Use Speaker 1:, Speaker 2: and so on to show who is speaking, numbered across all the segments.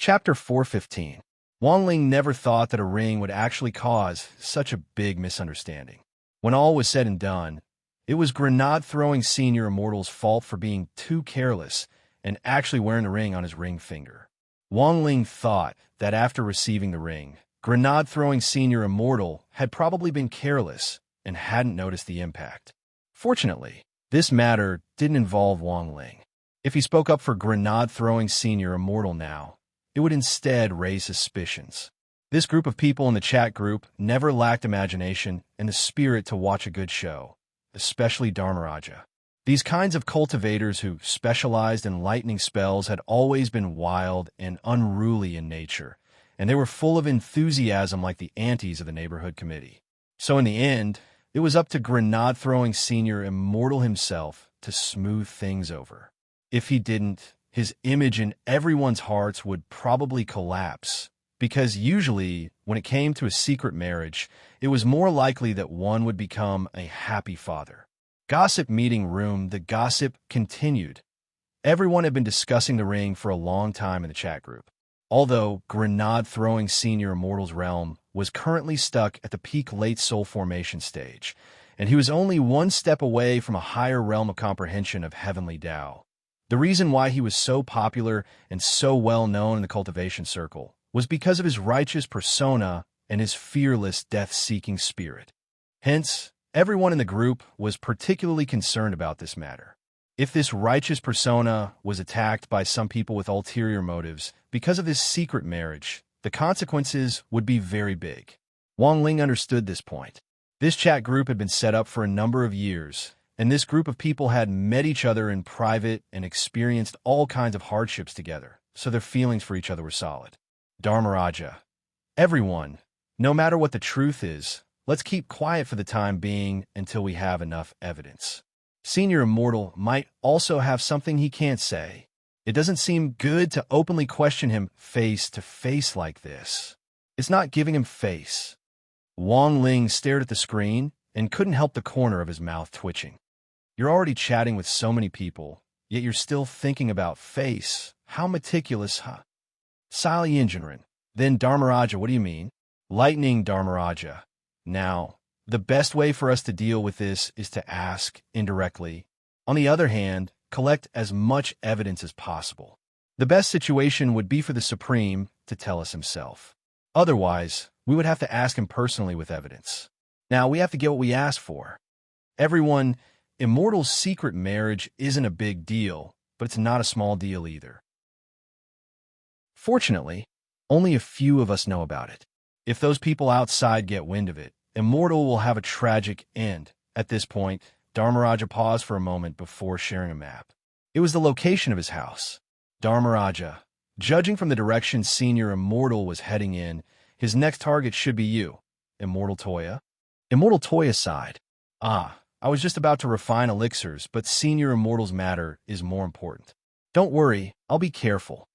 Speaker 1: Chapter 415. Wang Ling never thought that a ring would actually cause such a big misunderstanding. When all was said and done, it was grenade-throwing Senior Immortal's fault for being too careless and actually wearing the ring on his ring finger. Wang Ling thought that after receiving the ring, grenade-throwing Senior Immortal had probably been careless and hadn't noticed the impact. Fortunately, this matter didn't involve Wang Ling. If he spoke up for grenade-throwing Senior Immortal now, it would instead raise suspicions. This group of people in the chat group never lacked imagination and the spirit to watch a good show, especially Dharmaraja. These kinds of cultivators who specialized in lightning spells had always been wild and unruly in nature, and they were full of enthusiasm like the aunties of the neighborhood committee. So in the end, it was up to grenade-throwing Senior Immortal himself to smooth things over. If he didn't, his image in everyone's hearts would probably collapse, because usually, when it came to a secret marriage, it was more likely that one would become a happy father. Gossip meeting room. The gossip continued. Everyone had been discussing the ring for a long time in the chat group. Although grenade-throwing Senior Immortal's realm was currently stuck at the peak late soul formation stage, and he was only one step away from a higher realm of comprehension of heavenly Tao. The reason why he was so popular and so well known in the cultivation circle was because of his righteous persona and his fearless death-seeking spirit. Hence, everyone in the group was particularly concerned about this matter. If this righteous persona was attacked by some people with ulterior motives because of this secret marriage, the consequences would be very big. Wang Ling understood this point. This chat group had been set up for a number of years, and this group of people had met each other in private and experienced all kinds of hardships together, so their feelings for each other were solid. Dharmaraja. Everyone, no matter what the truth is, let's keep quiet for the time being until we have enough evidence. Senior Immortal might also have something he can't say. It doesn't seem good to openly question him face to face like this. It's not giving him face. Wang Ling stared at the screen and couldn't help the corner of his mouth twitching. You're already chatting with so many people, yet you're still thinking about face. How meticulous, huh? Sali Injinran. Then Dharmaraja, what do you mean? Lightning Dharmaraja. Now, the best way for us to deal with this is to ask indirectly. On the other hand, collect as much evidence as possible. The best situation would be for the Supreme to tell us himself. Otherwise, we would have to ask him personally with evidence. Now, we have to get what we asked for. Everyone, Immortal's secret marriage isn't a big deal, but it's not a small deal either. Fortunately, only a few of us know about it. If those people outside get wind of it, Immortal will have a tragic end. At this point, Dharmaraja paused for a moment before sharing a map. It was the location of his house. Dharmaraja. Judging from the direction Senior Immortal was heading in, his next target should be you, Immortal Toya. Immortal Toya sighed. I was just about to refine elixirs, but Senior Immortal's matter is more important. Don't worry, I'll be careful.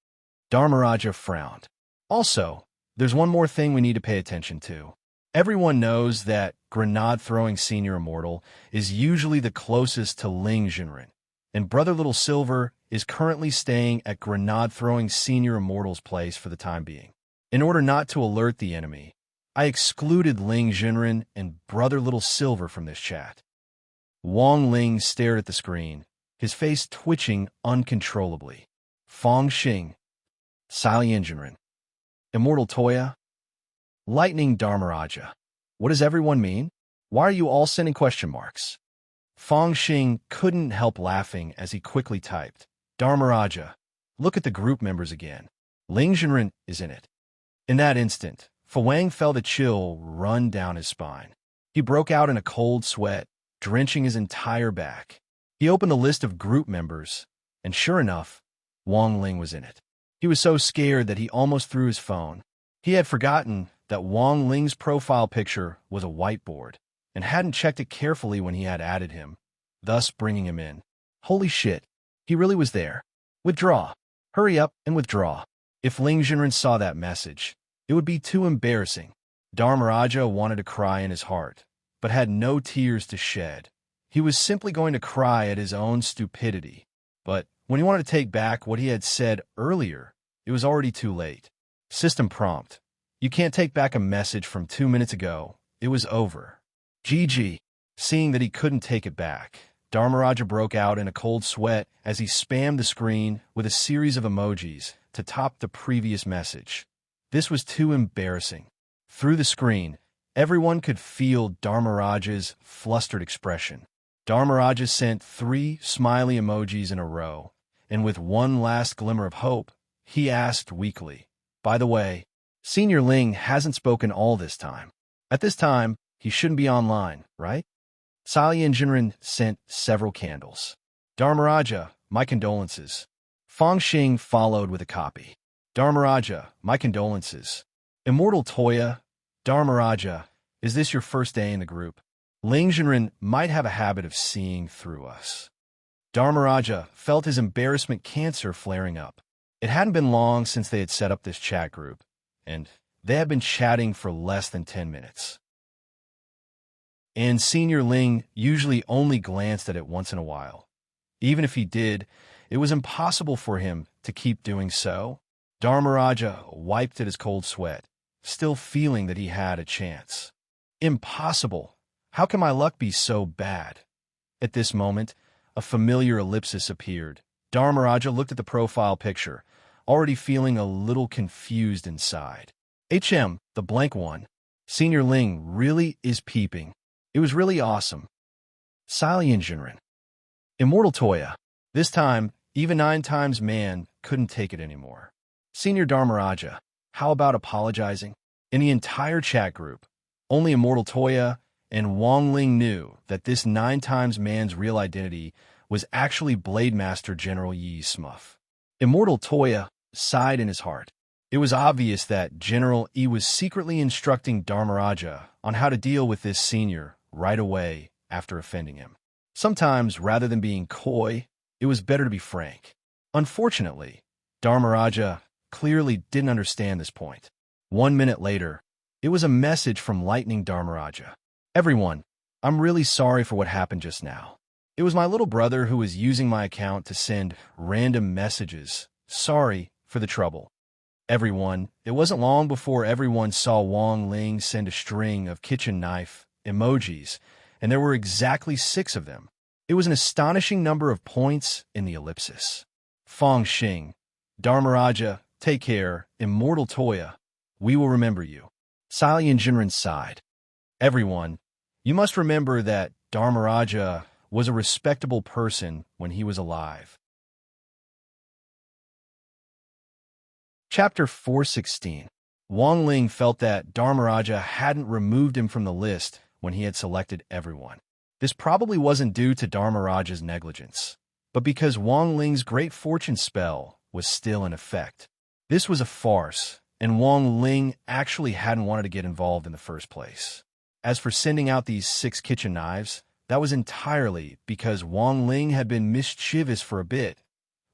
Speaker 1: Dharmaraja frowned. Also, there's one more thing we need to pay attention to. Everyone knows that grenade-throwing Senior Immortal is usually the closest to Ling Jinren, and Brother Little Silver is currently staying at grenade-throwing Senior Immortal's place for the time being. In order not to alert the enemy, I excluded Ling Jinren and Brother Little Silver from this chat. Wang Ling stared at the screen, his face twitching uncontrollably. Fong Xing. Sali Jinren. Immortal Toya. Lightning Dharmaraja. What does everyone mean? Why are you all sending question marks? Fong Xing couldn't help laughing as he quickly typed. Dharmaraja. Look at the group members again. Ling Jinren is in it. In that instant, Fawang felt a chill run down his spine. He broke out in a cold sweat, drenching his entire back. He opened the list of group members, and sure enough, Wang Ling was in it. He was so scared that he almost threw his phone. He had forgotten that Wang Ling's profile picture was a whiteboard, and hadn't checked it carefully when he had added him, thus bringing him in. Holy shit, he really was there. Withdraw. Hurry up and withdraw. If Ling Jinren saw that message, it would be too embarrassing. Dharmaraja wanted to cry in his heart, but had no tears to shed. He was simply going to cry at his own stupidity. But when he wanted to take back what he had said earlier, it was already too late. System prompt. You can't take back a message from 2 minutes ago. It was over. GG. Seeing that he couldn't take it back, Dharmaraja broke out in a cold sweat as he spammed the screen with a series of emojis to top the previous message. This was too embarrassing. Through the screen, everyone could feel Dharmaraja's flustered expression. Dharmaraja sent 3 smiley emojis in a row, and with one last glimmer of hope, he asked weakly, "By the way, Senior Ling hasn't spoken all this time. At this time, he shouldn't be online, right?" Salianjinran sent several candles. "Dharmaraja, my condolences." Fang Xing followed with a copy. "Dharmaraja, my condolences." Immortal Toya, "Dharmaraja, is this your first day in the group? Lingjinran might have a habit of seeing through us." Dharmaraja felt his embarrassment cancer flaring up. It hadn't been long since they had set up this chat group, and they had been chatting for less than 10 minutes. And Senior Ling usually only glanced at it once in a while. Even if he did, it was impossible for him to keep doing so. Dharmaraja wiped at his cold sweat, still feeling that he had a chance. Impossible! How can my luck be so bad? At this moment, a familiar ellipsis appeared. Dharmaraja looked at the profile picture, already feeling a little confused inside. The blank one. Senior Ling really is peeping. It was really awesome. Salianjinran. Immortal Toya. This time, even 9 times man couldn't take it anymore. Senior Dharmaraja, how about apologizing? In the entire chat group, only Immortal Toya and Wang Ling knew that this 9 times man's real identity was actually Blade Master General Yi Smuff. Immortal Toya sighed in his heart. It was obvious that General Yi was secretly instructing Dharmaraja on how to deal with this senior right away after offending him. Sometimes, rather than being coy, it was better to be frank. Unfortunately, Dharmaraja clearly didn't understand this point. 1 minute later, it was a message from Lightning Dharmaraja. "Everyone, I'm really sorry for what happened just now. It was my little brother who was using my account to send random messages. Sorry for the trouble." Everyone, it wasn't long before everyone saw Wang Ling send a string of kitchen knife emojis, and there were exactly 6 of them. It was an astonishing number of points in the ellipsis. Fang Xing. Dharmaraja, take care. Immortal Toya, we will remember you. Salianjinran sighed. Everyone, you must remember that Dharmaraja was a respectable person when he was alive. Chapter 416. Wang Ling felt that Dharmaraja hadn't removed him from the list when he had selected everyone. This probably wasn't due to Dharmaraja's negligence, but because Wang Ling's great fortune spell was still in effect. This was a farce, and Wang Ling actually hadn't wanted to get involved in the first place. As for sending out these 6 kitchen knives, that was entirely because Wang Ling had been mischievous for a bit,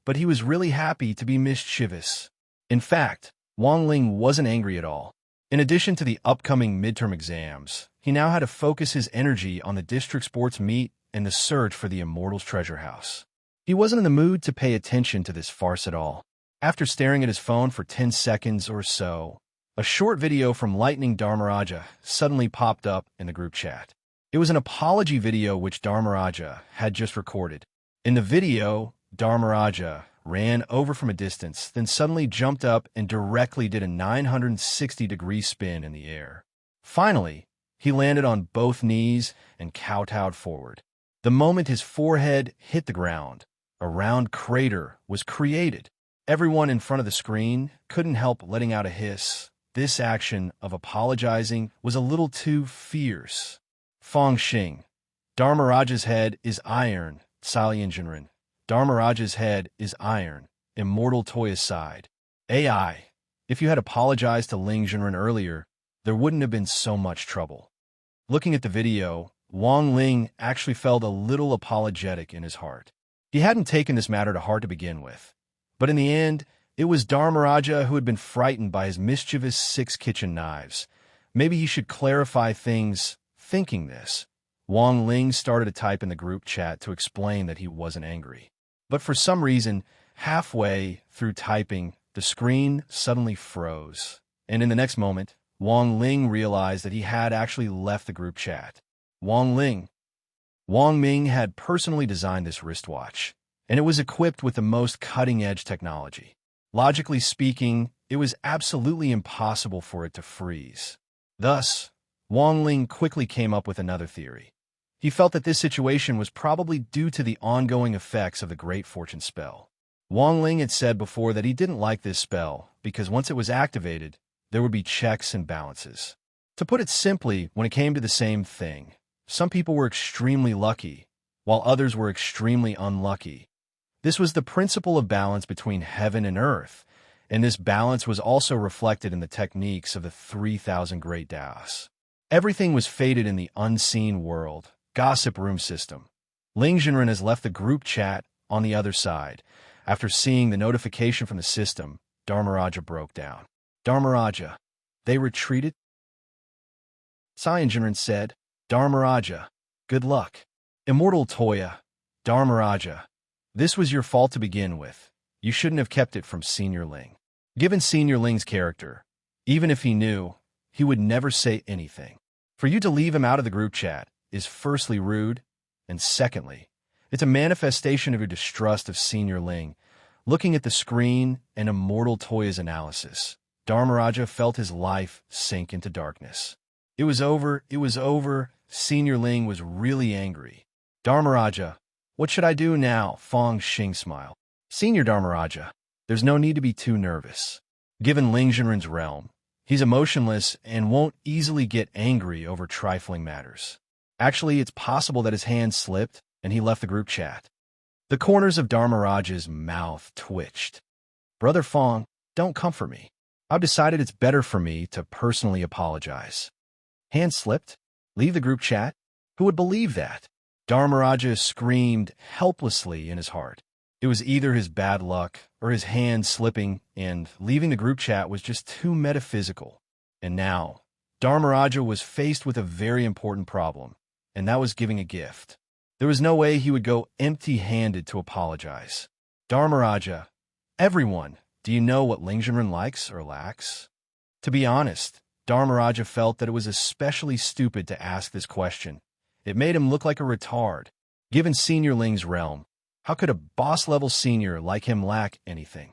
Speaker 1: but he was really happy to be mischievous. In fact, Wang Ling wasn't angry at all. In addition to the upcoming midterm exams, he now had to focus his energy on the district sports meet and the search for the Immortal's treasure house. He wasn't in the mood to pay attention to this farce at all. After staring at his phone for 10 seconds or so, a short video from Lightning Dharmaraja suddenly popped up in the group chat. It was an apology video which Dharmaraja had just recorded. In the video, Dharmaraja ran over from a distance, then suddenly jumped up and directly did a 960-degree spin in the air. Finally, he landed on both knees and kowtowed forward. The moment his forehead hit the ground, a round crater was created. Everyone in front of the screen couldn't help letting out a hiss. This action of apologizing was a little too fierce. Fang Xing. Dharmaraja's head is iron. Salianjinran. Dharmaraja's head is iron. Immortal Toya sighed. AI. If you had apologized to Lingjinran earlier, there wouldn't have been so much trouble. Looking at the video, Wang Ling actually felt a little apologetic in his heart. He hadn't taken this matter to heart to begin with. But in the end, it was Dharmaraja who had been frightened by his mischievous 6 kitchen knives. Maybe he should clarify things. Thinking this, Wang Ling started to type in the group chat to explain that he wasn't angry. But for some reason, halfway through typing, the The screen suddenly froze, and in the next moment, Wang Ling realized that he had actually left the group chat. Wang Ming had personally designed this wristwatch, and it was equipped with the most cutting-edge technology. Logically speaking, it was absolutely impossible for it to freeze. Thus, Wang Ling quickly came up with another theory. He felt that this situation was probably due to the ongoing effects of the Great Fortune spell. Wang Ling had said before that he didn't like this spell because once it was activated, there would be checks and balances. To put it simply, when it came to the same thing, some people were extremely lucky, while others were extremely unlucky. This was the principle of balance between heaven and earth, and this balance was also reflected in the techniques of the 3,000 Great Taoists. Everything was fated in the unseen world, gossip room system. Ling Jinren has left the group chat on the other side. After seeing the notification from the system, Dharmaraja broke down. Dharmaraja, they retreated? Saiyan Jinren said, Dharmaraja, good luck. Immortal Toya, Dharmaraja, this was your fault to begin with. You shouldn't have kept it from Senior Ling. Given Senior Ling's character, even if he knew, he would never say anything. For you to leave him out of the group chat is firstly rude, and secondly, it's a manifestation of your distrust of Senior Ling. Looking at the screen and Immortal Toya's analysis, Dharmaraja felt his life sink into darkness. It was over. Senior Ling was really angry. Dharmaraja, what should I do now? Fong Xing smiled. Senior Dharmaraja, there's no need to be too nervous. Given Ling Jinren's realm, he's emotionless and won't easily get angry over trifling matters. Actually, it's possible that his hand slipped and he left the group chat. The corners of Dharmaraja's mouth twitched. Brother Fong, don't comfort me. I've decided it's better for me to personally apologize. Hand slipped? Leave the group chat? Who would believe that? Dharmaraja screamed helplessly in his heart. It was either his bad luck or his hand slipping, and leaving the group chat was just too metaphysical. And now, Dharmaraja was faced with a very important problem, and that was giving a gift. There was no way he would go empty-handed to apologize. Dharmaraja, everyone, do you know what Ling Jinren likes or lacks? To be honest, Dharmaraja felt that it was especially stupid to ask this question. It made him look like a retard. Given Senior Ling's realm, how could a boss-level senior like him lack anything?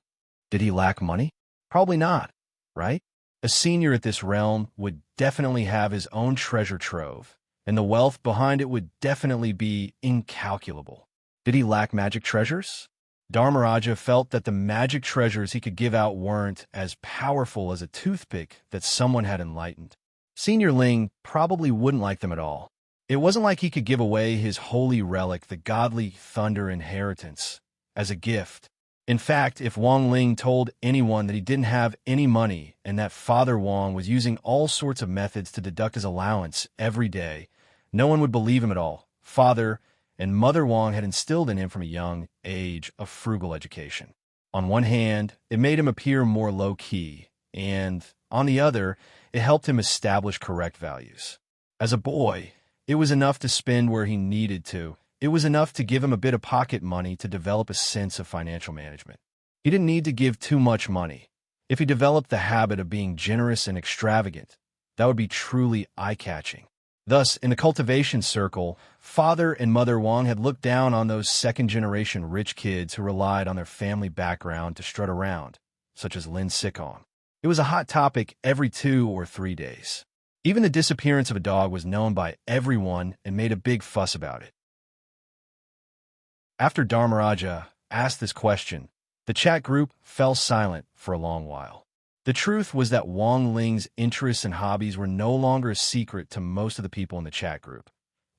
Speaker 1: Did he lack money? Probably not, right? A senior at this realm would definitely have his own treasure trove, and the wealth behind it would definitely be incalculable. Did he lack magic treasures? Dharmaraja felt that the magic treasures he could give out weren't as powerful as a toothpick that someone had enlightened. Senior Ling probably wouldn't like them at all. It wasn't like he could give away his holy relic, the godly thunder inheritance, as a gift. In fact, if Wang Ling told anyone that he didn't have any money and that Father Wang was using all sorts of methods to deduct his allowance every day, no one would believe him at all. Father and Mother Wang had instilled in him from a young age a frugal education. On one hand, it made him appear more low-key, and on the other, it helped him establish correct values. As a boy, it was enough to spend where he needed to. It was enough to give him a bit of pocket money to develop a sense of financial management. He didn't need to give too much money. If he developed the habit of being generous and extravagant, that would be truly eye-catching. Thus, in the cultivation circle, Father and Mother Wang had looked down on those second-generation rich kids who relied on their family background to strut around, such as Lin Sikong. It was a hot topic every 2 or 3 days. Even the disappearance of a dog was known by everyone and made a big fuss about it. After Dharmaraja asked this question, the chat group fell silent for a long while. The truth was that Wang Ling's interests and hobbies were no longer a secret to most of the people in the chat group.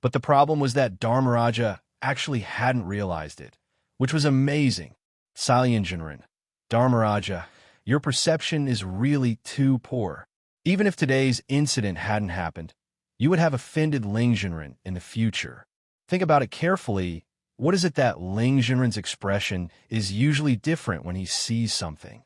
Speaker 1: But the problem was that Dharmaraja actually hadn't realized it, which was amazing. Saiyan Jinren, Dharmaraja, your perception is really too poor. Even if today's incident hadn't happened, you would have offended Ling Jinren in the future. Think about it carefully. What is it that Ling Jinren's expression is usually different when he sees something?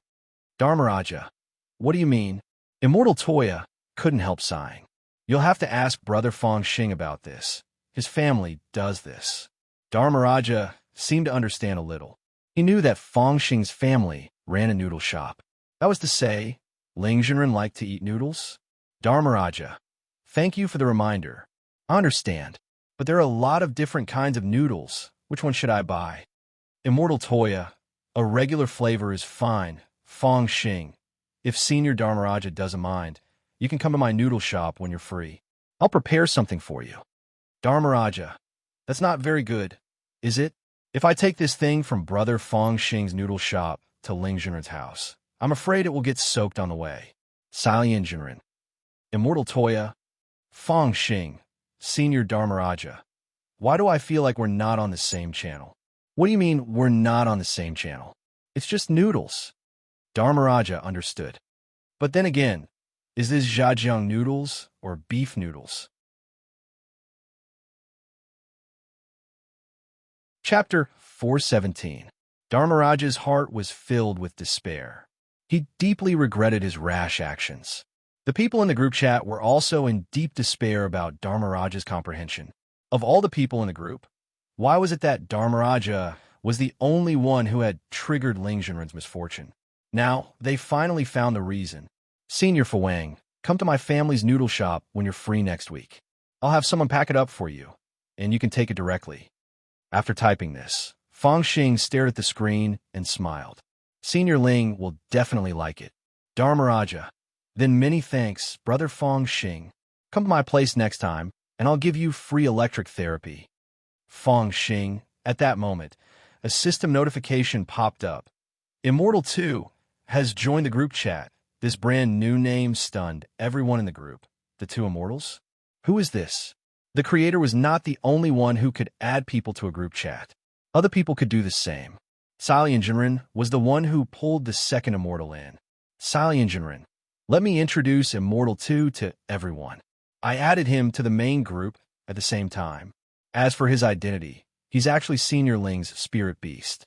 Speaker 1: Dharmaraja, what do you mean? Immortal Toya couldn't help sighing. You'll have to ask Brother Fong Xing about this. His family does this. Dharmaraja seemed to understand a little. He knew that Fong Xing's family ran a noodle shop. That was to say, Ling Jinren liked to eat noodles? Dharmaraja, thank you for the reminder. I understand, but there are a lot of different kinds of noodles. Which one should I buy? Immortal Toya, a regular flavor is fine. Fong Xing. If Senior Dharmaraja doesn't mind, you can come to my noodle shop when you're free. I'll prepare something for you. Dharmaraja, that's not very good, is it? If I take this thing from Brother Fong Xing's noodle shop to Ling Jinren's house, I'm afraid it will get soaked on the way. Salian Jinren. Immortal Toya, Fong Xing, Senior Dharmaraja. Why do I feel like we're not on the same channel? What do you mean we're not on the same channel? It's just noodles. Dharmaraja understood. But then again, is this Zhejiang noodles or beef noodles? Chapter 417. Dharmaraja's heart was filled with despair. He deeply regretted his rash actions. The people in the group chat were also in deep despair about Dharmaraja's comprehension. Of all the people in the group, why was it that Dharmaraja was the only one who had triggered Ling Jinren's misfortune? Now, they finally found the reason. Senior Fuwang, come to my family's noodle shop when you're free next week. I'll have someone pack it up for you, and you can take it directly. After typing this, Fong Xing stared at the screen and smiled. Senior Ling will definitely like it. Dharmaraja, then many thanks, Brother Fong Xing. Come to my place next time, and I'll give you free electric therapy. Fong Xing, at that moment, a system notification popped up. Immortal 2 has joined the group chat. This brand new name stunned everyone in the group. The two immortals? Who is this? The creator was not the only one who could add people to a group chat. Other people could do the same. Salian Jinren was the one who pulled the second immortal in. Salian Jinren, let me introduce Immortal 2 to everyone. I added him to the main group at the same time. As for his identity, he's actually Senior Ling's spirit beast.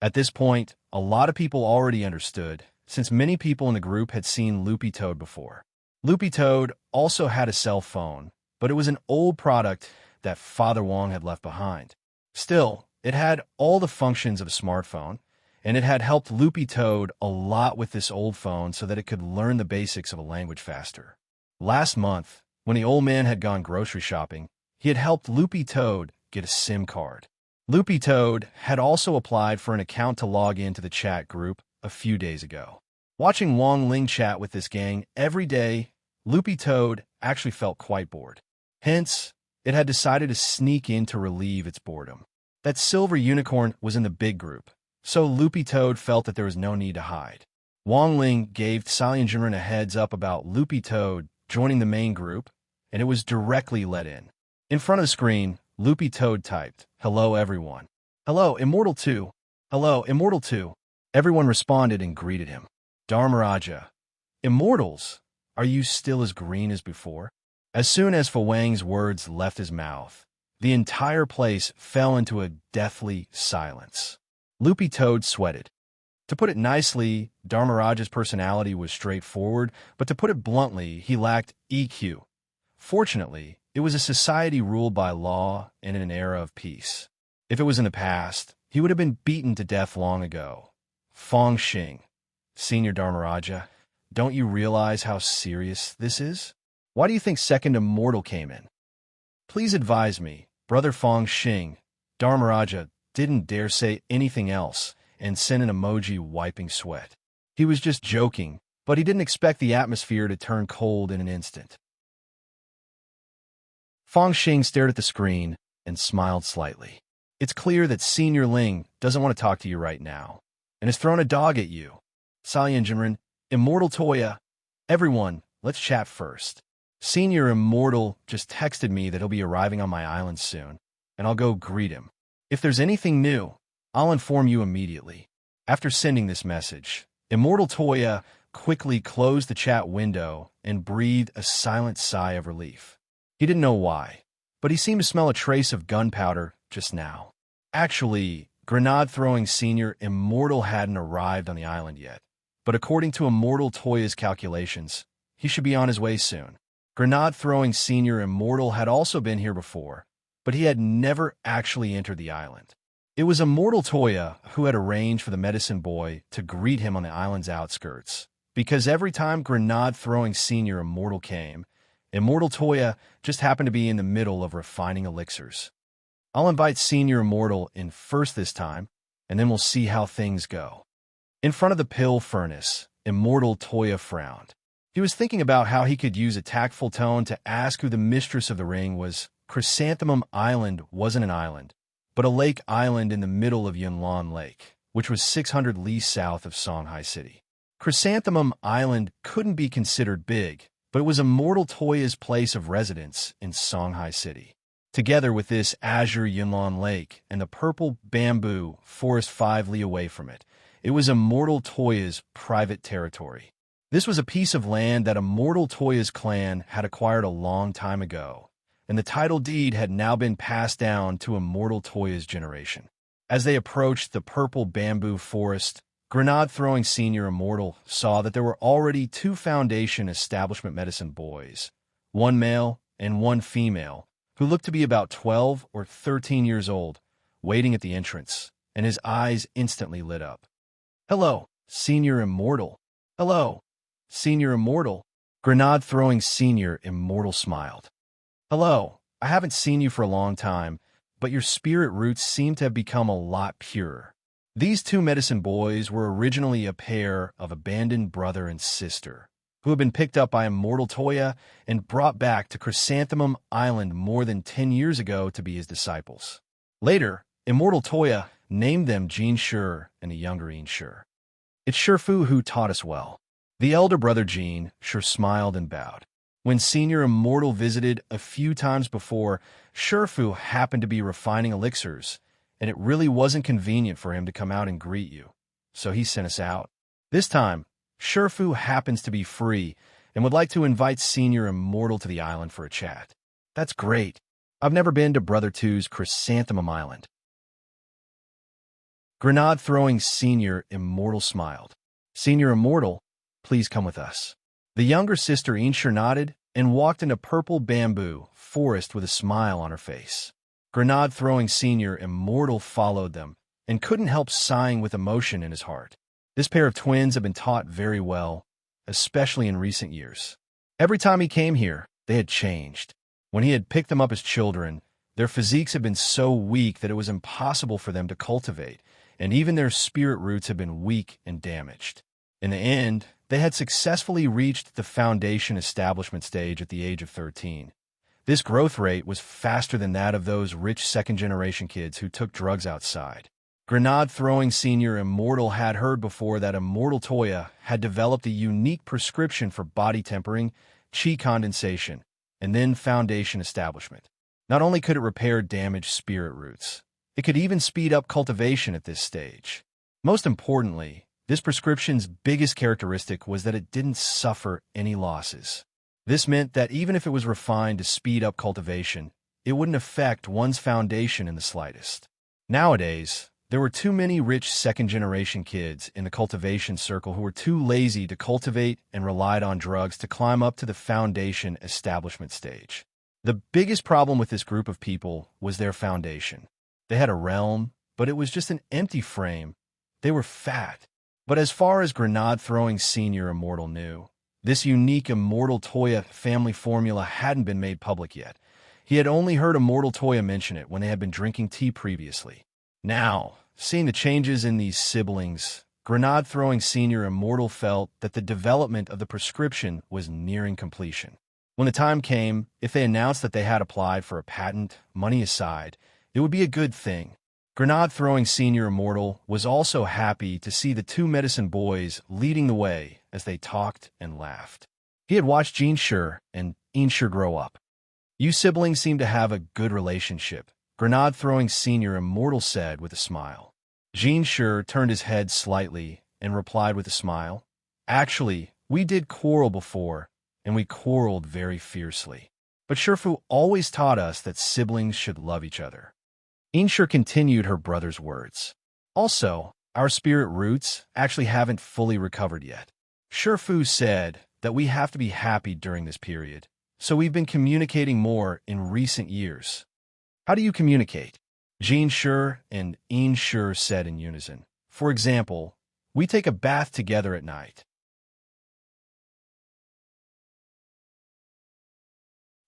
Speaker 1: At this point, a lot of people already understood, since many people in the group had seen Loopy Toad before. Loopy Toad also had a cell phone, but it was an old product that Father Wong had left behind. Still, it had all the functions of a smartphone, and it had helped Loopy Toad a lot with this old phone so that it could learn the basics of a language faster. Last month, when the old man had gone grocery shopping, he had helped Loopy Toad get a SIM card. Loopy Toad had also applied for an account to log into the chat group a few days ago. Watching Wong Ling chat with this gang every day, Loopy Toad actually felt quite bored. Hence, it had decided to sneak in to relieve its boredom. That silver unicorn was in the big group, so Loopy Toad felt that there was no need to hide. Wong Ling gave Salian Jinren a heads up about Loopy Toad joining the main group, and it was directly let in. In front of the screen, Loopy Toad typed, "Hello, everyone." "Hello, Immortal 2. Hello, Immortal 2. Everyone responded and greeted him. Dharmaraja, "Immortals, are you still as green as before?" As soon as Fuwang's words left his mouth, the entire place fell into a deathly silence. Loopy Toad sweated. To put it nicely, Dharmaraja's personality was straightforward, but to put it bluntly, he lacked EQ. Fortunately, it was a society ruled by law and in an era of peace. If it was in the past, he would have been beaten to death long ago. Fong Xing, Senior Dharmaraja, don't you realize how serious this is? Why do you think Second Immortal came in? Please advise me. Brother Fong Xing, Dharmaraja didn't dare say anything else and sent an emoji wiping sweat. He was just joking, but he didn't expect the atmosphere to turn cold in an instant. Fong Xing stared at the screen and smiled slightly. It's clear that Senior Ling doesn't want to talk to you right now, and has thrown a dog at you. Salian Jinren, Immortal Toya, everyone, let's chat first. Senior Immortal just texted me that he'll be arriving on my island soon, and I'll go greet him. If there's anything new, I'll inform you immediately. After sending this message, Immortal Toya quickly closed the chat window and breathed a silent sigh of relief. He didn't know why, but he seemed to smell a trace of gunpowder just now. Actually, grenade-throwing Senior Immortal hadn't arrived on the island yet, but according to Immortal Toya's calculations, he should be on his way soon. Grenade-throwing Senior Immortal had also been here before, but he had never actually entered the island. It was Immortal Toya who had arranged for the medicine boy to greet him on the island's outskirts, because every time Grenade-throwing Senior Immortal came, Immortal Toya just happened to be in the middle of refining elixirs. I'll invite Senior Immortal in first this time, and then we'll see how things go. In front of the pill furnace, Immortal Toya frowned. He was thinking about how he could use a tactful tone to ask who the mistress of the ring was. Chrysanthemum Island wasn't an island, but a lake island in the middle of Yunlan Lake, which was 600 li south of Songhai City. Chrysanthemum Island couldn't be considered big, but it was Immortal Toya's place of residence in Songhai City. Together with this azure Yunlan Lake and the purple bamboo forest 5 li away from it, it was Immortal Toya's private territory. This was a piece of land that Immortal Toya's clan had acquired a long time ago, and the title deed had now been passed down to Immortal Toya's generation. As they approached the purple bamboo forest, Grenade-throwing Senior Immortal saw that there were already 2 Foundation establishment medicine boys, one male and one female, who looked to be about 12 or 13 years old, waiting at the entrance, and his eyes instantly lit up. "Hello, Senior Immortal." "Hello, Senior Immortal." Grenade-throwing Senior Immortal smiled. "Hello, I haven't seen you for a long time, but your spirit roots seem to have become a lot purer." These 2 medicine boys were originally a pair of abandoned brother and sister, who had been picked up by Immortal Toya and brought back to Chrysanthemum Island more than 10 years ago to be his disciples. Later, Immortal Toya named them Jean Shur and the younger Ian Shur. "It's Shurfu who taught us well." The elder brother Jean Shur smiled and bowed. When Senior Immortal visited a few times before, Shurfu happened to be refining elixirs, and it really wasn't convenient for him to come out and greet you, so he sent us out. This time, Shurfu happens to be free and would like to invite Senior Immortal to the island for a chat. "That's great. I've never been to Brother Two's Chrysanthemum Island." Grenade-throwing Senior Immortal smiled. "Senior Immortal, please come with us." The younger sister Inshur nodded and walked into purple bamboo forest with a smile on her face. Grenade-throwing Senior Immortal followed them and couldn't help sighing with emotion in his heart. This pair of twins had been taught very well, especially in recent years. Every time he came here, they had changed. When he had picked them up as children, their physiques had been so weak that it was impossible for them to cultivate, and even their spirit roots had been weak and damaged. In the end, they had successfully reached the Foundation establishment stage at the age of 13. This growth rate was faster than that of those rich second-generation kids who took drugs outside. Grenade-throwing Senior Immortal had heard before that Immortal Toya had developed a unique prescription for body tempering, chi condensation, and then Foundation establishment. Not only could it repair damaged spirit roots, it could even speed up cultivation at this stage. Most importantly, this prescription's biggest characteristic was that it didn't suffer any losses. This meant that even if it was refined to speed up cultivation, it wouldn't affect one's foundation in the slightest. Nowadays, there were too many rich second-generation kids in the cultivation circle who were too lazy to cultivate and relied on drugs to climb up to the Foundation establishment stage. The biggest problem with this group of people was their foundation. They had a realm, but it was just an empty frame. They were fat. But as far as Grenade-throwing Senior Immortal knew, this unique Immortal Toya family formula hadn't been made public yet. He had only heard Immortal Toya mention it when they had been drinking tea previously. Now, seeing the changes in these siblings, Grenade-throwing Senior Immortal felt that the development of the prescription was nearing completion. When the time came, if they announced that they had applied for a patent, money aside, it would be a good thing. Grenade-throwing Senior Immortal was also happy to see the 2 medicine boys leading the way as they talked and laughed. He had watched Jean Shur and Inshur grow up. "You siblings seem to have a good relationship," Grenade-throwing Senior Immortal said with a smile. Jean Shur turned his head slightly and replied with a smile, "Actually, we did quarrel before, and we quarreled very fiercely. But Shurfu always taught us that siblings should love each other." Inshur continued her brother's words. "Also, our spirit roots actually haven't fully recovered yet. Shurfu said that we have to be happy during this period, so we've been communicating more in recent years." "How do you communicate?" Jean Sure and Ian Sure said in unison. For example, we take a bath together at night.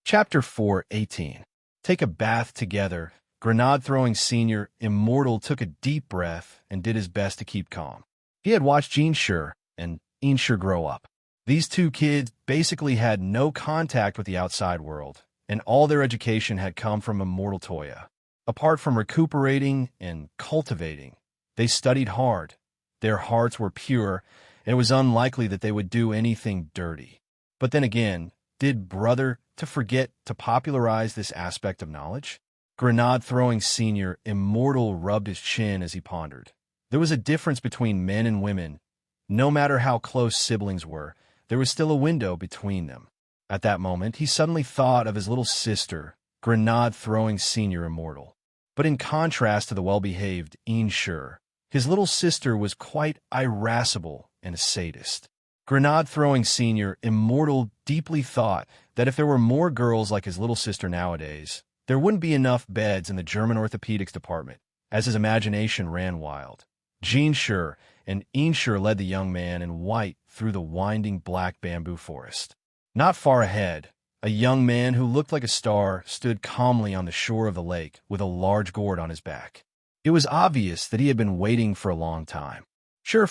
Speaker 1: Chapter 4:18. Take a bath together. Grenade-throwing senior Immortal took a deep breath and did his best to keep calm. He had watched Jean Sure and Ian Sure grow up. These two kids basically had no contact with the outside world, and all their education had come from Immortal Toya. Apart from recuperating and cultivating, they studied hard. Their hearts were pure, and it was unlikely that they would do anything dirty. But then again, did brother to forget to popularize this aspect of knowledge? Grenade-throwing senior Immortal rubbed his chin as he pondered. There was a difference between men and women. No matter how close siblings were, there was still a window between them. At that moment, he suddenly thought of his little sister, Grenade-throwing senior Immortal. But in contrast to the well-behaved Ian Sure, his little sister was quite irascible and a sadist. Grenade-throwing senior Immortal deeply thought that if there were more girls like his little sister nowadays, there wouldn't be enough beds in the German orthopedics department, as his imagination ran wild. Jean Sure and Ian Sure led the young man in white through the winding black bamboo forest. Not far ahead, a young man who looked like a star stood calmly on the shore of the lake with a large gourd on his back. It was obvious that he had been waiting for a long time. Sure,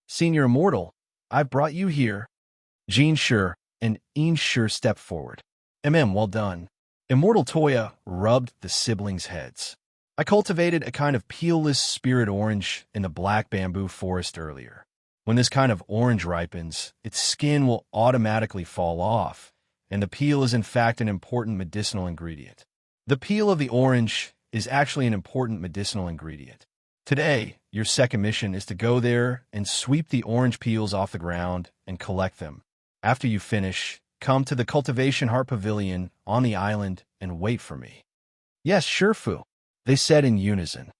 Speaker 1: Senior Immortal, I brought you here. Jean Sure and Ian Sure stepped forward. Well done. Immortal Toya rubbed the siblings' heads. I cultivated a kind of peelless spirit orange in the black bamboo forest earlier. When this kind of orange ripens, its skin will automatically fall off, and the peel is in fact an important medicinal ingredient. The peel of the orange is actually an important medicinal ingredient. Today, your second mission is to go there and sweep the orange peels off the ground and collect them. After you finish, come to the Cultivation Heart Pavilion on the island and wait for me. Yes, sure, Fu, they said in unison.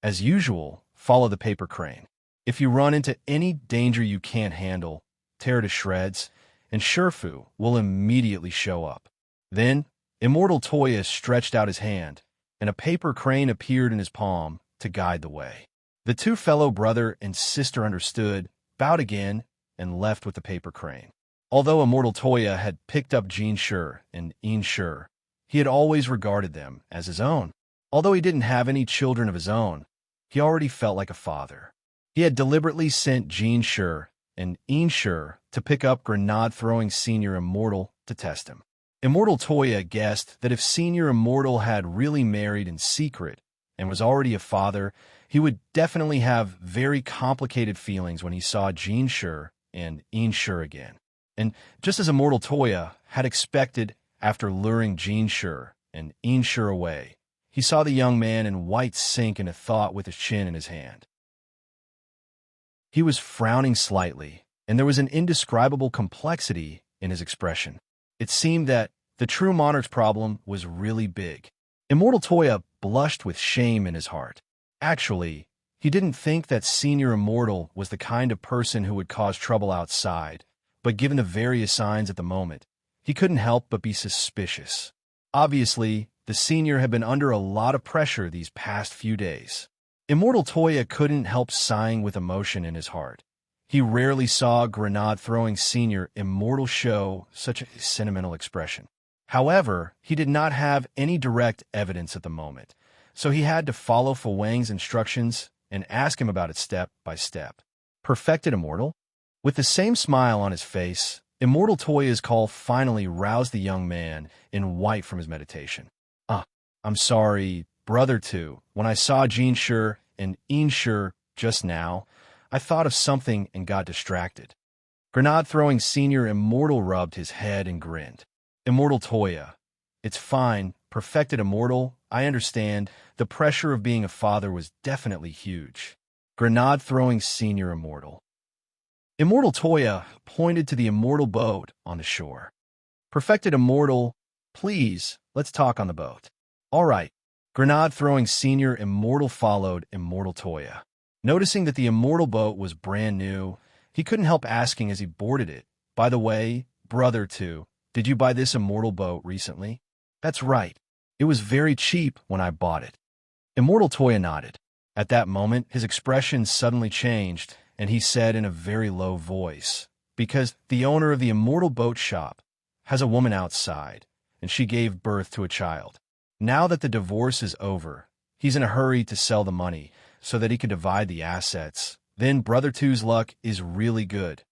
Speaker 1: As usual, follow the paper crane. If you run into any danger you can't handle, tear to shreds, and Sherfu will immediately show up. Then, Immortal Toya stretched out his hand, and a paper crane appeared in his palm to guide the way. The two fellow brother and sister understood, bowed again, and left with the paper crane. Although Immortal Toya had picked up Jean Sure and Ian Sure, he had always regarded them as his own. Although he didn't have any children of his own, he already felt like a father. He had deliberately sent Jean Sure and Ian Sure to pick up Grenade-throwing Senior Immortal to test him. Immortal Toya guessed that if Senior Immortal had really married in secret and was already a father, he would definitely have very complicated feelings when he saw Jean Sure and Ian Sure again. And just as Immortal Toya had expected after luring Jean Sure and Ian Sure away, he saw the young man in white sink into thought with his chin in his hand. He was frowning slightly, and there was an indescribable complexity in his expression. It seemed that the true monarch's problem was really big. Immortal Toya blushed with shame in his heart. Actually, he didn't think that Senior Immortal was the kind of person who would cause trouble outside, but given the various signs at the moment, he couldn't help but be suspicious. Obviously, the senior had been under a lot of pressure these past few days. Immortal Toya couldn't help sighing with emotion in his heart. He rarely saw Grenade-throwing Senior Immortal show such a sentimental expression. However, he did not have any direct evidence at the moment, so he had to follow Fu Wang's instructions and ask him about it step by step. Perfected Immortal? With the same smile on his face, Immortal Toya's call finally roused the young man in white from his meditation. I'm sorry, Brother Two. When I saw Jean Sure and Ian Sure just now, I thought of something and got distracted. Grenade-throwing Senior Immortal rubbed his head and grinned. Immortal Toya. It's fine, Perfected Immortal. I understand. The pressure of being a father was definitely huge. Grenade-throwing Senior Immortal. Immortal Toya pointed to the immortal boat on the shore. Perfected Immortal, please, let's talk on the boat. All right. Grenade-throwing Senior Immortal followed Immortal Toya. Noticing that the immortal boat was brand new, he couldn't help asking as he boarded it, by the way, Brother Two, did you buy this immortal boat recently? That's right. It was very cheap when I bought it. Immortal Toya nodded. At that moment, his expression suddenly changed, and he said in a very low voice, "Because the owner of the Immortal Boat Shop has a woman outside, and she gave birth to a child. Now that the divorce is over, he's in a hurry to sell the money so that he can divide the assets. Then Brother Two's luck is really good."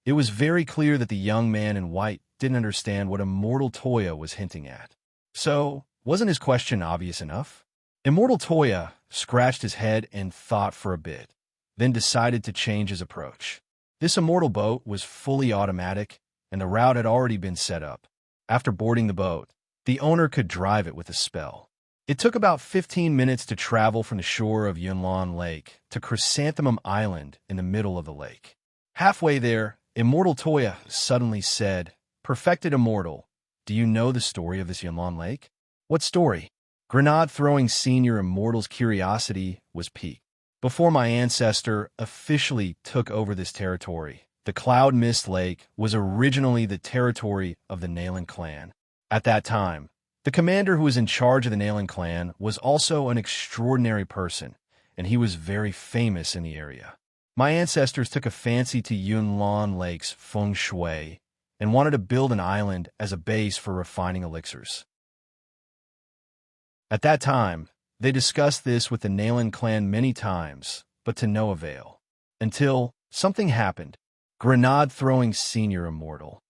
Speaker 1: It was very clear that the young man in white didn't understand what Immortal Toya was hinting at. So, wasn't his question obvious enough? Immortal Toya scratched his head and thought for a bit, then decided to change his approach. This immortal boat was fully automatic, and the route had already been set up. After boarding the boat, the owner could drive it with a spell. It took about 15 minutes to travel from the shore of Yunlan Lake to Chrysanthemum Island in the middle of the lake. Halfway there, Immortal Toya suddenly said, "Perfected Immortal, do you know the story of this Yunlan Lake?" "What story?" Grenade-throwing Senior Immortal's curiosity was piqued. "Before my ancestor officially took over this territory, the Cloud Mist Lake was originally the territory of the Nalan clan. At that time, the commander who was in charge of the Nalan clan was also an extraordinary person, and he was very famous in the area. My ancestors took a fancy to Yunlan Lake's feng shui and wanted to build an island as a base for refining elixirs. At that time, they discussed this with the Nalan clan many times, but to no avail. Until something happened. Grenade-throwing Senior Immortal.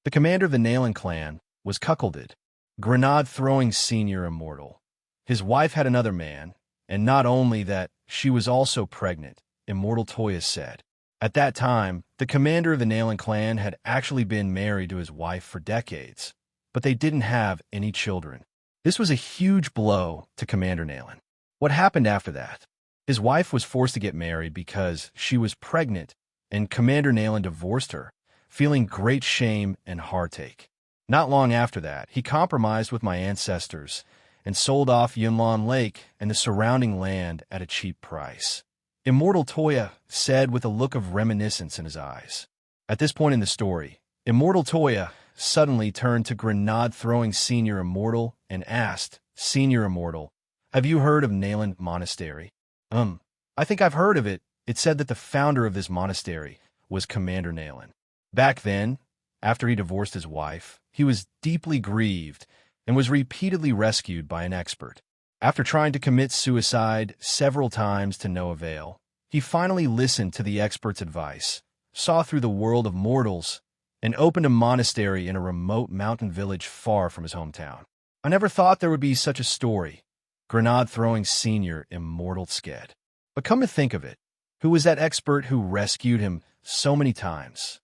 Speaker 1: The commander of the Nalan clan was cuckolded. Grenade-throwing Senior Immortal. His wife had another man, and not only that, she was also pregnant, Immortal Toya said. At that time, the commander of the Nalan clan had actually been married to his wife for decades, but they didn't have any children. This was a huge blow to Commander Nalan. What happened after that? His wife was forced to get married because she was pregnant, and Commander Nalan divorced her, feeling great shame and heartache. Not long after that, he compromised with my ancestors and sold off Yunlan Lake and the surrounding land at a cheap price. Immortal Toya said with a look of reminiscence in his eyes. At this point in the story, Immortal Toya suddenly turned to Grenade-throwing Senior Immortal and asked, "Senior Immortal, have you heard of Nalan Monastery?" I think I've heard of it. It said that the founder of this monastery was Commander Nalan. Back then, after he divorced his wife, he was deeply grieved and was repeatedly rescued by an expert. After trying to commit suicide several times to no avail, he finally listened to the expert's advice, saw through the world of mortals, and opened a monastery in a remote mountain village far from his hometown. I never thought there would be such a story, Grenade-throwing Senior Immortal said. But come to think of it, who was that expert who rescued him so many times?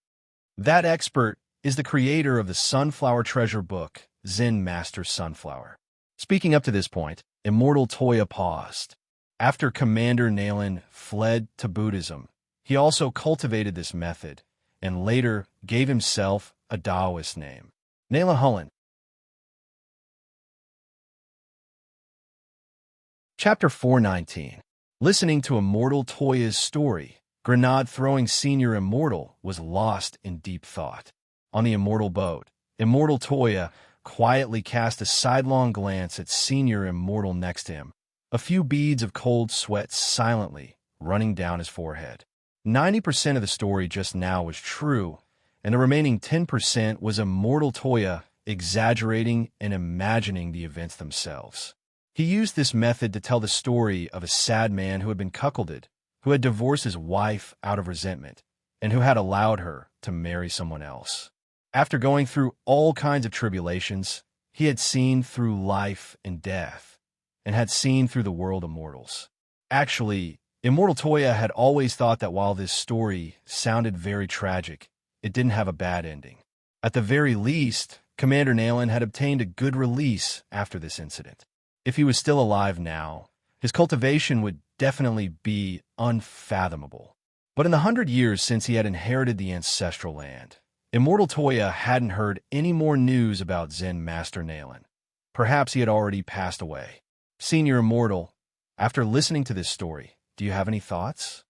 Speaker 1: That expert is the creator of the Sunflower Treasure book, Zen Master Sunflower. Speaking up to this point, Immortal Toya paused. After Commander Nalan fled to Buddhism, he also cultivated this method and later gave himself a Taoist name, Nalan Hulin. Chapter 419. Listening to Immortal Toya's story, Grenade-throwing Senior Immortal was lost in deep thought. On the Immortal boat, Immortal Toya quietly cast a sidelong glance at Senior Immortal next to him, a few beads of cold sweat silently running down his forehead. 90% of the story just now was true, and the remaining 10% was Immortal Toya exaggerating and imagining the events themselves. He used this method to tell the story of a sad man who had been cuckolded, who had divorced his wife out of resentment, and who had allowed her to marry someone else. After going through all kinds of tribulations, he had seen through life and death, and had seen through the world of mortals. Actually, Immortal Toya had always thought that while this story sounded very tragic, it didn't have a bad ending. At the very least, Commander Nalan had obtained a good release after this incident. If he was still alive now, his cultivation would definitely be unfathomable. But in the 100 years since he had inherited the ancestral land, Immortal Toya hadn't heard any more news about Zen Master Nalan. Perhaps he had already passed away. Senior Immortal, after listening to this story, do you have any thoughts?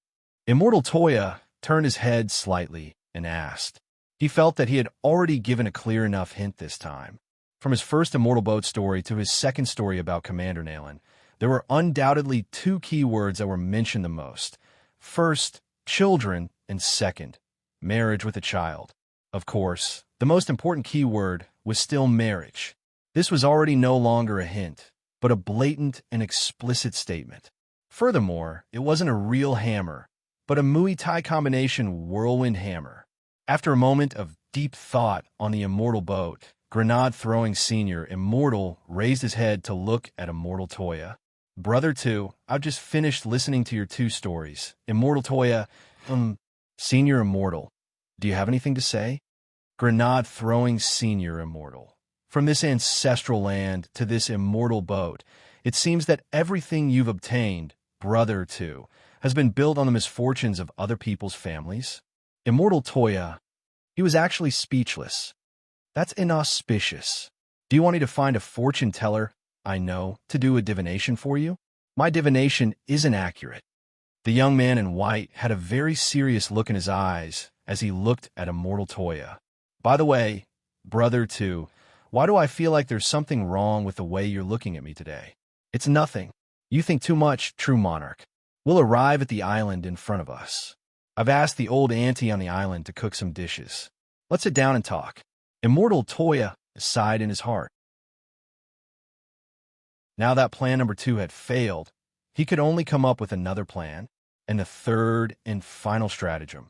Speaker 1: Immortal Toya turned his head slightly and asked. He felt that he had already given a clear enough hint this time. From his first Immortal Boat story to his second story about Commander Nayland, there were undoubtedly two key words that were mentioned the most. First, children, and second, marriage with a child. Of course, the most important key word was still marriage. This was already no longer a hint, but a blatant and explicit statement. Furthermore, it wasn't a real hammer, but a Muay Thai combination whirlwind hammer. After a moment of deep thought on the Immortal Boat, Grenade-throwing Senior Immortal raised his head to look at Immortal Toya. Brother 2, I've just finished listening to your two stories. Immortal Toya, Senior Immortal, do you have anything to say? Grenade-throwing Senior Immortal. From this ancestral land to this immortal boat, it seems that everything you've obtained, Brother 2, has been built on the misfortunes of other people's families. Immortal Toya, he was actually speechless. That's inauspicious. Do you want me to find a fortune teller I know to do a divination for you? My divination isn't accurate. The young man in white had a very serious look in his eyes as he looked at Immortal Toya. By the way, Brother 2, why do I feel like there's something wrong with the way you're looking at me today? It's nothing. You think too much, true monarch. We'll arrive at the island in front of us. I've asked the old auntie on the island to cook some dishes. Let's sit down and talk. Immortal Toya sighed in his heart. Now that plan number 2 had failed, he could only come up with another plan, and a third and final stratagem.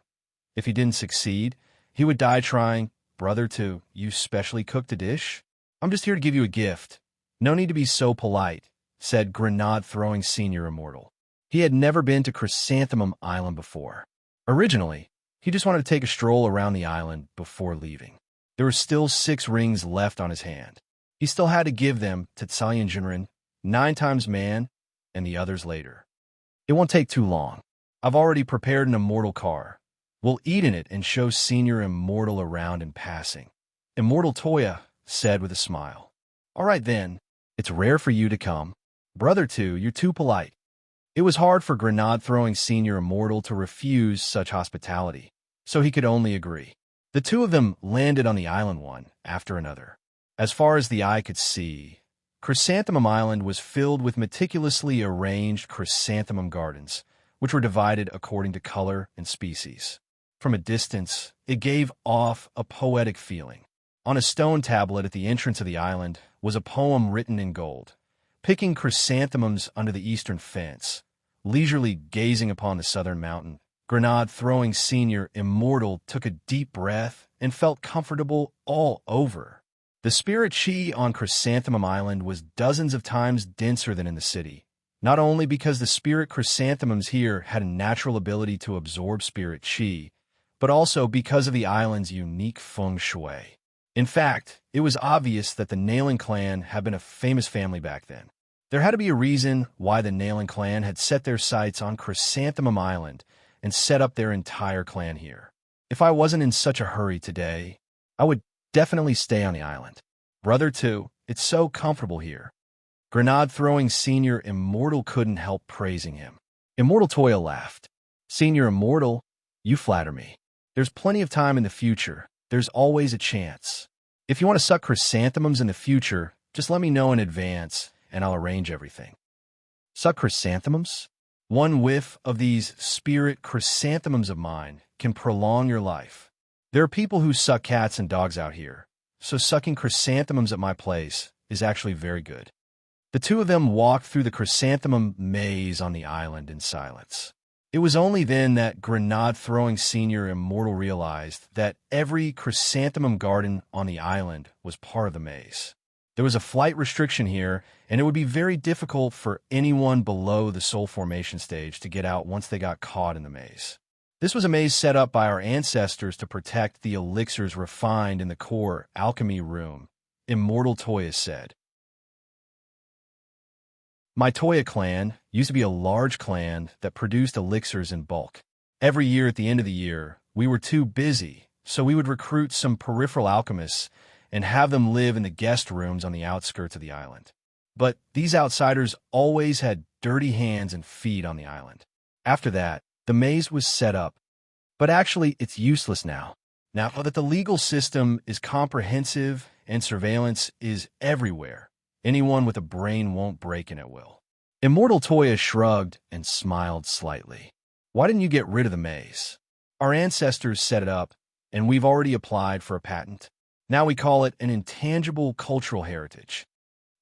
Speaker 1: If he didn't succeed, he would die trying. Brother 2, you specially cooked a dish? I'm just here to give you a gift. No need to be so polite, said Grenade-throwing Senior Immortal. He had never been to Chrysanthemum Island before. Originally, he just wanted to take a stroll around the island before leaving. There were still 6 rings left on his hand. He still had to give them to Tsalyan Jinrin, 9 times man, and the others later. It won't take too long. I've already prepared an immortal car. We'll eat in it and show Senior Immortal around in passing. Immortal Toya said with a smile. All right then, it's rare for you to come. Brother 2, you're too polite. It was hard for Grenade-throwing Senior Immortal to refuse such hospitality, so he could only agree. The two of them landed on the island one after another. As far as the eye could see, Chrysanthemum Island was filled with meticulously arranged chrysanthemum gardens, which were divided according to color and species. From a distance, it gave off a poetic feeling. On a stone tablet at the entrance of the island was a poem written in gold. Picking chrysanthemums under the eastern fence, leisurely gazing upon the southern mountain, Grenade-throwing Senior Immortal took a deep breath and felt comfortable all over. The spirit chi on Chrysanthemum Island was dozens of times denser than in the city, not only because the spirit chrysanthemums here had a natural ability to absorb spirit chi, but also because of the island's unique feng shui. In fact, it was obvious that the Nayland clan had been a famous family back then. There had to be a reason why the Nayland clan had set their sights on Chrysanthemum Island and set up their entire clan here. If I wasn't in such a hurry today, I would definitely stay on the island. Brother 2, it's so comfortable here. Grenade-throwing Senior Immortal couldn't help praising him. Immortal Toya laughed. Senior Immortal, you flatter me. There's plenty of time in the future. There's always a chance. If you want to suck chrysanthemums in the future, just let me know in advance, and I'll arrange everything. Suck chrysanthemums? One whiff of these spirit chrysanthemums of mine can prolong your life. There are people who suck cats and dogs out here, so sucking chrysanthemums at my place is actually very good. The two of them walked through the chrysanthemum maze on the island in silence. It was only then that Grenade-throwing Senior Immortal realized that every chrysanthemum garden on the island was part of the maze. There was a flight restriction here, and it would be very difficult for anyone below the soul formation stage to get out once they got caught in the maze. This was a maze set up by our ancestors to protect the elixirs refined in the core alchemy room, Immortal Toya said. My Toya clan used to be a large clan that produced elixirs in bulk. Every year at the end of the year, we were too busy, so we would recruit some peripheral alchemists and have them live in the guest rooms on the outskirts of the island. But these outsiders always had dirty hands and feet on the island. After that, the maze was set up, but actually it's useless now. Now that the legal system is comprehensive and surveillance is everywhere. Anyone with a brain won't break in at will. Immortal Toya shrugged and smiled slightly. Why didn't you get rid of the maze? Our ancestors set it up, and we've already applied for a patent. Now we call it an intangible cultural heritage.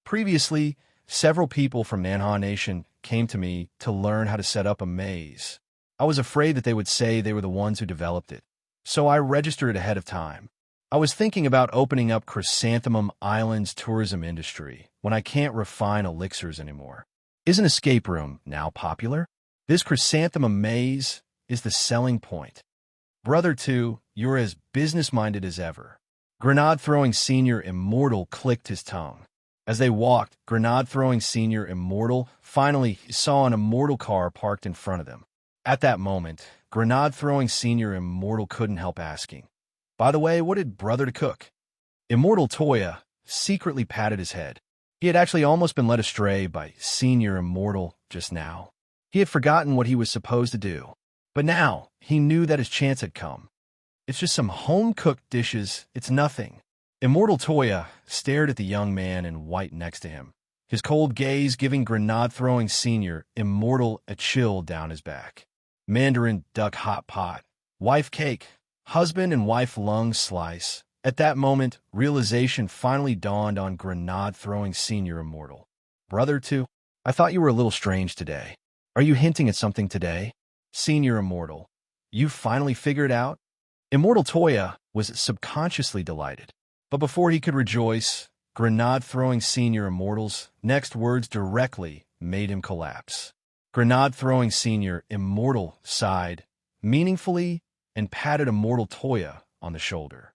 Speaker 1: Previously, several people from Nanha Nation came to me to learn how to set up a maze. I was afraid that they would say they were the ones who developed it, so I registered it ahead of time. I was thinking about opening up Chrysanthemum Island's tourism industry when I can't refine elixirs anymore. Is an escape room now popular? This Chrysanthemum maze is the selling point. Brother 2, you're as business-minded as ever. Grenade-throwing Senior Immortal clicked his tongue. As they walked, Grenade-throwing Senior Immortal finally saw an immortal car parked in front of them. At that moment, Grenade-throwing Senior Immortal couldn't help asking, "By the way, what did Brother to cook?" Immortal Toya secretly patted his head. He had actually almost been led astray by Senior Immortal just now. He had forgotten what he was supposed to do. But now, he knew that his chance had come. It's just some home-cooked dishes, it's nothing. Immortal Toya stared at the young man in white next to him, his cold gaze giving Grenade-throwing Senior Immortal a chill down his back. Mandarin duck hot pot, wife cake, husband and wife lung slice. At that moment, realization finally dawned on Grenade-throwing Senior Immortal. Brother 2, I thought you were a little strange today. Are you hinting at something today? Senior Immortal, you finally figured it out? Immortal Toya was subconsciously delighted. But before he could rejoice, Grenade-throwing Senior Immortal's next words directly made him collapse. Grenade-throwing Senior Immortal sighed meaningfully and patted Immortal Toya on the shoulder.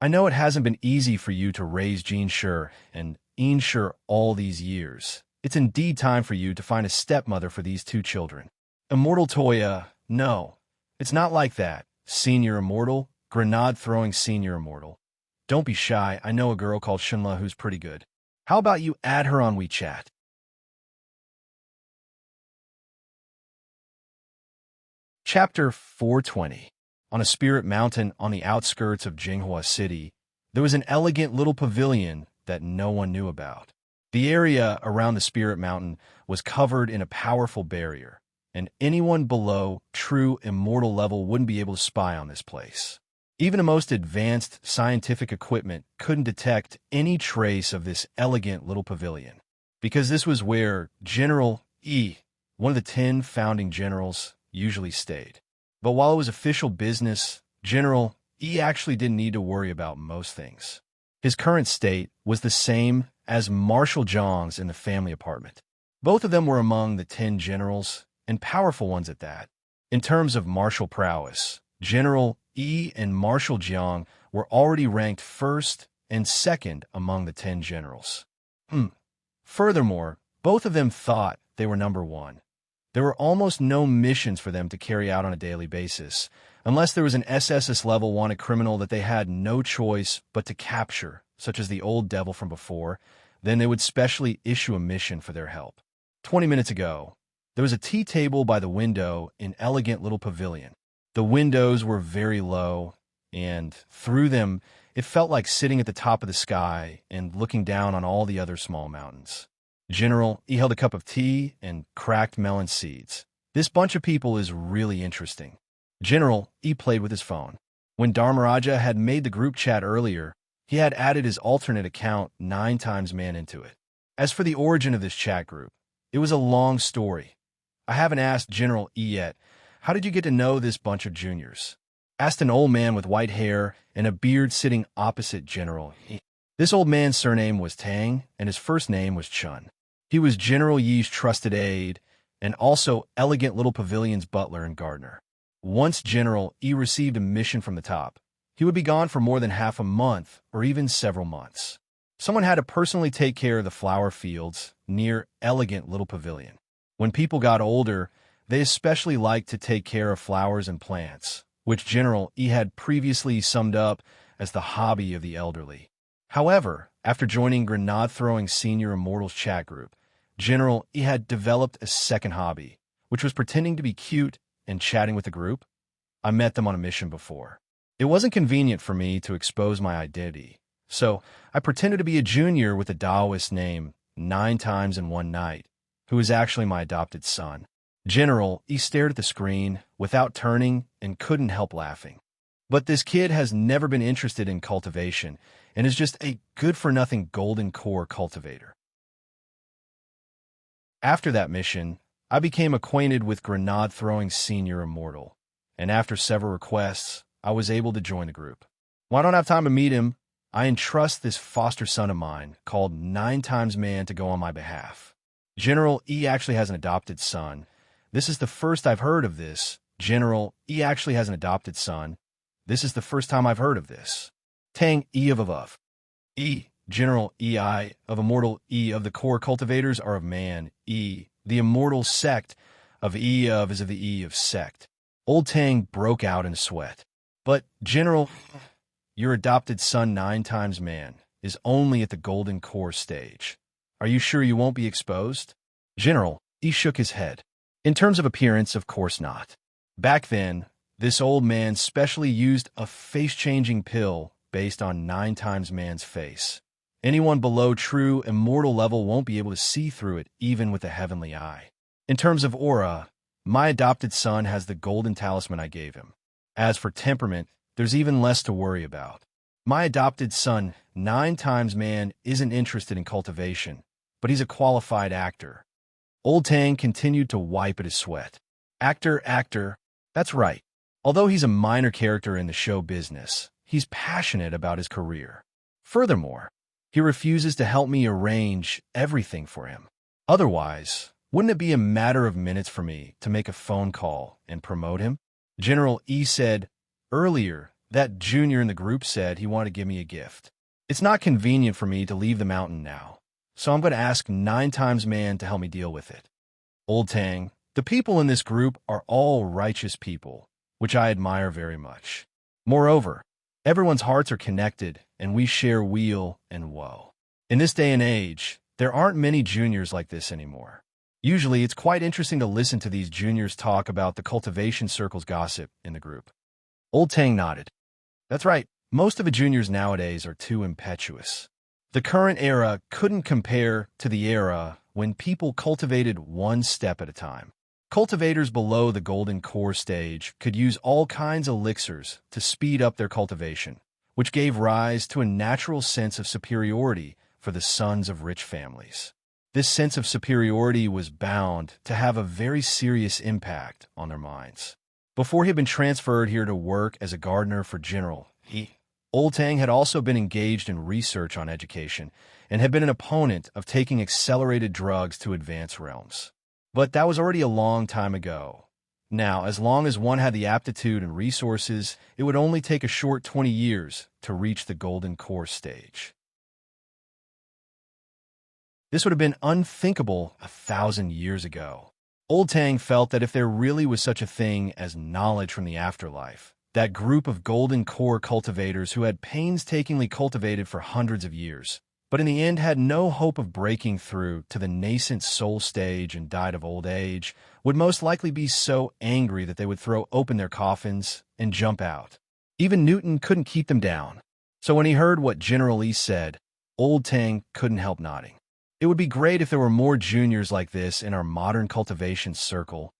Speaker 1: I know it hasn't been easy for you to raise Jean-Shur and Ensure all these years. It's indeed time for you to find a stepmother for these two children. Immortal Toya, no, it's not like that. Senior Immortal, Grenade-throwing Senior Immortal. Don't be shy, I know a girl called Shinla who's pretty good. How about you add her on WeChat? Chapter 420. On a spirit mountain on the outskirts of Jinghua City, there was an elegant little pavilion that no one knew about. The area around the spirit mountain was covered in a powerful barrier, and anyone below true immortal level wouldn't be able to spy on this place. Even the most advanced scientific equipment couldn't detect any trace of this elegant little pavilion, because this was where General E, one of the 10 founding generals, usually stayed. But while it was official business, General E actually didn't need to worry about most things. His current state was the same as Marshal Zhang's in the family apartment. Both of them were among the 10 generals, and powerful ones at that. In terms of martial prowess, General E and Marshal Jiang were already ranked first and second among the 10 generals. Furthermore, both of them thought they were number one. There were almost no missions for them to carry out on a daily basis, unless there was an SSS level wanted criminal that they had no choice but to capture, such as the old devil from before. Then they would specially issue a mission for their help. 20 minutes ago, there was a tea table by the window in elegant little pavilion. The windows were very low, and through them, it felt like sitting at the top of the sky and looking down on all the other small mountains. General, he held a cup of tea and cracked melon seeds. This bunch of people is really interesting. General, he played with his phone. When Dharmaraja had made the group chat earlier, he had added his alternate account 9 times man into it. As for the origin of this chat group, it was a long story. I haven't asked General E yet, how did you get to know this bunch of juniors? Asked an old man with white hair and a beard sitting opposite General E. This old man's surname was Tang, and his first name was Chun. He was General Yi's trusted aide, and also Elegant Little Pavilion's butler and gardener. Once General E received a mission from the top, he would be gone for more than half a month, or even several months. Someone had to personally take care of the flower fields near Elegant Little Pavilion. When people got older, they especially liked to take care of flowers and plants, which General E had previously summed up as the hobby of the elderly. However, after joining Grenade-throwing Senior Immortals chat group, General E had developed a second hobby, which was pretending to be cute and chatting with the group. I met them on a mission before. It wasn't convenient for me to expose my identity, So I pretended to be a junior with a Taoist name 9 times in one night, who was actually my adopted son. General, he stared at the screen without turning and couldn't help laughing. But this kid has never been interested in cultivation and is just a good-for-nothing golden core cultivator. After that mission, I became acquainted with grenade-throwing senior immortal, and after several requests, I was able to join the group. While I don't have time to meet him, I entrust this foster son of mine, called 9 times Man, to go on my behalf. General E actually has an adopted son. This is the first I've heard of this. General E actually has an adopted son. This is the first time I've heard of this. Tang E of above. E. General E.I. of immortal E of the core cultivators are of man. E. The immortal sect of E of is of the E of sect. Old Tang broke out in a sweat. But, General, your adopted son 9 times Man is only at the golden core stage. Are you sure you won't be exposed? General, he shook his head. In terms of appearance, of course not. Back then, this old man specially used a face-changing pill based on 9 times Man's face. Anyone below true immortal level won't be able to see through it, even with a heavenly eye. In terms of aura, my adopted son has the golden talisman I gave him. As for temperament, there's even less to worry about. My adopted son, 9 times Man, isn't interested in cultivation, but he's a qualified actor. Old Tang continued to wipe at his sweat. Actor, that's right. Although he's a minor character in the show business, he's passionate about his career. Furthermore, he refuses to help me arrange everything for him. Otherwise, wouldn't it be a matter of minutes for me to make a phone call and promote him? General E said earlier that junior in the group said he wanted to give me a gift. It's not convenient for me to leave the mountain now, so I'm going to ask 9 times Man to help me deal with it. Old Tang, the people in this group are all righteous people, which I admire very much. Moreover, everyone's hearts are connected, and we share weal and woe. In this day and age, there aren't many juniors like this anymore. Usually, it's quite interesting to listen to these juniors talk about the cultivation circle's gossip in the group. Old Tang nodded. That's right, most of the juniors nowadays are too impetuous. The current era couldn't compare to the era when people cultivated one step at a time. Cultivators below the golden core stage could use all kinds of elixirs to speed up their cultivation, which gave rise to a natural sense of superiority for the sons of rich families. This sense of superiority was bound to have a very serious impact on their minds. Before he had been transferred here to work as a gardener for General E, Old Tang had also been engaged in research on education and had been an opponent of taking accelerated drugs to advance realms. But that was already a long time ago. Now, as long as one had the aptitude and resources, it would only take a short 20 years to reach the golden core stage. This would have been unthinkable 1,000 years ago. Old Tang felt that if there really was such a thing as knowledge from the afterlife, that group of golden core cultivators who had painstakingly cultivated for hundreds of years, but in the end had no hope of breaking through to the nascent soul stage and died of old age, would most likely be so angry that they would throw open their coffins and jump out. Even Newton couldn't keep them down. So when he heard what General Lee said, Old Tang couldn't help nodding. It would be great if there were more juniors like this in our modern cultivation circle.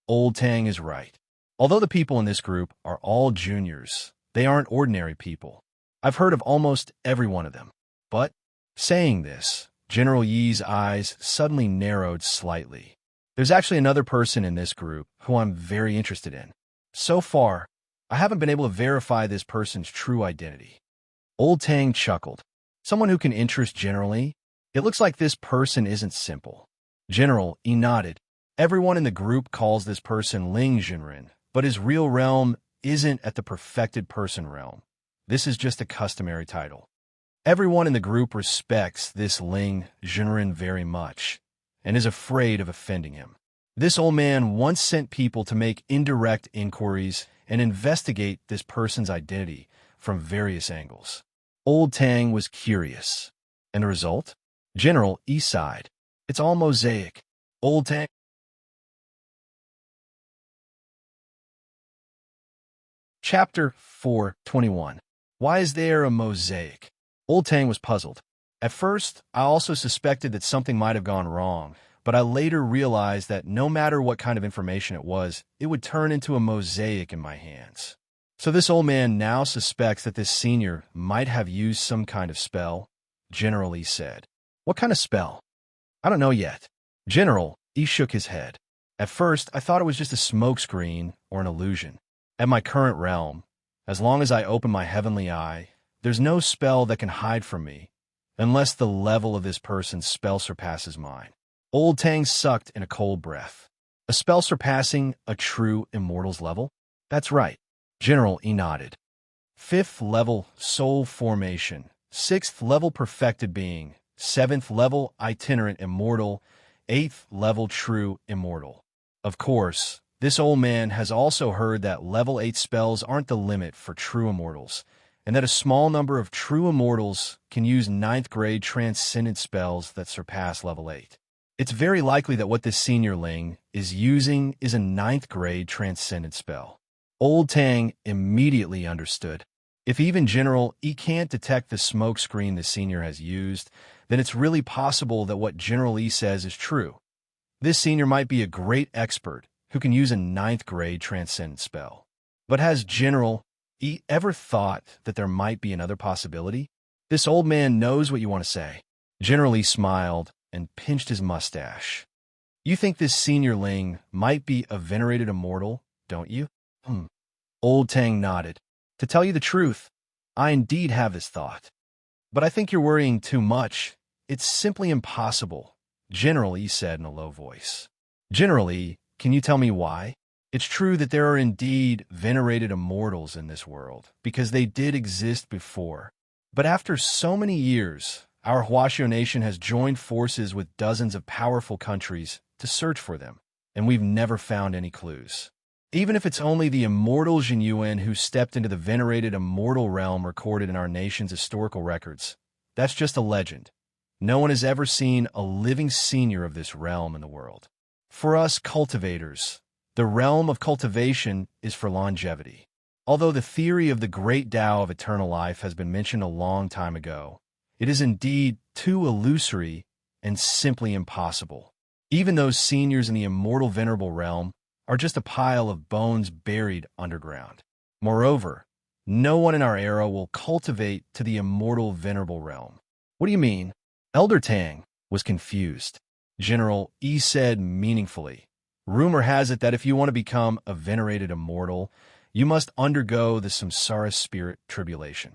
Speaker 1: Old Tang is right. Although the people in this group are all juniors, they aren't ordinary people. I've heard of almost every one of them. But, saying this, General Yi's eyes suddenly narrowed slightly. There's actually another person in this group who I'm very interested in. So far, I haven't been able to verify this person's true identity. Old Tang chuckled. Someone who can interest General E? It looks like this person isn't simple. General E nodded. Everyone in the group calls this person Ling Jinren, but his real realm isn't at the perfected person realm. This is just a customary title. Everyone in the group respects this Ling Jinren very much, and is afraid of offending him. This old man once sent people to make indirect inquiries and investigate this person's identity from various angles. Old Tang was curious. And the result? General E sighed. It's all mosaic. Old Tang. Chapter 4:21. Why is there a mosaic? Old Tang was puzzled. At first, I also suspected that something might have gone wrong, but I later realized that no matter what kind of information it was, it would turn into a mosaic in my hands. So this old man now suspects that this senior might have used some kind of spell, General E said. What kind of spell? I don't know yet. General E shook his head. At first, I thought it was just a smokescreen or an illusion. At my current realm, as long as I open my heavenly eye, there's no spell that can hide from me, unless the level of this person's spell surpasses mine. Old Tang sucked in a cold breath. A spell surpassing a true immortal's level? That's right. General E nodded. 5th level soul formation, 6th level perfected being, 7th level itinerant immortal, 8th level true immortal. Of course, this old man has also heard that level 8 spells aren't the limit for true immortals, and that a small number of true immortals can use 9th grade transcendent spells that surpass level 8. It's very likely that what this seniorling is using is a 9th grade transcendent spell. Old Tang immediately understood. If even General E can't detect the smokescreen the senior has used, then it's really possible that what General E says is true. This senior might be a great expert who can use a 9th grade transcendent spell. But has General E ever thought that there might be another possibility? This old man knows what you want to say. General E smiled and pinched his mustache. You think this seniorling might be a venerated immortal, don't you? Old Tang nodded. To tell you the truth, I indeed have this thought. But I think you're worrying too much. It's simply impossible, General E said in a low voice. General E, can you tell me why? It's true that there are indeed venerated immortals in this world, because they did exist before. But after so many years, our Huaxiao nation has joined forces with dozens of powerful countries to search for them, and we've never found any clues. Even if it's only the immortal Jin Yuan who stepped into the venerated immortal realm recorded in our nation's historical records, that's just a legend. No one has ever seen a living senior of this realm in the world. For us cultivators, the realm of cultivation is for longevity. Although the theory of the great Tao of eternal life has been mentioned a long time ago, it is indeed too illusory and simply impossible. Even those seniors in the immortal venerable realm are just a pile of bones buried underground. Moreover, no one in our era will cultivate to the immortal venerable realm. What do you mean? Elder Tang was confused. General E said meaningfully, rumor has it that if you want to become a venerated immortal, you must undergo the samsara spirit tribulation.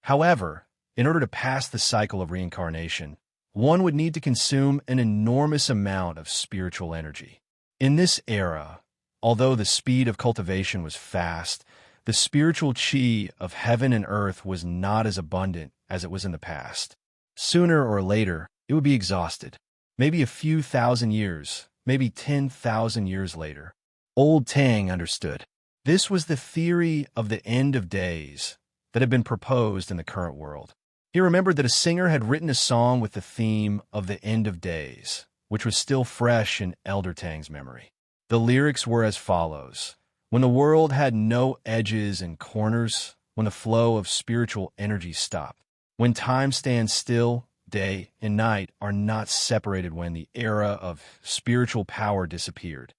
Speaker 1: However, in order to pass the cycle of reincarnation, one would need to consume an enormous amount of spiritual energy. In this era, although the speed of cultivation was fast, the spiritual chi of heaven and earth was not as abundant as it was in the past. Sooner or later, it would be exhausted. Maybe a few thousand years, maybe 10,000 years later. Old Tang understood. This was the theory of the end of days that had been proposed in the current world. He remembered that a singer had written a song with the theme of the end of days, which was still fresh in Elder Tang's memory. The lyrics were as follows. When the world had no edges and corners, when the flow of spiritual energy stopped, when time stands still, day and night are not separated, when the era of spiritual power disappeared.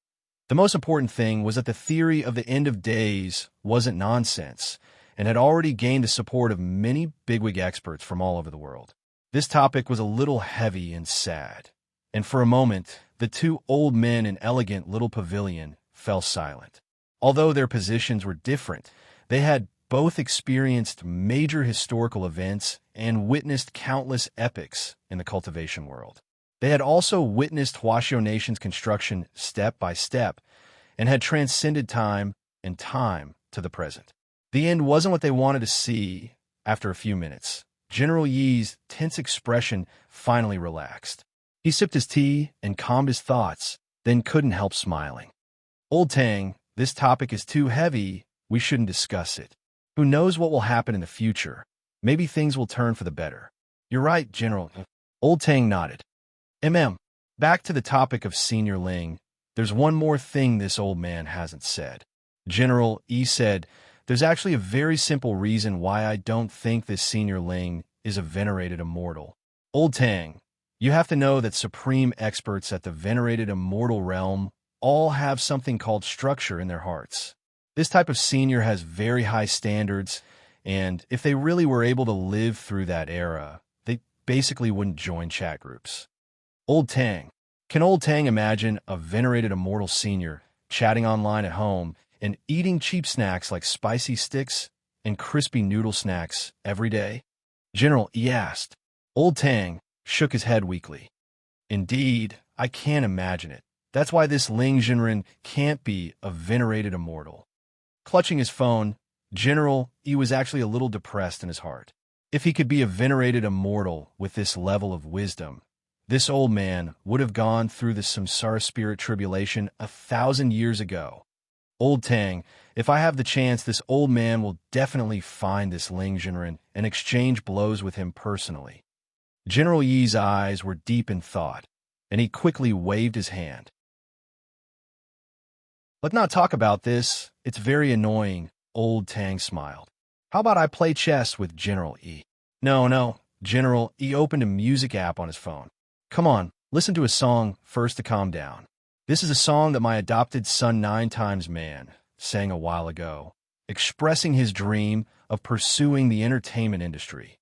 Speaker 1: The most important thing was that the theory of the end of days wasn't nonsense, and had already gained the support of many bigwig experts from all over the world. This topic was a little heavy and sad, and for a moment, the two old men in elegant little pavilion fell silent. Although their positions were different, they had both experienced major historical events and witnessed countless epics in the cultivation world. They had also witnessed Huaxiao Nation's construction step by step, and had transcended time and time to the present. The end wasn't what they wanted to see. After a few minutes, General Yi's tense expression finally relaxed. He sipped his tea and calmed his thoughts, then couldn't help smiling. Old Tang, this topic is too heavy. We shouldn't discuss it. Who knows what will happen in the future? Maybe things will turn for the better. You're right, General. Old Tang nodded. Back to the topic of Senior Ling. There's one more thing this old man hasn't said. General E said, There's actually a very simple reason why I don't think this senior Ling is a venerated immortal. Old Tang, you have to know that supreme experts at the venerated immortal realm all have something called structure in their hearts. This type of senior has very high standards, and if they really were able to live through that era, they basically wouldn't join chat groups. Old Tang. Can Old Tang imagine a venerated immortal senior chatting online at home and eating cheap snacks like spicy sticks and crispy noodle snacks every day? General E asked. Old Tang shook his head weakly. Indeed, I can't imagine it. That's why this Ling Jinren can't be a venerated immortal. Clutching his phone, General E was actually a little depressed in his heart. If he could be a venerated immortal with this level of wisdom, this old man would have gone through the samsara spirit tribulation 1,000 years ago. Old Tang, if I have the chance, this old man will definitely find this Ling Jinren and exchange blows with him personally. General Yi's eyes were deep in thought, and he quickly waved his hand. Let's not talk about this. It's very annoying, Old Tang smiled. How about I play chess with General E? No, General E opened a music app on his phone. Come on, listen to a song first to calm down. This is a song that my adopted son 9 Times Man sang a while ago, expressing his dream of pursuing the entertainment industry.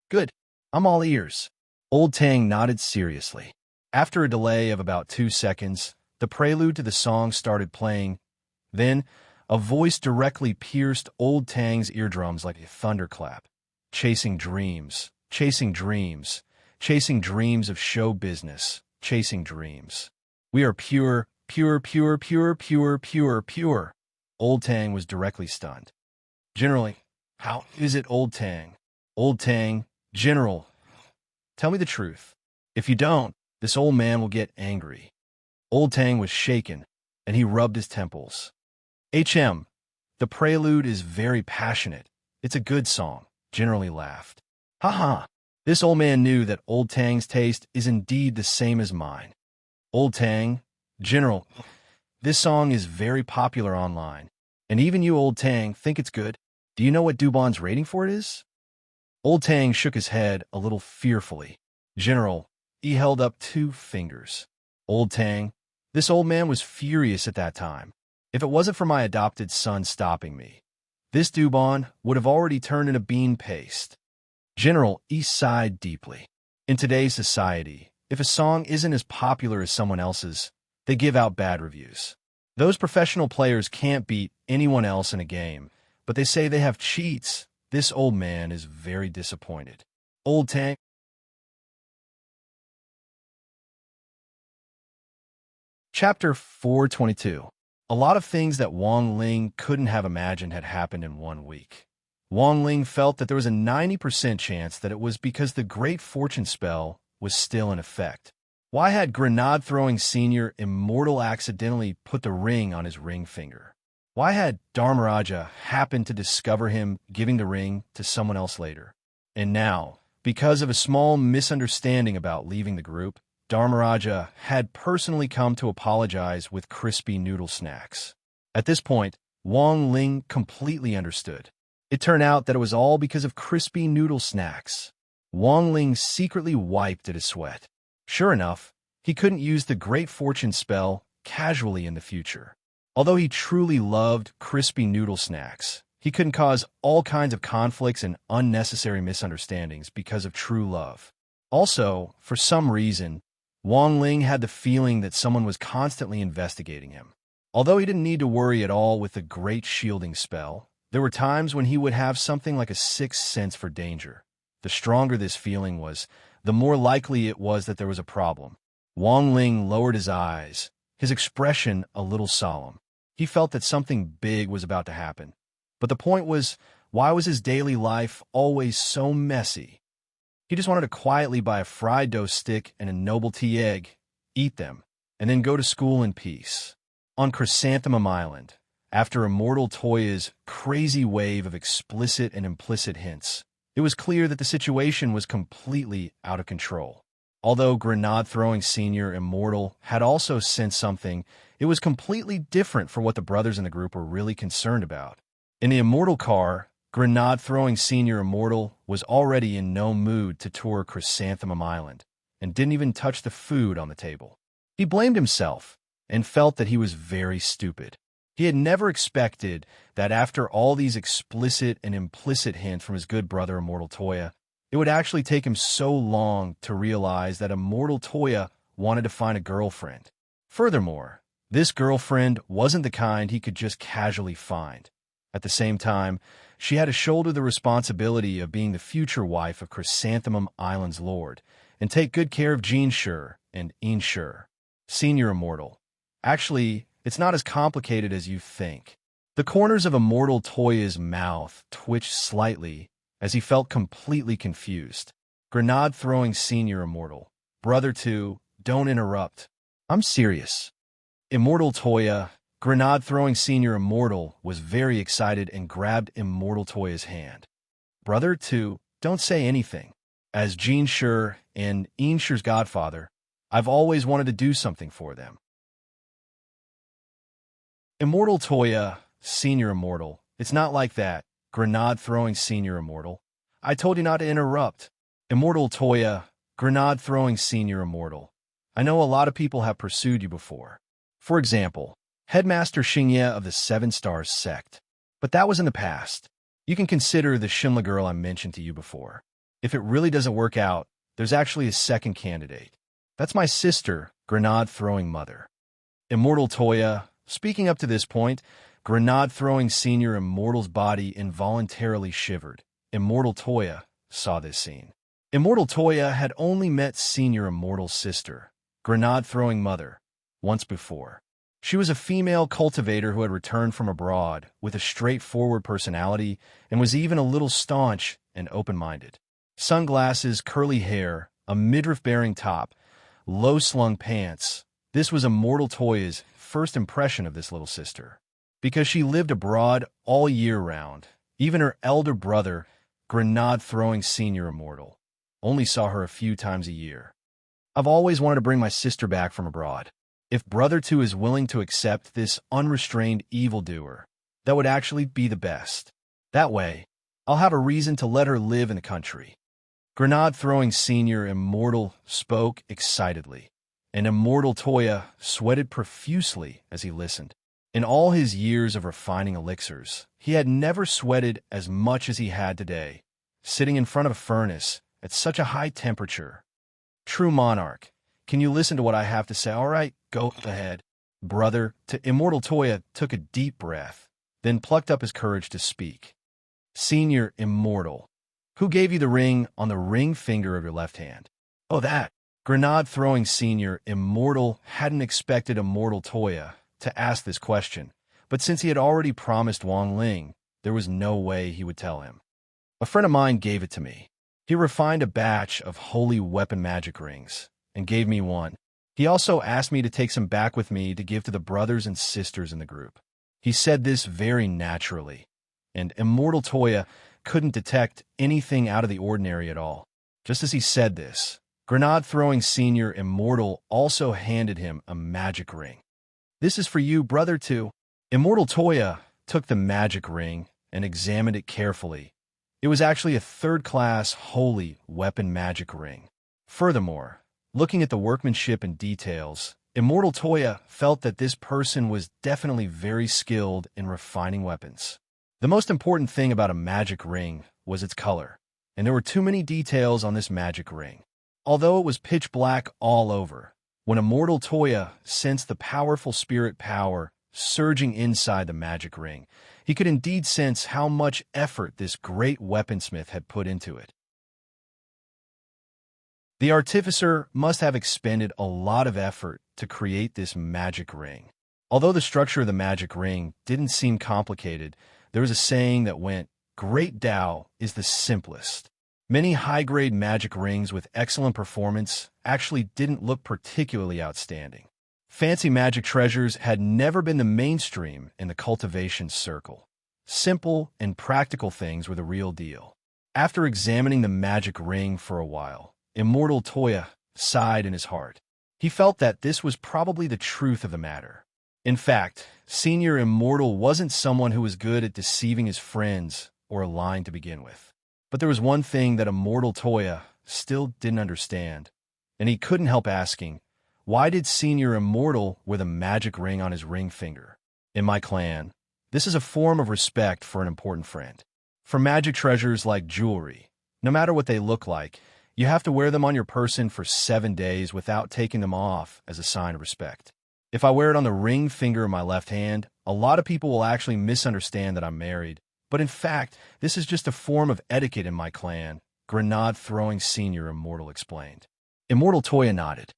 Speaker 1: Good, I'm all ears. Old Tang nodded seriously. After a delay of about 2 seconds, the prelude to the song started playing. Then, a voice directly pierced Old Tang's eardrums like a thunderclap. Chasing dreams, chasing dreams, chasing dreams of show business, chasing dreams. We are pure, pure, pure, pure, pure, pure, pure. Old Tang was directly stunned. Generally, how is it, Old Tang? Old Tang, General, tell me the truth. If you don't, this old man will get angry. Old Tang was shaken, and he rubbed his temples. The prelude is very passionate. It's a good song, Generally laughed. Ha. This old man knew that Old Tang's taste is indeed the same as mine. Old Tang, General, this song is very popular online, and even you, Old Tang, think it's good. Do you know what Dubon's rating for it is? Old Tang shook his head a little fearfully. General, he held up 2 fingers. Old Tang, this old man was furious at that time. If it wasn't for my adopted son stopping me, this Dubon would have already turned into bean paste. General E sighed deeply. In today's society, if a song isn't as popular as someone else's, they give out bad reviews. Those professional players can't beat anyone else in a game, but they say they have cheats. This old man is very disappointed. Old Tang. Chapter 422. A lot of things that Wang Ling couldn't have imagined had happened in 1 week. Wang Ling felt that there was a 90% chance that it was because the Great Fortune spell was still in effect. Why had Grenade-throwing Senior Immortal accidentally put the ring on his ring finger? Why had Dharmaraja happened to discover him giving the ring to someone else later? And now, because of a small misunderstanding about leaving the group, Dharmaraja had personally come to apologize with crispy noodle snacks. At this point, Wang Ling completely understood. It turned out that it was all because of crispy noodle snacks. Wang Ling secretly wiped at his sweat. Sure enough, he couldn't use the Great Fortune spell casually in the future. Although he truly loved crispy noodle snacks, he couldn't cause all kinds of conflicts and unnecessary misunderstandings because of true love. Also, for some reason, Wang Ling had the feeling that someone was constantly investigating him. Although he didn't need to worry at all with the Great Shielding spell, there were times when he would have something like a 6th sense for danger. The stronger this feeling was, the more likely it was that there was a problem. Wang Ling lowered his eyes, his expression a little solemn. He felt that something big was about to happen. But the point was, why was his daily life always so messy? He just wanted to quietly buy a fried dough stick and a novelty egg, eat them, and then go to school in peace. On Chrysanthemum Island, after Immortal Toya's crazy wave of explicit and implicit hints, it was clear that the situation was completely out of control. Although Grenade-throwing Senior Immortal had also sensed something, it was completely different for what the brothers in the group were really concerned about. In the immortal car, Grenade-throwing Senior Immortal was already in no mood to tour Chrysanthemum Island, and didn't even touch the food on the table. He blamed himself, and felt that he was very stupid. He had never expected that after all these explicit and implicit hints from his good brother Immortal Toya, it would actually take him so long to realize that Immortal Toya wanted to find a girlfriend. Furthermore, this girlfriend wasn't the kind he could just casually find. At the same time, she had to shoulder the responsibility of being the future wife of Chrysanthemum Island's lord, and take good care of Jean and Insure, Senior Immortal. Actually, it's not as complicated as you think. The corners of Immortal Toya's mouth twitched slightly as he felt completely confused. Grenade-throwing Senior Immortal. Brother 2, don't interrupt. I'm serious. Immortal Toya, Grenade-throwing Senior Immortal, was very excited and grabbed Immortal Toya's hand. Brother 2, don't say anything. As Jean and Insure's godfather, I've always wanted to do something for them. Immortal Toya, Senior Immortal. It's not like that. Grenade-throwing Senior Immortal. I told you not to interrupt. Immortal Toya, Grenade-throwing Senior Immortal. I know a lot of people have pursued you before. For example, Headmaster Xingye of the Seven Stars sect. But that was in the past. You can consider the Shinla girl I mentioned to you before. If it really doesn't work out, there's actually a second candidate. That's my sister, Grenade-throwing Mother. Immortal Toya. Speaking up to this point, Grenade-throwing Senior Immortal's body involuntarily shivered. Immortal Toya saw this scene. Immortal Toya had only met Senior Immortal's sister, Grenade-throwing Mother, once before. She was a female cultivator who had returned from abroad with a straightforward personality and was even a little staunch and open-minded. Sunglasses, curly hair, a midriff-bearing top, low-slung pants. This was Immortal Toya's first impression of this little sister. Because she lived abroad all year round, even her elder brother, Grenade-throwing Senior Immortal, only saw her a few times a year. I've always wanted to bring my sister back from abroad. If Brother 2 is willing to accept this unrestrained evildoer, that would actually be the best. That way, I'll have a reason to let her live in the country. Grenade-throwing Senior Immortal spoke excitedly, and Immortal Toya sweated profusely as he listened. In all his years of refining elixirs, he had never sweated as much as he had today, sitting in front of a furnace at such a high temperature. True monarch, can you listen to what I have to say? All right, go ahead. Brother, Immortal Toya took a deep breath, then plucked up his courage to speak. Senior Immortal, who gave you the ring on the ring finger of your left hand? Oh, that. Grenade-throwing Senior Immortal hadn't expected Immortal Toya to ask this question, but since he had already promised Wang Ling, there was no way he would tell him. A friend of mine gave it to me. He refined a batch of holy weapon magic rings and gave me one. He also asked me to take some back with me to give to the brothers and sisters in the group. He said this very naturally, and Immortal Toya couldn't detect anything out of the ordinary at all. Just as he said this, Grenade-throwing Senior Immortal also handed him a magic ring. This is for you, Brother 2. Immortal Toya took the magic ring and examined it carefully. It was actually a third-class holy weapon magic ring. Furthermore, looking at the workmanship and details, Immortal Toya felt that this person was definitely very skilled in refining weapons. The most important thing about a magic ring was its color, and there were too many details on this magic ring. Although it was pitch black all over, when Immortal Toya sensed the powerful spirit power surging inside the magic ring, he could indeed sense how much effort this great weaponsmith had put into it. The artificer must have expended a lot of effort to create this magic ring. Although the structure of the magic ring didn't seem complicated, there was a saying that went, "Great Tao is the simplest." Many high-grade magic rings with excellent performance actually didn't look particularly outstanding. Fancy magic treasures had never been the mainstream in the cultivation circle. Simple and practical things were the real deal. After examining the magic ring for a while, Immortal Toya sighed in his heart. He felt that this was probably the truth of the matter. In fact, Senior Immortal wasn't someone who was good at deceiving his friends or lying to begin with. But there was one thing that Immortal Toya still didn't understand, and he couldn't help asking, why did Senior Immortal wear the magic ring on his ring finger? In my clan, this is a form of respect for an important friend. For magic treasures like jewelry, no matter what they look like, you have to wear them on your person for 7 days without taking them off as a sign of respect. If I wear it on the ring finger of my left hand, a lot of people will actually misunderstand that I'm married. But in fact, this is just a form of etiquette in my clan, Grenade-throwing Senior Immortal explained. Immortal Toya nodded.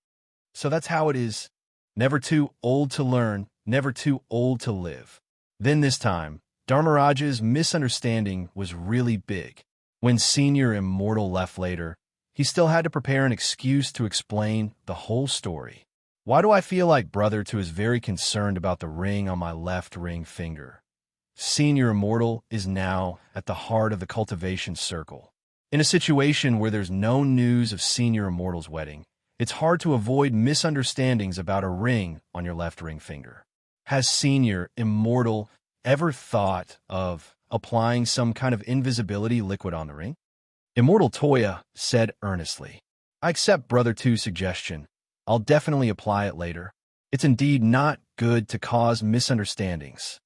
Speaker 1: So that's how it is. Never too old to learn, never too old to live. Then this time, Dharmaraja's misunderstanding was really big. When Senior Immortal left later, he still had to prepare an excuse to explain the whole story. Why do I feel like brother to is very concerned about the ring on my left ring finger? Senior Immortal is now at the heart of the cultivation circle. In a situation where there's no news of Senior Immortal's wedding, it's hard to avoid misunderstandings about a ring on your left ring finger. Has Senior Immortal ever thought of applying some kind of invisibility liquid on the ring? Immortal Toya said earnestly, I accept Brother 2's suggestion. I'll definitely apply it later. It's indeed not good to cause misunderstandings.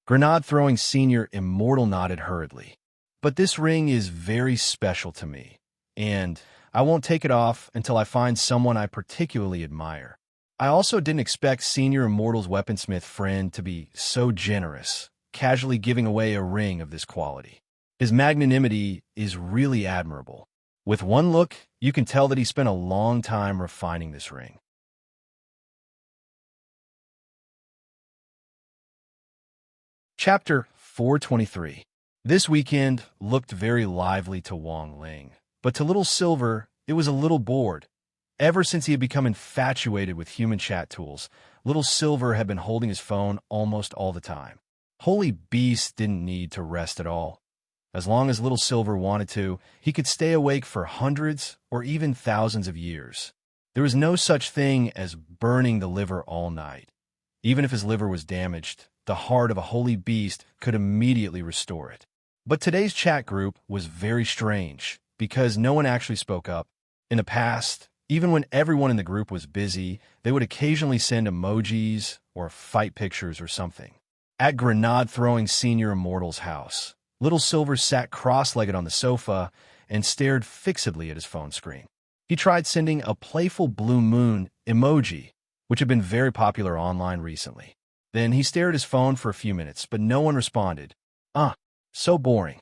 Speaker 1: Grenade-throwing Senior Immortal nodded hurriedly. But this ring is very special to me, and I won't take it off until I find someone I particularly admire. I also didn't expect Senior Immortal's weaponsmith friend to be so generous, casually giving away a ring of this quality. His magnanimity is really admirable. With one look, you can tell that he spent a long time refining this ring. Chapter 423. This weekend looked very lively to Wang Ling, but to Little Silver, it was a little bored. Ever since he had become infatuated with human chat tools, Little Silver had been holding his phone almost all the time. Holy Beast didn't need to rest at all. As long as Little Silver wanted to, he could stay awake for hundreds or even thousands of years. There was no such thing as burning the liver all night. Even if his liver was damaged, the heart of a holy beast could immediately restore it. But today's chat group was very strange, because no one actually spoke up. In the past, even when everyone in the group was busy, they would occasionally send emojis or fight pictures or something. At Grenade-throwing Senior Immortal's house, Little Silver sat cross-legged on the sofa and stared fixedly at his phone screen. He tried sending a playful blue moon emoji, which had been very popular online recently. Then he stared at his phone for a few minutes, but no one responded. So boring.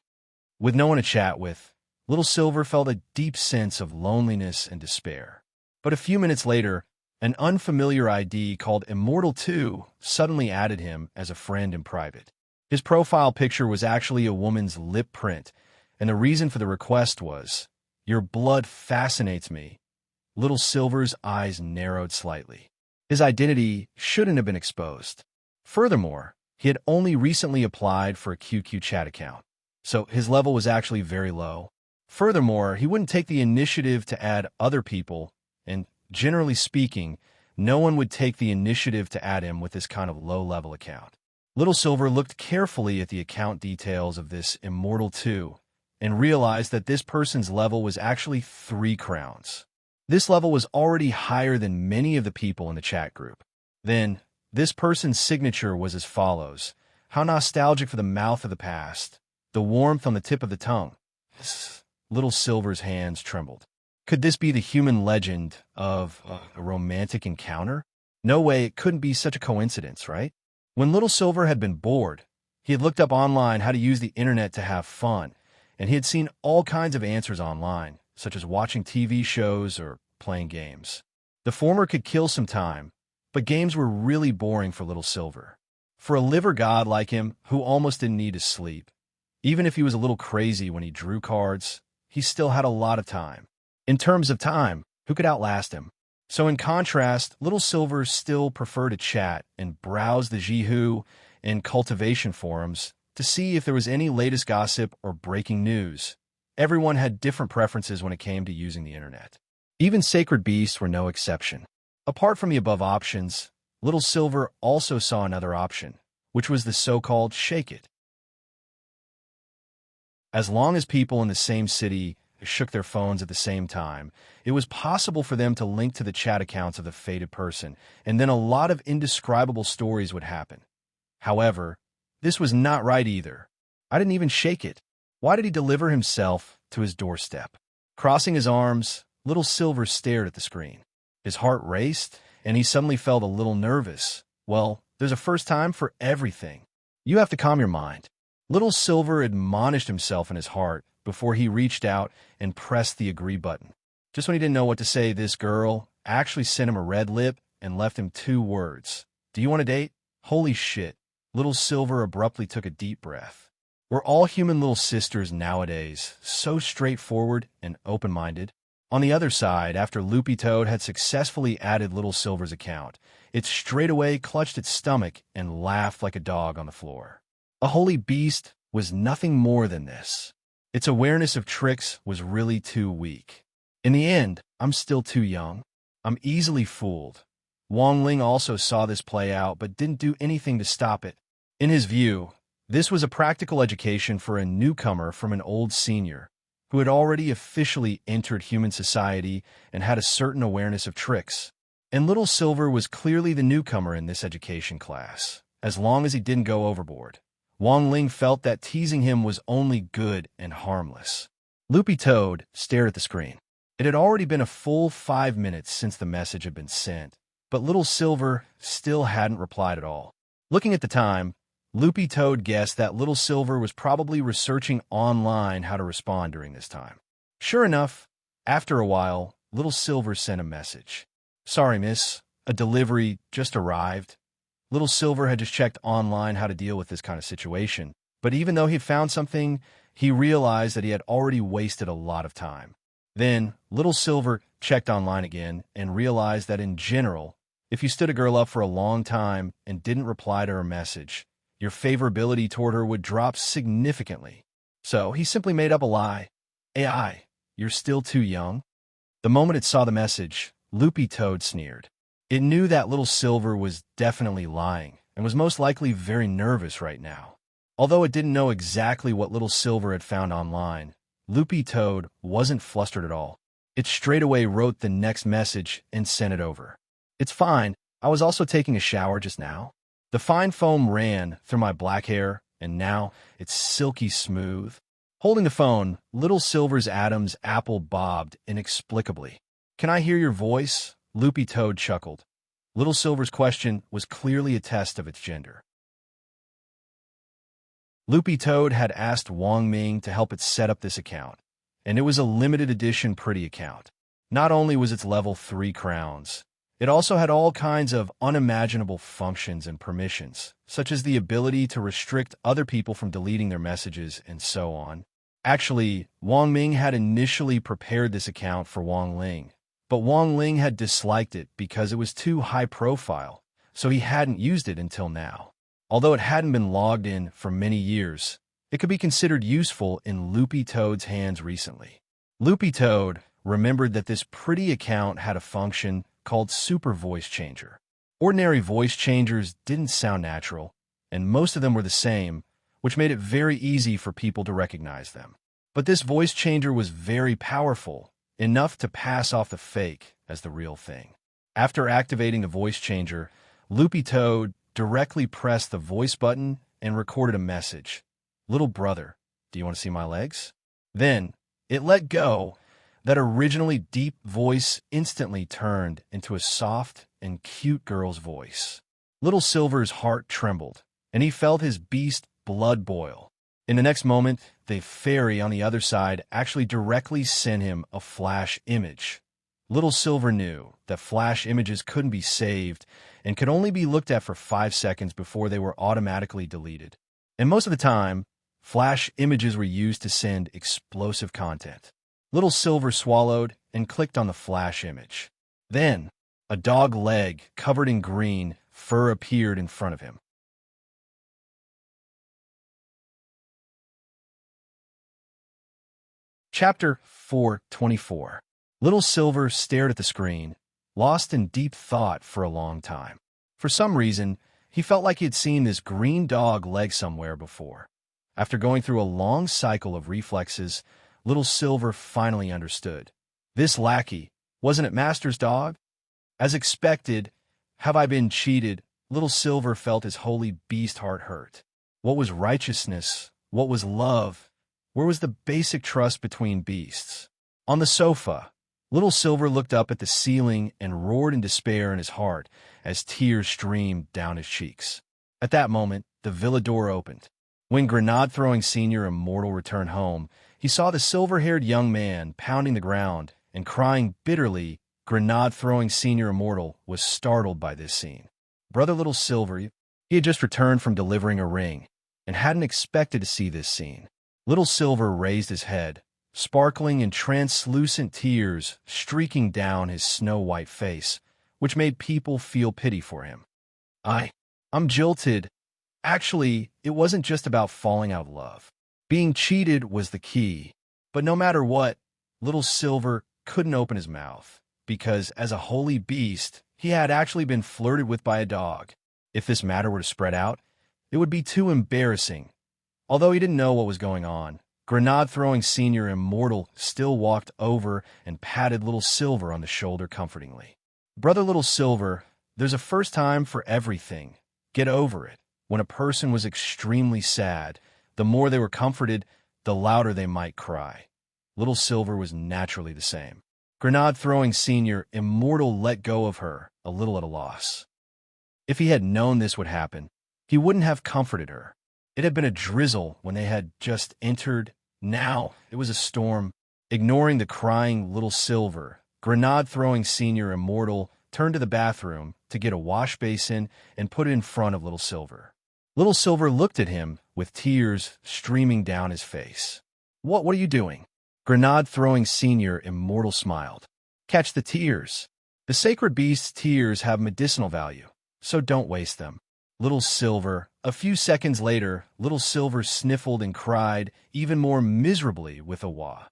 Speaker 1: With no one to chat with, Little Silver felt a deep sense of loneliness and despair. But a few minutes later, an unfamiliar ID called Immortal 2 suddenly added him as a friend in private. His profile picture was actually a woman's lip print, and the reason for the request was, "Your blood fascinates me." Little Silver's eyes narrowed slightly. His identity shouldn't have been exposed. Furthermore, he had only recently applied for a QQ chat account, so his level was actually very low. Furthermore, he wouldn't take the initiative to add other people, and generally speaking, no one would take the initiative to add him with this kind of low-level account. Little Silver looked carefully at the account details of this Immortal 2 and realized that this person's level was actually 3 crowns. This level was already higher than many of the people in the chat group. Then, this person's signature was as follows. How nostalgic for the mouth of the past. The warmth on the tip of the tongue. Little Silver's hands trembled. Could this be the human legend of a romantic encounter? No way, it couldn't be such a coincidence, right? When Little Silver had been bored, he had looked up online how to use the internet to have fun, and he had seen all kinds of answers online, such as watching TV shows or playing games. The former could kill some time, but games were really boring for Little Silver. For a liver god like him, who almost didn't need to sleep, even if he was a little crazy when he drew cards, he still had a lot of time. In terms of time, who could outlast him? So in contrast, Little Silver still preferred to chat and browse the Jihu and cultivation forums to see if there was any latest gossip or breaking news. Everyone had different preferences when it came to using the internet. Even sacred beasts were no exception. Apart from the above options, Little Silver also saw another option, which was the so-called shake it. As long as people in the same city shook their phones at the same time, it was possible for them to link to the chat accounts of the fated person, and then a lot of indescribable stories would happen. However, this was not right either. I didn't even shake it. Why did he deliver himself to his doorstep? Crossing his arms, Little Silver stared at the screen. His heart raced, and he suddenly felt a little nervous. Well, there's a first time for everything. You have to calm your mind. Little Silver admonished himself in his heart before he reached out and pressed the agree button. Just when he didn't know what to say, this girl actually sent him a red lip and left him 2 words. Do you want to date? Holy shit. Little Silver abruptly took a deep breath. We're all human little sisters nowadays, so straightforward and open-minded. On the other side, after Loopy Toad had successfully added Little Silver's account, it straightaway clutched its stomach and laughed like a dog on the floor. A holy beast was nothing more than this. Its awareness of tricks was really too weak. In the end, I'm still too young. I'm easily fooled. Wong Ling also saw this play out but didn't do anything to stop it. In his view, this was a practical education for a newcomer from an old senior who had already officially entered human society and had a certain awareness of tricks. And Little Silver was clearly the newcomer in this education class, as long as he didn't go overboard. Wong Ling felt that teasing him was only good and harmless. Loopy Toad stared at the screen. It had already been a full 5 minutes since the message had been sent, but Little Silver still hadn't replied at all. Looking at the time, Loopy Toad guessed that Little Silver was probably researching online how to respond during this time. Sure enough, after a while, Little Silver sent a message. Sorry, miss, a delivery just arrived. Little Silver had just checked online how to deal with this kind of situation, but even though he found something, he realized that he had already wasted a lot of time. Then, Little Silver checked online again and realized that in general, if you stood a girl up for a long time and didn't reply to her message, your favorability toward her would drop significantly. So he simply made up a lie. AI, you're still too young. The moment it saw the message, Loopy Toad sneered. It knew that Little Silver was definitely lying and was most likely very nervous right now. Although it didn't know exactly what Little Silver had found online, Loopy Toad wasn't flustered at all. It straightaway wrote the next message and sent it over. It's fine. I was also taking a shower just now. The fine foam ran through my black hair, and now it's silky smooth. Holding the phone, Little Silver's Adam's apple bobbed inexplicably. Can I hear your voice? Loopy Toad chuckled. Little Silver's question was clearly a test of its gender. Loopy Toad had asked Wong Ming to help it set up this account, and it was a limited edition pretty account. Not only was its level 3 crowns, it also had all kinds of unimaginable functions and permissions, such as the ability to restrict other people from deleting their messages and so on. Actually, Wong Ming had initially prepared this account for Wong Ling, but Wong Ling had disliked it because it was too high profile, so he hadn't used it until now. Although it hadn't been logged in for many years, it could be considered useful in Loopy Toad's hands recently. Loopy Toad remembered that this pretty account had a function called Super Voice Changer. Ordinary voice changers didn't sound natural, and most of them were the same, which made it very easy for people to recognize them. But this voice changer was very powerful, enough to pass off the fake as the real thing. After activating the voice changer, Loopy Toad directly pressed the voice button and recorded a message. Little brother, do you want to see my legs? Then, it let go. That originally deep voice instantly turned into a soft and cute girl's voice. Little Silver's heart trembled, and he felt his beast blood boil. In the next moment, the fairy on the other side actually directly sent him a flash image. Little Silver knew that flash images couldn't be saved and could only be looked at for 5 seconds before they were automatically deleted. And most of the time, flash images were used to send explosive content. Little Silver swallowed and clicked on the flash image. Then, a dog leg covered in green fur appeared in front of him. Chapter 424. Little Silver stared at the screen, lost in deep thought for a long time. For some reason, he felt like he had seen this green dog leg somewhere before. After going through a long cycle of reflexes, Little Silver finally understood. This lackey, wasn't it Master's dog? As expected, have I been cheated? Little Silver felt his holy beast heart hurt. What was righteousness? What was love? Where was the basic trust between beasts? On the sofa, Little Silver looked up at the ceiling and roared in despair in his heart as tears streamed down his cheeks. At that moment, the villa door opened. When Grenade-throwing Senior Immortal returned home, he saw the silver-haired young man pounding the ground and crying bitterly. Grenade-throwing Senior Immortal was startled by this scene. Brother Little Silver, he had just returned from delivering a ring and hadn't expected to see this scene. Little Silver raised his head, sparkling in translucent tears streaking down his snow-white face, which made people feel pity for him. I'm jilted. Actually, it wasn't just about falling out of love. Being cheated was the key. But no matter what, Little Silver couldn't open his mouth, because as a holy beast, he had actually been flirted with by a dog. If this matter were to spread out, it would be too embarrassing. Although he didn't know what was going on, Grenade-throwing Senior Immortal still walked over and patted Little Silver on the shoulder comfortingly. Brother Little Silver, there's a first time for everything. Get over it. When a person was extremely sad, the more they were comforted, the louder they might cry. Little Silver was naturally the same. Grenade-throwing Senior Immortal let go of her, a little at a loss. If he had known this would happen, he wouldn't have comforted her. It had been a drizzle when they had just entered. Now it was a storm. Ignoring the crying Little Silver, Grenade-throwing Senior Immortal turned to the bathroom to get a wash basin and put it in front of Little Silver. Little Silver looked at him with tears streaming down his face. What are you doing? Grenade-throwing Senior Immortal smiled. Catch the tears. The sacred beast's tears have medicinal value, so don't waste them. Little Silver. A few seconds later, Little Silver sniffled and cried even more miserably with a wah.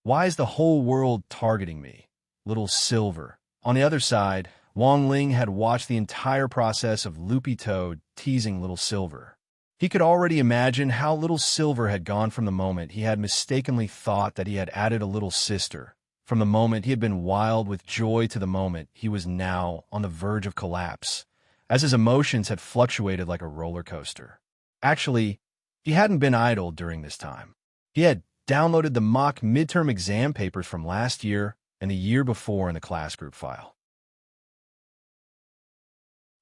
Speaker 1: Why is the whole world targeting me? Little Silver. On the other side, Wang Ling had watched the entire process of Loopy Toad teasing Little Silver. He could already imagine how Little Silver had gone from the moment he had mistakenly thought that he had added a little sister, from the moment he had been wild with joy to the moment he was now on the verge of collapse, as his emotions had fluctuated like a roller coaster. Actually, he hadn't been idle during this time. He had downloaded the mock midterm exam papers from last year and the year before in the class group file.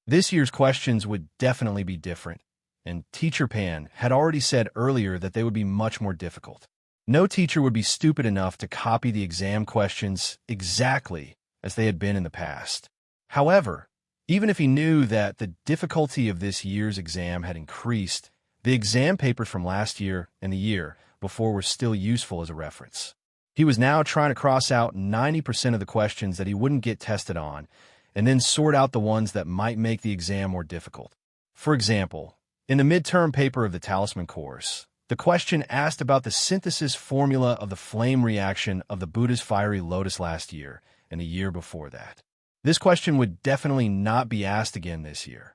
Speaker 1: This year's questions would definitely be different, and Teacher Pan had already said earlier that they would be much more difficult. No teacher would be stupid enough to copy the exam questions exactly as they had been in the past. However, even if he knew that the difficulty of this year's exam had increased, the exam papers from last year and the year before were still useful as a reference. He was now trying to cross out 90% of the questions that he wouldn't get tested on, and then sort out the ones that might make the exam more difficult. For example, in the midterm paper of the Talisman course, the question asked about the synthesis formula of the flame reaction of the Buddha's fiery lotus last year and the year before that. This question would definitely not be asked again this year.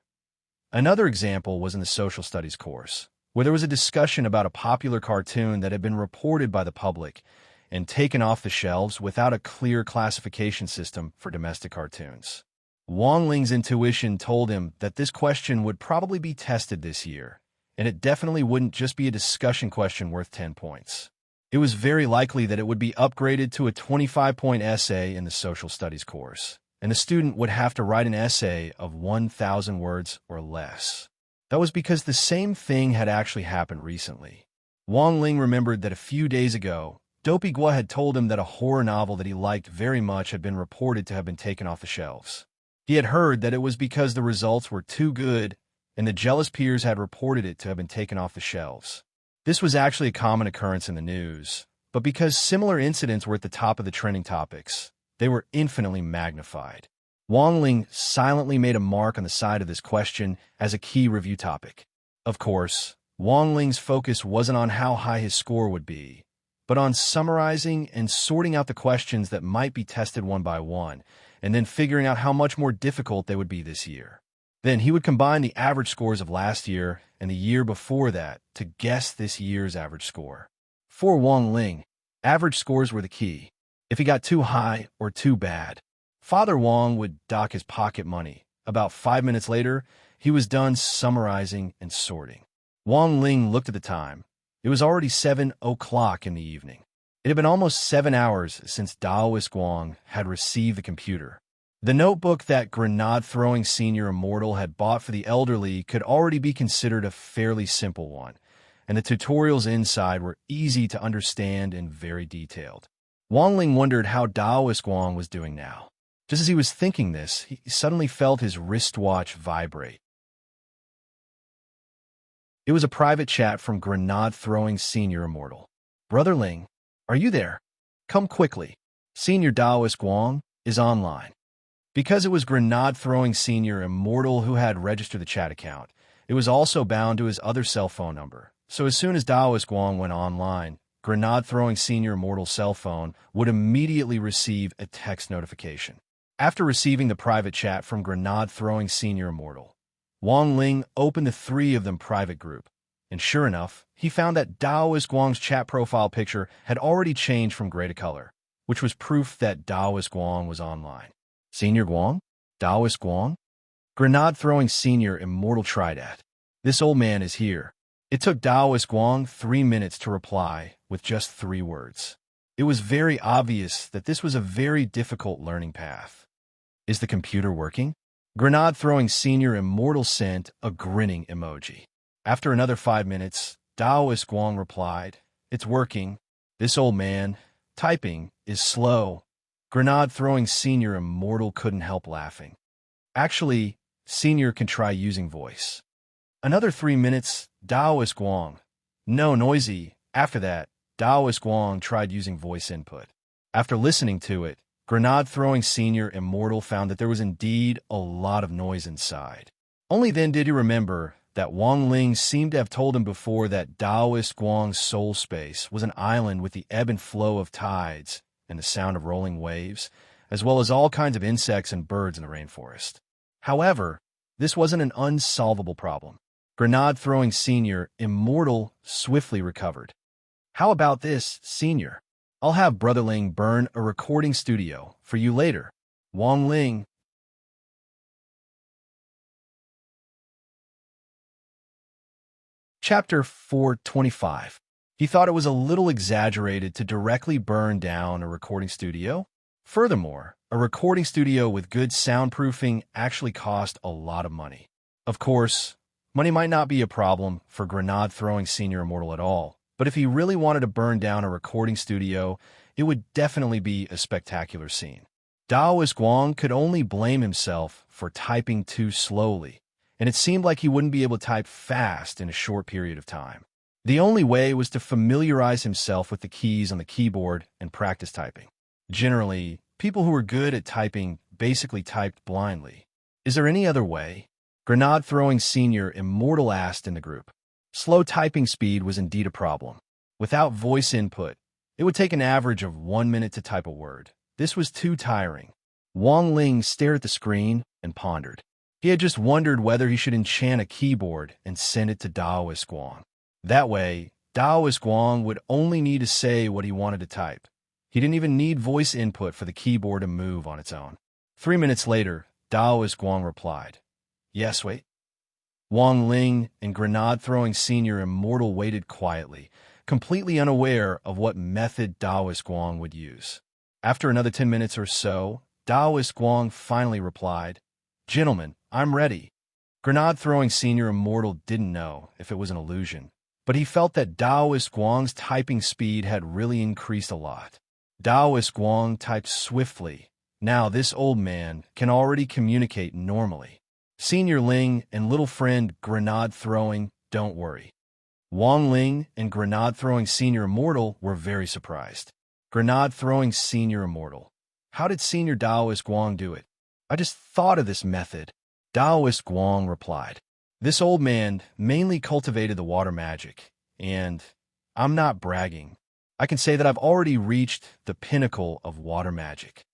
Speaker 1: Another example was in the social studies course, where there was a discussion about a popular cartoon that had been reported by the public and taken off the shelves without a clear classification system for domestic cartoons. Wang Ling's intuition told him that this question would probably be tested this year, and it definitely wouldn't just be a discussion question worth 10 points. It was very likely that it would be upgraded to a 25-point essay in the social studies course, and the student would have to write an essay of 1,000 words or less. That was because the same thing had actually happened recently. Wang Ling remembered that a few days ago, Dopey Gua had told him that a horror novel that he liked very much had been reported to have been taken off the shelves. He had heard that it was because the results were too good, and the jealous peers had reported it to have been taken off the shelves. This was actually a common occurrence in the news, but because similar incidents were at the top of the trending topics, they were infinitely magnified. Wang Ling silently made a mark on the side of this question as a key review topic. Of course, Wang Ling's focus wasn't on how high his score would be, but on summarizing and sorting out the questions that might be tested one by one, and then figuring out how much more difficult they would be this year. Then he would combine the average scores of last year and the year before that to guess this year's average score. For Wang Ling, average scores were the key. If he got too high or too bad, Father Wang would dock his pocket money. About 5 minutes later, he was done summarizing and sorting. Wang Ling looked at the time. It was already 7 o'clock in the evening. It had been almost 7 hours since Daoist Guang had received the computer. The notebook that grenade-throwing senior immortal had bought for the elderly could already be considered a fairly simple one, and the tutorials inside were easy to understand and very detailed. Wang Ling wondered how Daoist Guang was doing now. Just as he was thinking this, he suddenly felt his wristwatch vibrate. It was a private chat from grenade-throwing senior immortal. "Brother Ling, are you there? Come quickly. Senior Daoist Guang is online." Because it was grenade-throwing senior immortal who had registered the chat account, it was also bound to his other cell phone number. So as soon as Daoist Guang went online, grenade-throwing senior immortal's cell phone would immediately receive a text notification. After receiving the private chat from grenade-throwing senior immortal, Wang Ling opened the three of them private group, and sure enough, he found that Daoist Guang's chat profile picture had already changed from gray to color, which was proof that Daoist Guang was online. Senior Guang? Daoist Guang? Grenade-throwing senior immortal tried at. "This old man is here." It took Daoist Guang 3 minutes to reply with just 3 words. It was very obvious that this was a very difficult learning path. "Is the computer working?" Grenade-throwing senior immortal sent a grinning emoji. After another 5 minutes, Daoist Guang replied, "It's working. This old man, typing, is slow." Grenade-throwing senior immortal couldn't help laughing. "Actually, senior can try using voice." Another 3 minutes, Daoist Guang. No noisy. After that, Daoist Guang tried using voice input. After listening to it, grenade-throwing senior immortal found that there was indeed a lot of noise inside. Only then did he remember that Wang Ling seemed to have told him before that Daoist Guang's soul space was an island with the ebb and flow of tides and the sound of rolling waves, as well as all kinds of insects and birds in the rainforest. However, this wasn't an unsolvable problem. Grenade-throwing senior immortal swiftly recovered. "How about this, senior? I'll have Brother Ling burn a recording studio for you later." Wang Ling. Chapter 425. He thought it was a little exaggerated to directly burn down a recording studio. Furthermore, a recording studio with good soundproofing actually cost a lot of money. Of course, money might not be a problem for grenade-throwing senior immortal at all, but if he really wanted to burn down a recording studio, it would definitely be a spectacular scene. Daoist Guang could only blame himself for typing too slowly, and it seemed like he wouldn't be able to type fast in a short period of time. The only way was to familiarize himself with the keys on the keyboard and practice typing. Generally, people who were good at typing basically typed blindly. "Is there any other way?" Grenade-throwing senior immortal asked in the group. Slow typing speed was indeed a problem. Without voice input, it would take an average of 1 minute to type a word. This was too tiring. Wang Ling stared at the screen and pondered. He had just wondered whether he should enchant a keyboard and send it to Daoist Guang. That way, Daoist Guang would only need to say what he wanted to type. He didn't even need voice input for the keyboard to move on its own. 3 minutes later, Daoist Guang replied, "Yes, wait." Wang Ling and grenade-throwing senior immortal waited quietly, completely unaware of what method Daoist Guang would use. After another 10 minutes or so, Daoist Guang finally replied, "Gentlemen, I'm ready." Grenade-throwing senior immortal didn't know if it was an illusion, but he felt that Daoist Guang's typing speed had really increased a lot. Daoist Guang typed swiftly. Now this old man can already communicate normally. Senior Ling and little friend grenade-throwing, don't worry. Wang Ling and grenade-throwing senior immortal were very surprised. Grenade-throwing senior immortal. How did senior Daoist Guang do it? "I just thought of this method." Daoist Guang replied. "This old man mainly cultivated the water magic, and I'm not bragging. I can say that I've already reached the pinnacle of water magic."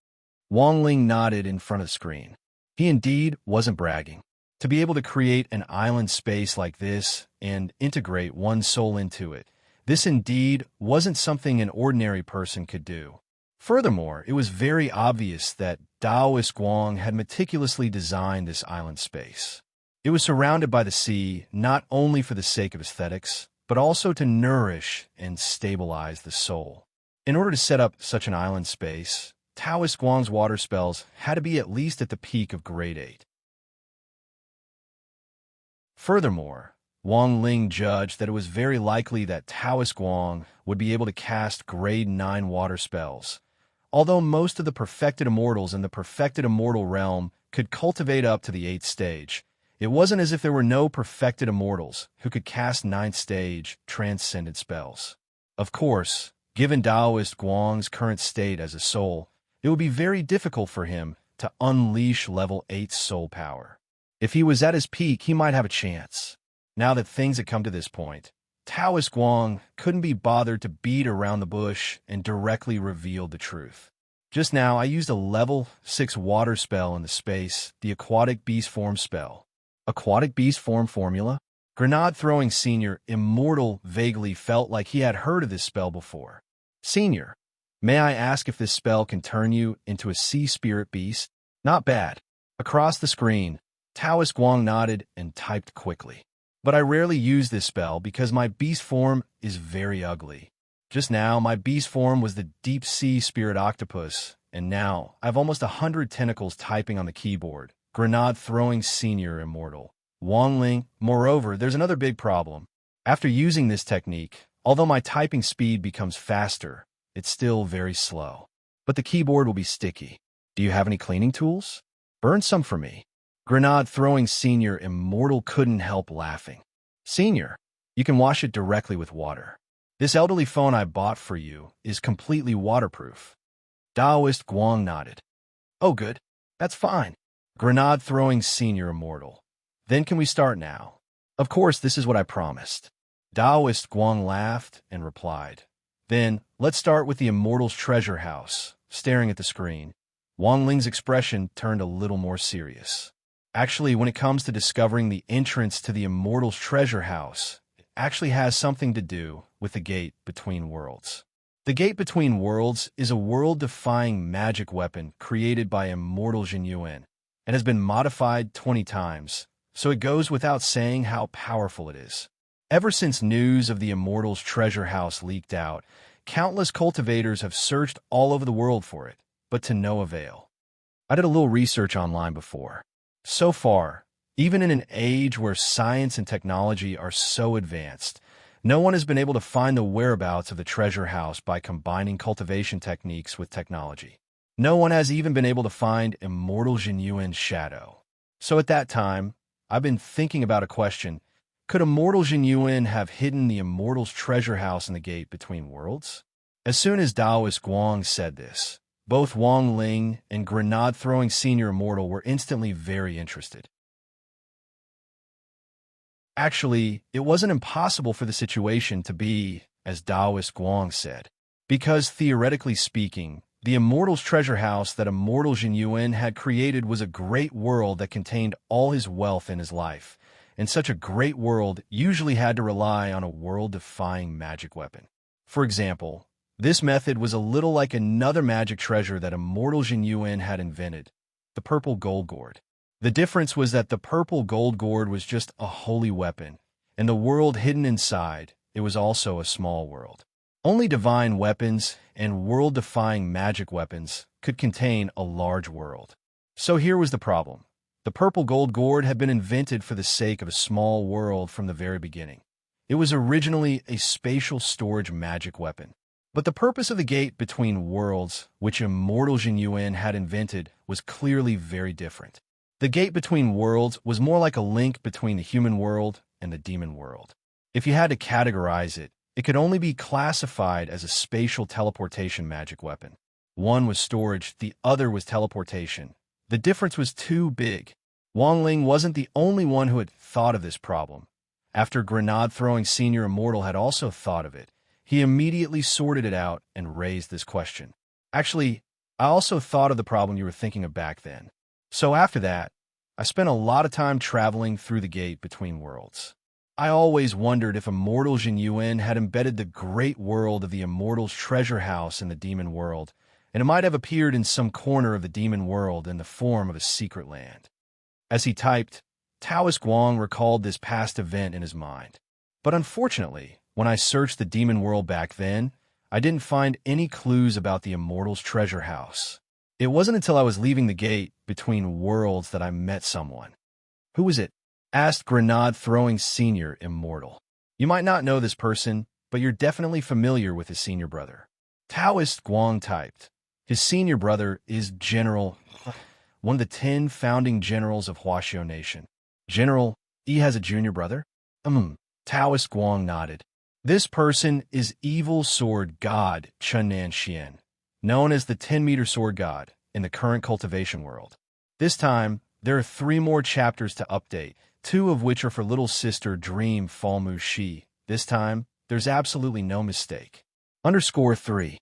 Speaker 1: Wang Ling nodded in front of the screen. He indeed wasn't bragging. To be able to create an island space like this and integrate one soul into it, this indeed wasn't something an ordinary person could do. Furthermore, it was very obvious that Taoist Guang had meticulously designed this island space. It was surrounded by the sea not only for the sake of aesthetics, but also to nourish and stabilize the soul. In order to set up such an island space, Taoist Guang's water spells had to be at least at the peak of grade 8. Furthermore, Wang Ling judged that it was very likely that Taoist Guang would be able to cast grade 9 water spells. Although most of the perfected immortals in the perfected immortal realm could cultivate up to the 8th stage, it wasn't as if there were no perfected immortals who could cast 9th stage transcendent spells. Of course, given Taoist Guang's current state as a soul, it would be very difficult for him to unleash level 8 soul power. If he was at his peak, he might have a chance. Now that things had come to this point, Taoist Guang couldn't be bothered to beat around the bush and directly reveal the truth. Just now, I used a level 6 water spell in the space, the Aquatic Beast Form spell. Aquatic Beast Form formula? Grenade-throwing Senior Immortal vaguely felt like he had heard of this spell before. Senior, may I ask if this spell can turn you into a sea spirit beast? Not bad. Across the screen, Taoist Guang nodded and typed quickly. But I rarely use this spell because my beast form is very ugly. Just now, my beast form was the deep sea spirit octopus, and now I have almost 100 tentacles typing on the keyboard. Grenade-throwing Senior Immortal. Wang Ling, moreover, there's another big problem. After using this technique, although my typing speed becomes faster, it's still very slow. But the keyboard will be sticky. Do you have any cleaning tools? Burn some for me. Grenade-throwing Senior Immortal couldn't help laughing. Senior, you can wash it directly with water. This elderly phone I bought for you is completely waterproof. Taoist Guang nodded. Oh good, that's fine. Grenade-throwing Senior Immortal. Then can we start now? Of course, this is what I promised. Taoist Guang laughed and replied. Then, let's start with the Immortal's treasure house. Staring at the screen, Wang Ling's expression turned a little more serious. Actually, when it comes to discovering the entrance to the Immortal's treasure house, it actually has something to do with the Gate Between Worlds. The Gate Between Worlds is a world-defying magic weapon created by Immortal Jin Yuan and has been modified 20 times, so it goes without saying how powerful it is. Ever since news of the Immortal's treasure house leaked out, countless cultivators have searched all over the world for it, but to no avail. I did a little research online before. So far, even in an age where science and technology are so advanced, no one has been able to find the whereabouts of the treasure house by combining cultivation techniques with technology. No one has even been able to find Immortal Jin Yuan's shadow. So at that time, I've been thinking about a question. Could Immortal Jin Yuan have hidden the Immortal's treasure house in the Gate Between Worlds? As soon as Taoist Guang said this, both Wang Ling and Grenade-throwing Senior Immortal were instantly very interested. Actually, it wasn't impossible for the situation to be, as Taoist Guang said, because theoretically speaking, the Immortal's treasure house that Immortal Jin Yuan had created was a great world that contained all his wealth in his life, and such a great world usually had to rely on a world-defying magic weapon. For example, this method was a little like another magic treasure that Immortal Jin Yuan had invented, the purple gold gourd. The difference was that the purple gold gourd was just a holy weapon, and the world hidden inside, it was also a small world. Only divine weapons and world-defying magic weapons could contain a large world. So here was the problem. The purple gold gourd had been invented for the sake of a small world from the very beginning. It was originally a spatial storage magic weapon. But the purpose of the Gate Between Worlds, which Immortal Jin Yuan had invented, was clearly very different. The Gate Between Worlds was more like a link between the human world and the demon world. If you had to categorize it, it could only be classified as a spatial teleportation magic weapon. One was storage, the other was teleportation. The difference was too big. Wang Ling wasn't the only one who had thought of this problem. After Grenade-throwing Senior Immortal had also thought of it, he immediately sorted it out and raised this question. Actually, I also thought of the problem you were thinking of back then. So after that, I spent a lot of time traveling through the gate between worlds. I always wondered if Immortal Jin Yuan had embedded the great world of the Immortals' treasure house in the demon world, and it might have appeared in some corner of the demon world in the form of a secret land. As he typed, Taoist Guang recalled this past event in his mind. But unfortunately, when I searched the demon world back then, I didn't find any clues about the Immortals' treasure house. It wasn't until I was leaving the gate between worlds that I met someone. Who was it? Asked Grenade-throwing Senior Immortal. You might not know this person, but you're definitely familiar with his senior brother. Taoist Guang typed. His senior brother is General, one of the 10 founding generals of Huaxiao Nation. General, he has a junior brother? Taoist Guang nodded. This person is Evil Sword God Chen Nanxian, known as the 10-meter sword god in the current cultivation world. This time, there are 3 more chapters to update, 2 of which are for little sister Dream Falmu Shi. This time, there's absolutely no mistake. _3.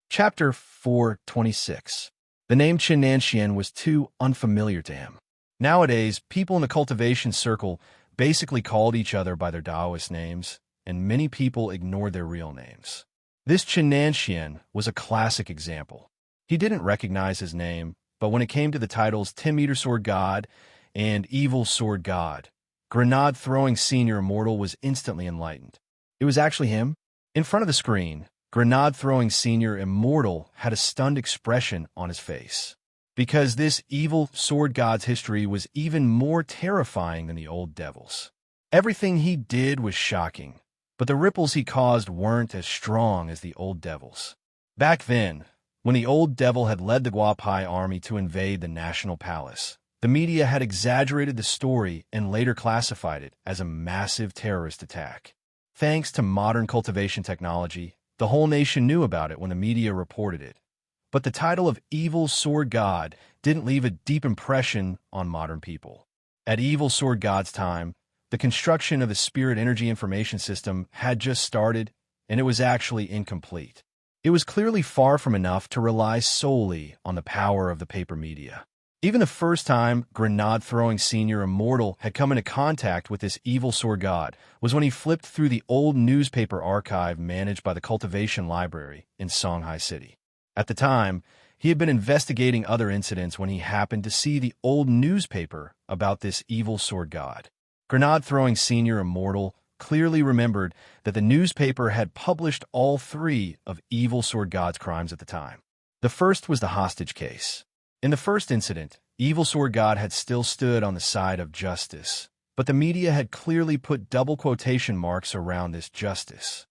Speaker 1: Chapter 426. The name Chen Nanxian was too unfamiliar to him. Nowadays, people in the cultivation circle basically called each other by their Taoist names, and many people ignored their real names. This Chen Nanxian was a classic example. He didn't recognize his name, but when it came to the titles 10-meter sword god and evil sword god, Grenade-throwing Senior Immortal was instantly enlightened. It was actually him. In front of the screen, Grenade-throwing Senior Immortal had a stunned expression on his face. Because this evil sword god's history was even more terrifying than the old devil's. Everything he did was shocking, but the ripples he caused weren't as strong as the old devil's. Back then, when the old devil had led the Guapai army to invade the National Palace, the media had exaggerated the story and later classified it as a massive terrorist attack. Thanks to modern cultivation technology, the whole nation knew about it when the media reported it. But the title of Evil Sword God didn't leave a deep impression on modern people. At Evil Sword God's time, the construction of the Spirit Energy Information System had just started, and it was actually incomplete. It was clearly far from enough to rely solely on the power of the paper media. Even the first time Grenade-throwing Senior Immortal had come into contact with this Evil Sword God was when he flipped through the old newspaper archive managed by the Cultivation Library in Songhai City. At the time, he had been investigating other incidents when he happened to see the old newspaper about this evil sword god. Grenade-throwing Senior Immortal clearly remembered that the newspaper had published all 3 of Evil Sword God's crimes at the time. The first was the hostage case. In the first incident, Evil Sword God had still stood on the side of justice, but the media had clearly put double quotation marks around this justice.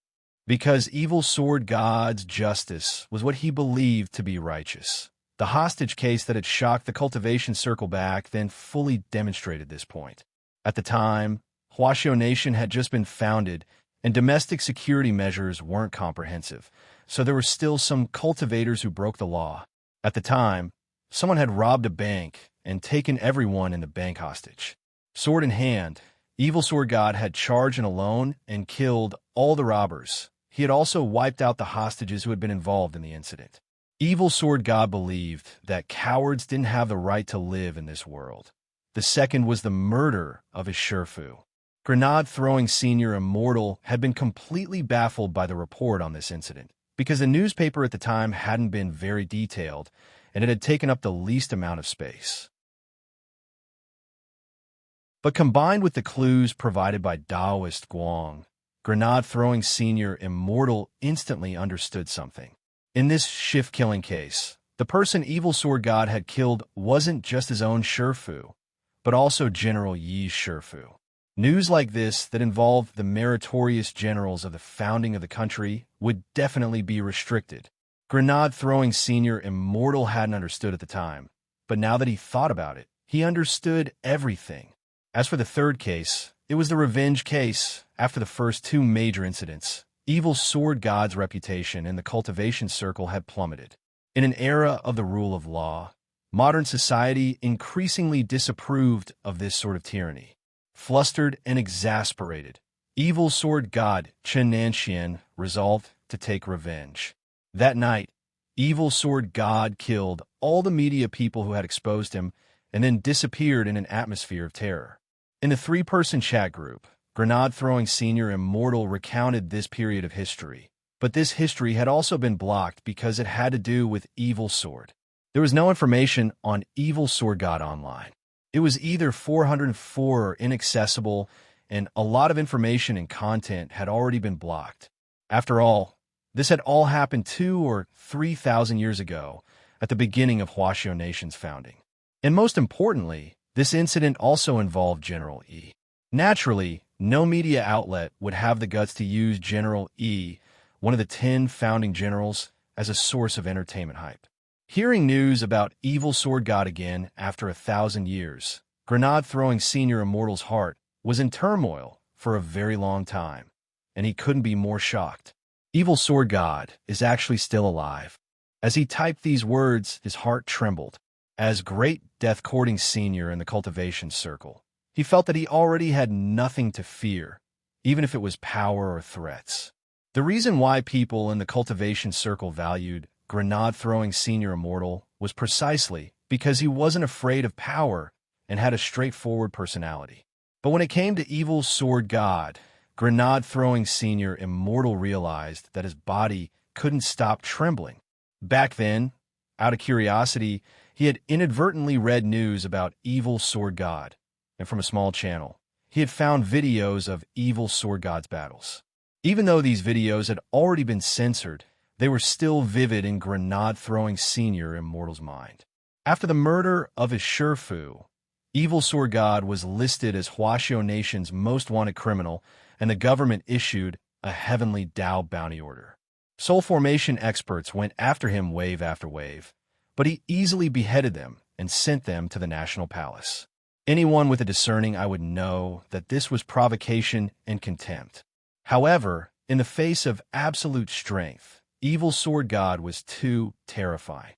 Speaker 1: Because Evil Sword God's justice was what he believed to be righteous. The hostage case that had shocked the cultivation circle back then fully demonstrated this point. At the time, Huaxiao Nation had just been founded, and domestic security measures weren't comprehensive, so there were still some cultivators who broke the law. At the time, someone had robbed a bank and taken everyone in the bank hostage. Sword in hand, Evil Sword God had charged in alone and killed all the robbers. He had also wiped out the hostages who had been involved in the incident. Evil Sword God believed that cowards didn't have the right to live in this world. The second was the murder of his Shifu. Grenade-throwing Senior Immortal had been completely baffled by the report on this incident, because the newspaper at the time hadn't been very detailed, and it had taken up the least amount of space. But combined with the clues provided by Taoist Guang, Grenade-throwing Senior Immortal instantly understood something. In this shift-killing case, the person Evil Sword God had killed wasn't just his own Shifu, but also General Yi's Shifu. News like this that involved the meritorious generals of the founding of the country would definitely be restricted. Grenade-throwing Senior Immortal hadn't understood at the time, but now that he thought about it, he understood everything. As for the third case, it was the revenge case. After the first 2 major incidents, Evil Sword God's reputation in the cultivation circle had plummeted. In an era of the rule of law, modern society increasingly disapproved of this sort of tyranny. Flustered and exasperated, Evil Sword God Chen Nanxian resolved to take revenge. That night, evil sword god killed all the media people who had exposed him and then disappeared in an atmosphere of terror. In the three-person chat group, Grenade-throwing senior immortal recounted this period of history. But this history had also been blocked because it had to do with Evil Sword. There was no information on Evil Sword God online. It was either 404 or inaccessible, and a lot of information and content had already been blocked. After all, this had all happened 2,000 or 3,000 years ago, at the beginning of Huaxiao Nation's founding. And most importantly, this incident also involved General E. Naturally, no media outlet would have the guts to use General E, one of the 10 founding generals, as a source of entertainment hype. Hearing news about Evil Sword God again after 1,000 years, Grenade-throwing senior immortal's heart was in turmoil for a very long time, and he couldn't be more shocked. Evil Sword God is actually still alive. As he typed these words, his heart trembled. As great death-courting senior in the cultivation circle, he felt that he already had nothing to fear, even if it was power or threats. The reason why people in the cultivation circle valued Grenade-throwing senior immortal was precisely because he wasn't afraid of power and had a straightforward personality. But when it came to Evil Sword God, Grenade-throwing senior immortal realized that his body couldn't stop trembling. Back then, out of curiosity, he had inadvertently read news about Evil Sword God, and from a small channel, he had found videos of Evil Sword God's battles. Even though these videos had already been censored, they were still vivid in Grenade-throwing senior immortal's mind. After the murder of his Shifu, Evil Sword God was listed as Huaxiao Nation's most wanted criminal, and the government issued a heavenly Dao bounty order. Soul formation experts went after him wave after wave, but he easily beheaded them and sent them to the National Palace. Anyone with a discerning eye would know that this was provocation and contempt. However, in the face of absolute strength, Evil Sword God was too terrifying.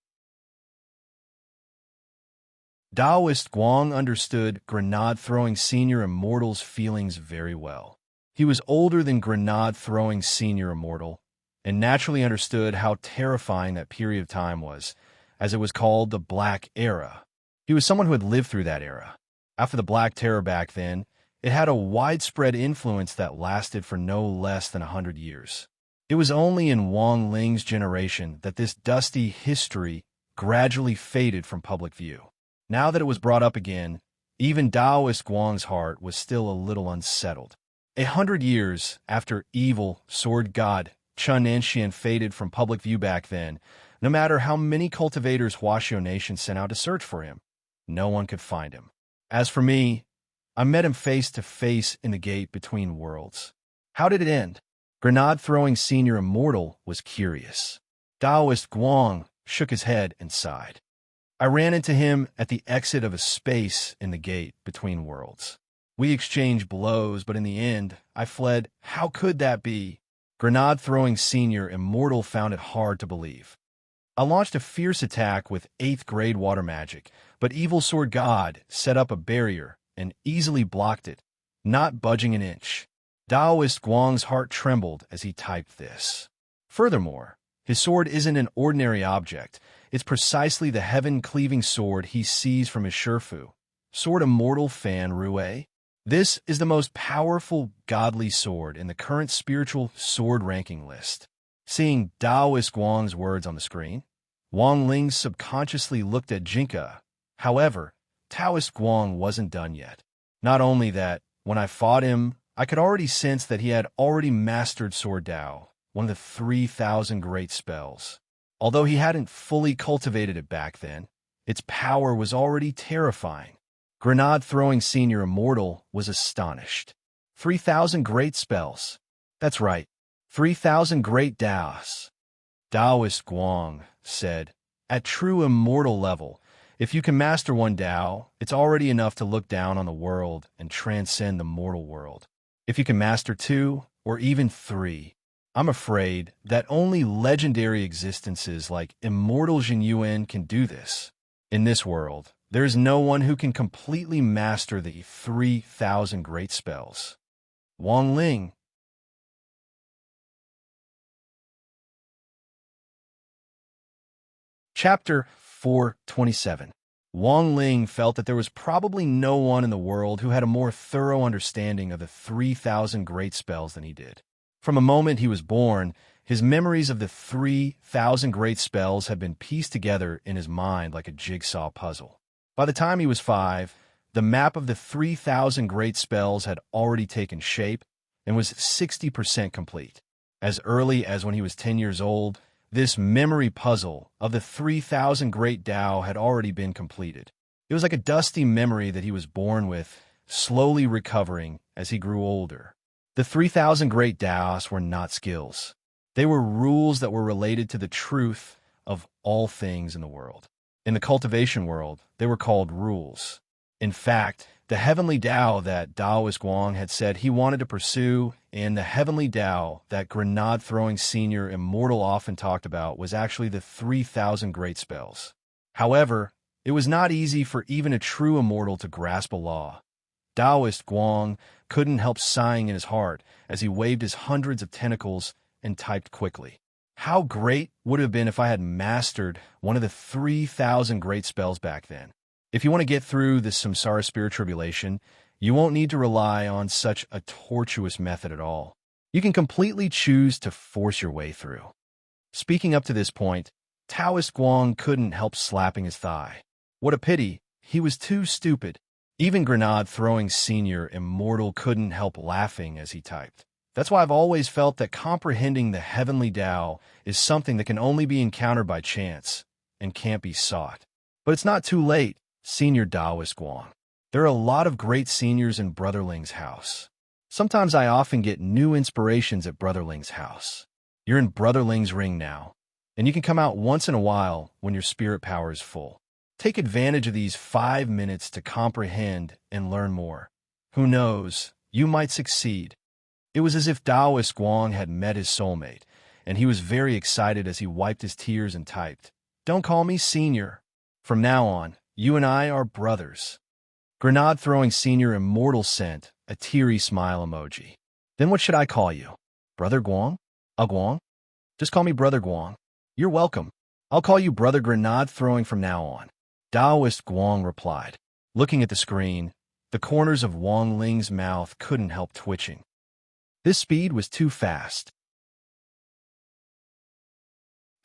Speaker 1: Taoist Guang understood Grenade-throwing senior immortal's feelings very well. He was older than Grenade-throwing senior immortal, and naturally understood how terrifying that period of time was, as it was called the Black Era. He was someone who had lived through that era. After the Black Terror back then, it had a widespread influence that lasted for no less than 100 years. It was only in Wang Ling's generation that this dusty history gradually faded from public view. Now that it was brought up again, even Taoist Guang's heart was still a little unsettled. 100 years after Evil Sword God Chun Enxian faded from public view back then, no matter how many cultivators Huaxiao Nation sent out to search for him, no one could find him. As for me, I met him face to face in the gate between worlds. How did it end? Grenade-throwing senior immortal was curious. Taoist Guang shook his head and sighed. I ran into him at the exit of a space in the gate between worlds. We exchanged blows, but in the end, I fled. How could that be? Grenade-throwing senior immortal found it hard to believe. I launched a fierce attack with 8th grade water magic, but Evil Sword God set up a barrier and easily blocked it, not budging an inch. Taoist Guang's heart trembled as he typed this. Furthermore, his sword isn't an ordinary object. It's precisely the heaven-cleaving sword he seized from his Shifu, Sword Immortal Fan Rue. This is the most powerful godly sword in the current spiritual sword ranking list. Seeing Taoist Guang's words on the screen, Wang Ling subconsciously looked at Jinka. However, Taoist Guang wasn't done yet. Not only that, when I fought him, I could already sense that he had already mastered Sword Dao, one of the 3,000 great spells. Although he hadn't fully cultivated it back then, its power was already terrifying. Grenade-throwing senior immortal was astonished. 3,000 great spells. That's right, 3,000 great Daos. Taoist Guang said, at true immortal level, if you can master one Dao, it's already enough to look down on the world and transcend the mortal world. If you can master 2 or even 3, I'm afraid that only legendary existences like Immortal Jin Yuan can do this. In this world, there is no one who can completely master the 3,000 great spells. Wang Ling Chapter 427. Wang Ling felt that there was probably no one in the world who had a more thorough understanding of the 3,000 great spells than he did. From the moment he was born, his memories of the 3,000 great spells had been pieced together in his mind like a jigsaw puzzle. By the time he was 5, the map of the 3,000 great spells had already taken shape and was 60% complete. As early as when he was 10 years old, this memory puzzle of the 3,000 great Tao had already been completed. It was like a dusty memory that he was born with, slowly recovering as he grew older. The 3,000 great Taos were not skills. They were rules that were related to the truth of all things in the world. In the cultivation world, they were called rules. In fact, the heavenly Tao that Taoist Guang had said he wanted to pursue and the heavenly Tao that grenade-throwing senior immortal often talked about was actually the 3,000 great spells. However, it was not easy for even a true immortal to grasp a law. Taoist Guang couldn't help sighing in his heart as he waved his hundreds of tentacles and typed quickly. How great would it have been if I had mastered one of the 3,000 great spells back then? If you want to get through the samsara spirit tribulation, you won't need to rely on such a tortuous method at all. You can completely choose to force your way through. Speaking up to this point, Taoist Guang couldn't help slapping his thigh. What a pity, he was too stupid. Even grenade-throwing senior immortal couldn't help laughing as he typed. That's why I've always felt that comprehending the heavenly Tao is something that can only be encountered by chance and can't be sought. But it's not too late. Senior Taoist Guang. There are a lot of great seniors in Brother Ling's house. Sometimes I often get new inspirations at Brother Ling's house. You're in Brother Ling's ring now, and you can come out once in a while when your spirit power is full. Take advantage of these 5 minutes to comprehend and learn more. Who knows, you might succeed. It was as if Taoist Guang had met his soulmate, and he was very excited as he wiped his tears and typed, "Don't call me senior. From now on, you and I are brothers." Grenade-throwing senior immortal sent a teary smile emoji. "Then what should I call you? Brother Guang? Guang? Just call me Brother Guang. You're welcome. I'll call you Brother Grenade-throwing from now on." Taoist Guang replied. Looking at the screen, the corners of Wang Ling's mouth couldn't help twitching. This speed was too fast.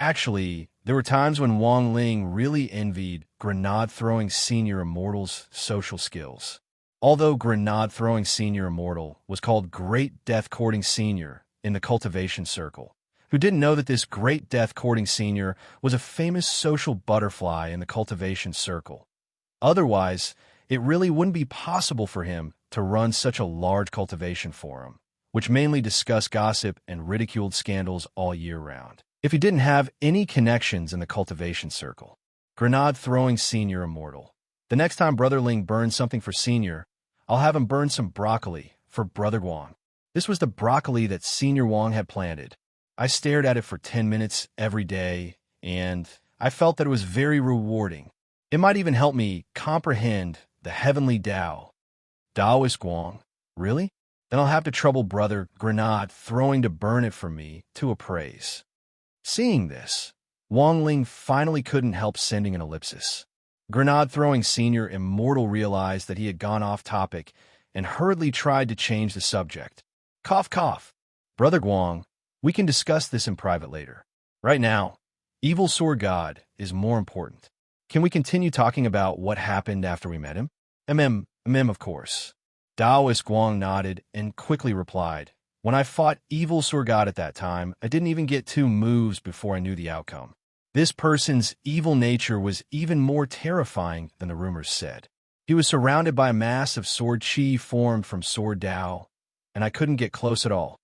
Speaker 1: Actually, there were times when Wang Ling really envied grenade-throwing senior immortal's social skills. Although grenade-throwing senior immortal was called Great Death-Courting Senior in the cultivation circle, who didn't know that this Great Death-Courting Senior was a famous social butterfly in the cultivation circle. Otherwise, it really wouldn't be possible for him to run such a large cultivation forum, which mainly discussed gossip and ridiculed scandals all year round. If he didn't have any connections in the cultivation circle. Grenade-throwing senior immortal. The next time Brother Ling burns something for senior, I'll have him burn some broccoli for Brother Guang. This was the broccoli that Senior Wang had planted. I stared at it for 10 minutes every day, and I felt that it was very rewarding. It might even help me comprehend the heavenly Tao. Taoist Guang. Really? Then I'll have to trouble Brother Grenade-throwing to burn it for me to appraise. Seeing this, Wang Ling finally couldn't help sending an ellipsis. Grenade-throwing senior immortal realized that he had gone off topic and hurriedly tried to change the subject. Cough, cough. Brother Guang, we can discuss this in private later. Right now, Evil Sword God is more important. Can we continue talking about what happened after we met him? Of course. Taoist Guang nodded and quickly replied, "When I fought Evil Sword God at that time, I didn't even get 2 moves before I knew the outcome. This person's evil nature was even more terrifying than the rumors said. He was surrounded by a mass of sword chi formed from sword Tao, and I couldn't get close at all.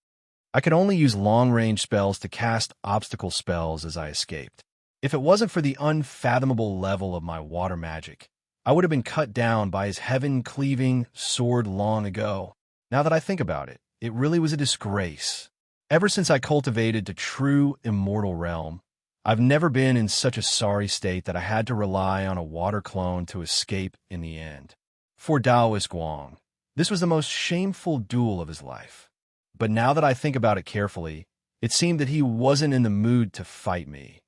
Speaker 1: I could only use long-range spells to cast obstacle spells as I escaped. If it wasn't for the unfathomable level of my water magic, I would have been cut down by his heaven-cleaving sword long ago. Now that I think about it, it really was a disgrace. Ever since I cultivated the true immortal realm, I've never been in such a sorry state that I had to rely on a water clone to escape in the end." For Taoist Guang, this was the most shameful duel of his life. But now that I think about it carefully, it seemed that he wasn't in the mood to fight me.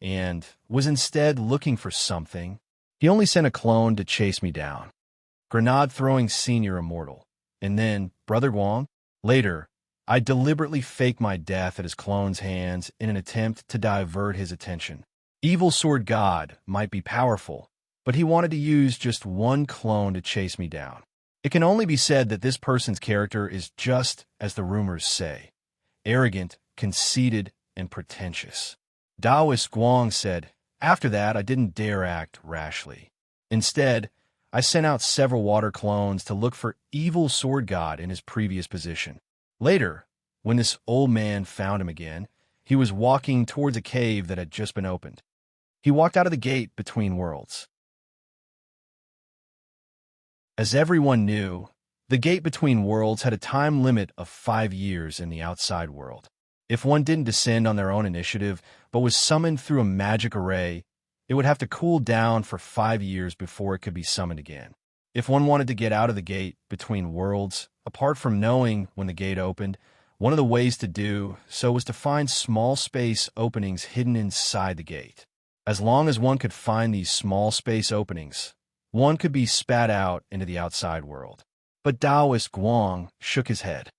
Speaker 1: and was instead looking for something. He only sent a clone to chase me down. Grenade-throwing senior immortal. And then, Brother Guang? Later, I deliberately faked my death at his clone's hands in an attempt to divert his attention. Evil Sword God might be powerful, but he wanted to use just one clone to chase me down. It can only be said that this person's character is just as the rumors say, arrogant, conceited, and pretentious. Taoist Guang said, "After that, I didn't dare act rashly. Instead, I sent out several water clones to look for Evil Sword God in his previous position. Later, when this old man found him again, he was walking towards a cave that had just been opened. He walked out of the gate between worlds. As everyone knew, the gate between worlds had a time limit of 5 years in the outside world. If one didn't descend on their own initiative, but was summoned through a magic array, it would have to cool down for 5 years before it could be summoned again. If one wanted to get out of the gate between worlds, apart from knowing when the gate opened, one of the ways to do so was to find small space openings hidden inside the gate. As long as one could find these small space openings, one could be spat out into the outside world. But Taoist Guang shook his head.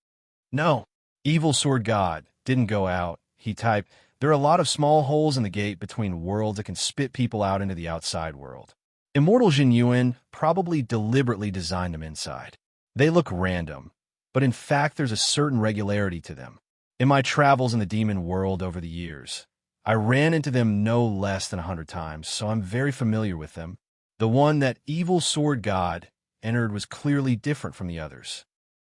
Speaker 1: "No, Evil Sword God didn't go out," he typed. "There are a lot of small holes in the gate between worlds that can spit people out into the outside world. Immortal Jin Yuan probably deliberately designed them inside. They look random, but in fact there's a certain regularity to them. In my travels in the demon world over the years, I ran into them no less than 100 times, so I'm very familiar with them. The one that Evil Sword God entered was clearly different from the others.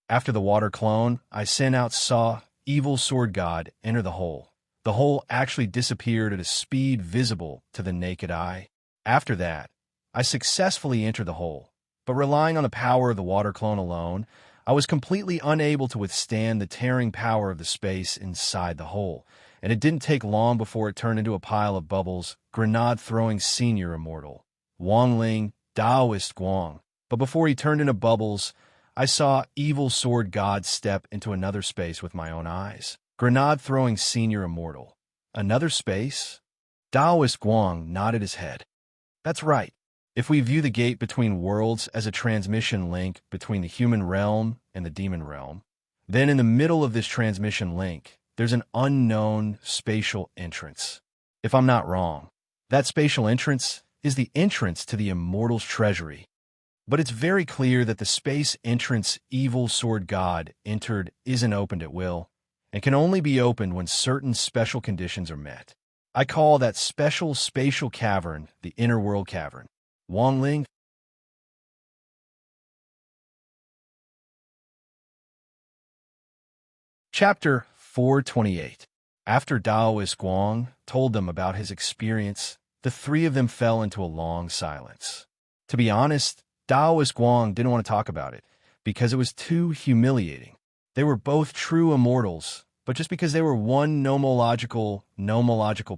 Speaker 1: After the water clone I sent out saw Evil Sword God enter the hole. The hole actually disappeared at a speed visible to the naked eye. After that, I successfully entered the hole, but relying on the power of the water clone alone, I was completely unable to withstand the tearing power of the space inside the hole, and it didn't take long before it turned into a pile of bubbles, grenade-throwing senior immortal, Wang Ling, Taoist Guang. But before he turned into bubbles, I saw Evil Sword God step into another space with my own eyes. Grenade-throwing senior immortal. Another space? Taoist Guang nodded his head. That's right. If we view the gate between worlds as a transmission link between the human realm and the demon realm, then in the middle of this transmission link, there's an unknown spatial entrance. If I'm not wrong, that spatial entrance is the entrance to the immortal's treasury. But it's very clear that the space entrance Evil Sword God entered isn't opened at will, and can only be opened when certain special conditions are met. I call that special spatial cavern the Inner World Cavern. Wang Ling. Chapter 428. After Taoist Guang told them about his experience, the three of them fell into a long silence. To be honest, Taoist Guang didn't want to talk about it, because it was too humiliating. They were both true immortals, but just because they were one nomological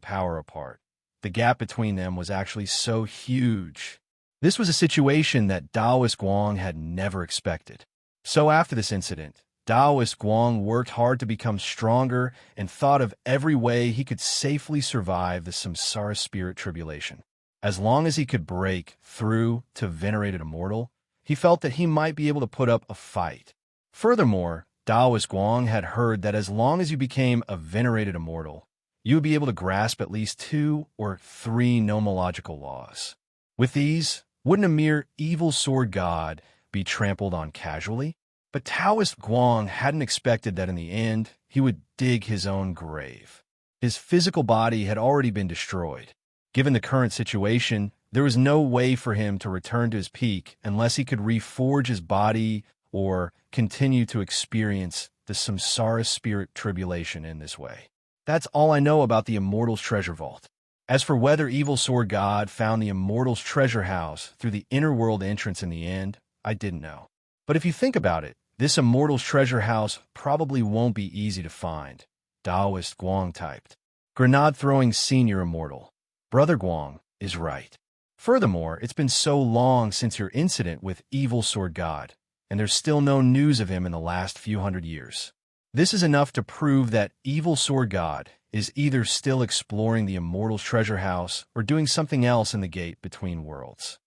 Speaker 1: power apart, the gap between them was actually so huge. This was a situation that Taoist Guang had never expected. So after this incident, Taoist Guang worked hard to become stronger and thought of every way he could safely survive the samsara spirit tribulation. As long as he could break through to venerated immortal, he felt that he might be able to put up a fight. Furthermore, Taoist Guang had heard that as long as you became a venerated immortal, you would be able to grasp at least 2 or 3 nomological laws. With these, wouldn't a mere Evil Sword God be trampled on casually? But Taoist Guang hadn't expected that in the end, he would dig his own grave. His physical body had already been destroyed. Given the current situation, there was no way for him to return to his peak unless he could reforge his body or continue to experience the samsara spirit tribulation in this way. That's all I know about the Immortal's treasure vault. As for whether Evil Sword God found the Immortal's treasure house through the inner world entrance in the end, I didn't know. But if you think about it, this Immortal's treasure house probably won't be easy to find. Taoist Guang typed. Grenade-throwing senior immortal. Brother Guang is right. Furthermore, it's been so long since your incident with Evil Sword God, and there's still no news of him in the last few hundred years. This is enough to prove that evil sword god is either still exploring the immortal's treasure house or doing something else in the gate between worlds.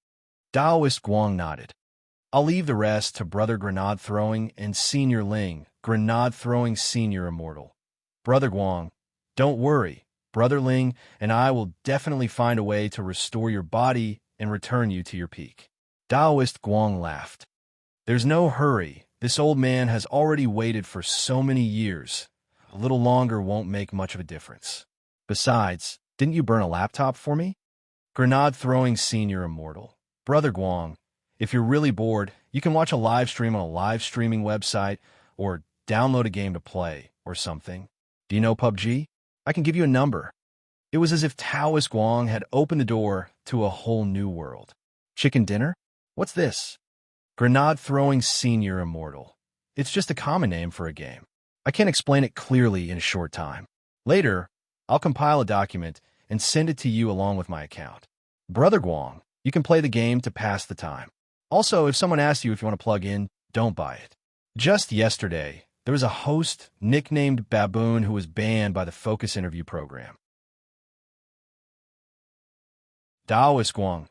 Speaker 1: Taoist Guang nodded. I'll leave the rest to Brother Grenade Throwing and Senior Ling, Grenade Throwing Senior Immortal. Brother Guang, don't worry. Brother Ling and I will definitely find a way to restore your body and return you to your peak. Taoist Guang laughed. There's no hurry. This old man has already waited for so many years. A little longer won't make much of a difference. Besides, didn't you burn a laptop for me? Grenade Throwing Senior Immortal. Brother Guang, if you're really bored, you can watch a live stream on a live streaming website or download a game to play or something. Do you know PUBG? I can give you a number. It was as if Taoist Guang had opened the door to a whole new world. Chicken dinner? What's this? Grenade Throwing Senior Immortal. It's just a common name for a game. I can't explain it clearly in a short time. Later, I'll compile a document and send it to you along with my account. Brother Guang, you can play the game to pass the time. Also, if someone asks you if you want to plug in, don't buy it. Just yesterday, there was a host nicknamed Baboon who was banned by the Focus Interview program. Taoist Guang.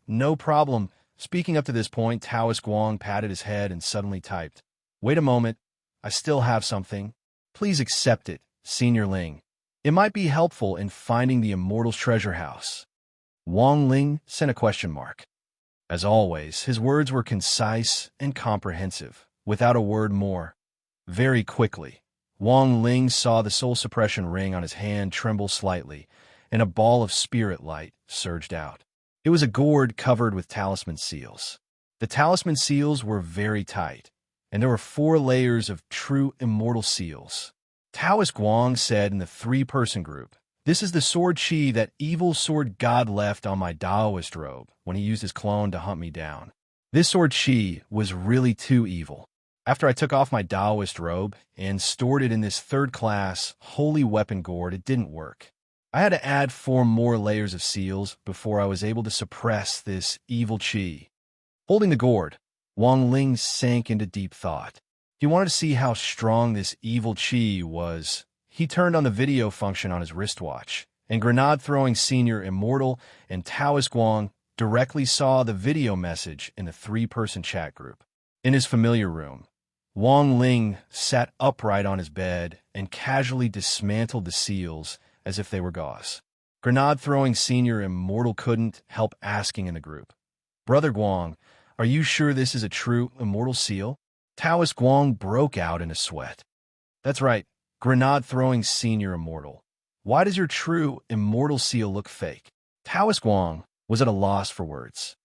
Speaker 1: No problem. Speaking up to this point, Taoist Guang patted his head and suddenly typed, Wait a moment. I still have something. Please accept it, Senior Ling. It might be helpful in finding the immortal's treasure house. Wang Ling sent a question mark. As always, his words were concise and comprehensive, without a word more. Very quickly, Wang Ling saw the soul suppression ring on his hand tremble slightly, and a ball of spirit light surged out. It was a gourd covered with talisman seals. The talisman seals were very tight, and there were 4 layers of true immortal seals. Taoist Guang said in the 3-person group, This is the sword chi that evil sword god left on my Taoist robe when he used his clone to hunt me down. This sword chi was really too evil. After I took off my Taoist robe and stored it in this 3rd-class holy weapon gourd, it didn't work. I had to add 4 more layers of seals before I was able to suppress this evil chi. Holding the gourd, Wang Ling sank into deep thought. He wanted to see how strong this evil chi was. He turned on the video function on his wristwatch, and Grenade Throwing Senior Immortal and Taoist Guang directly saw the video message in the 3-person chat group. In his familiar room, Wang Ling sat upright on his bed and casually dismantled the seals as if they were gauze. Grenade Throwing Senior Immortal couldn't help asking in the group, Brother Guang, are you sure this is a true immortal seal? Taoist Guang broke out in a sweat. That's right, Grenade Throwing Senior Immortal. Why does your true immortal seal look fake? Taoist Guang was at a loss for words.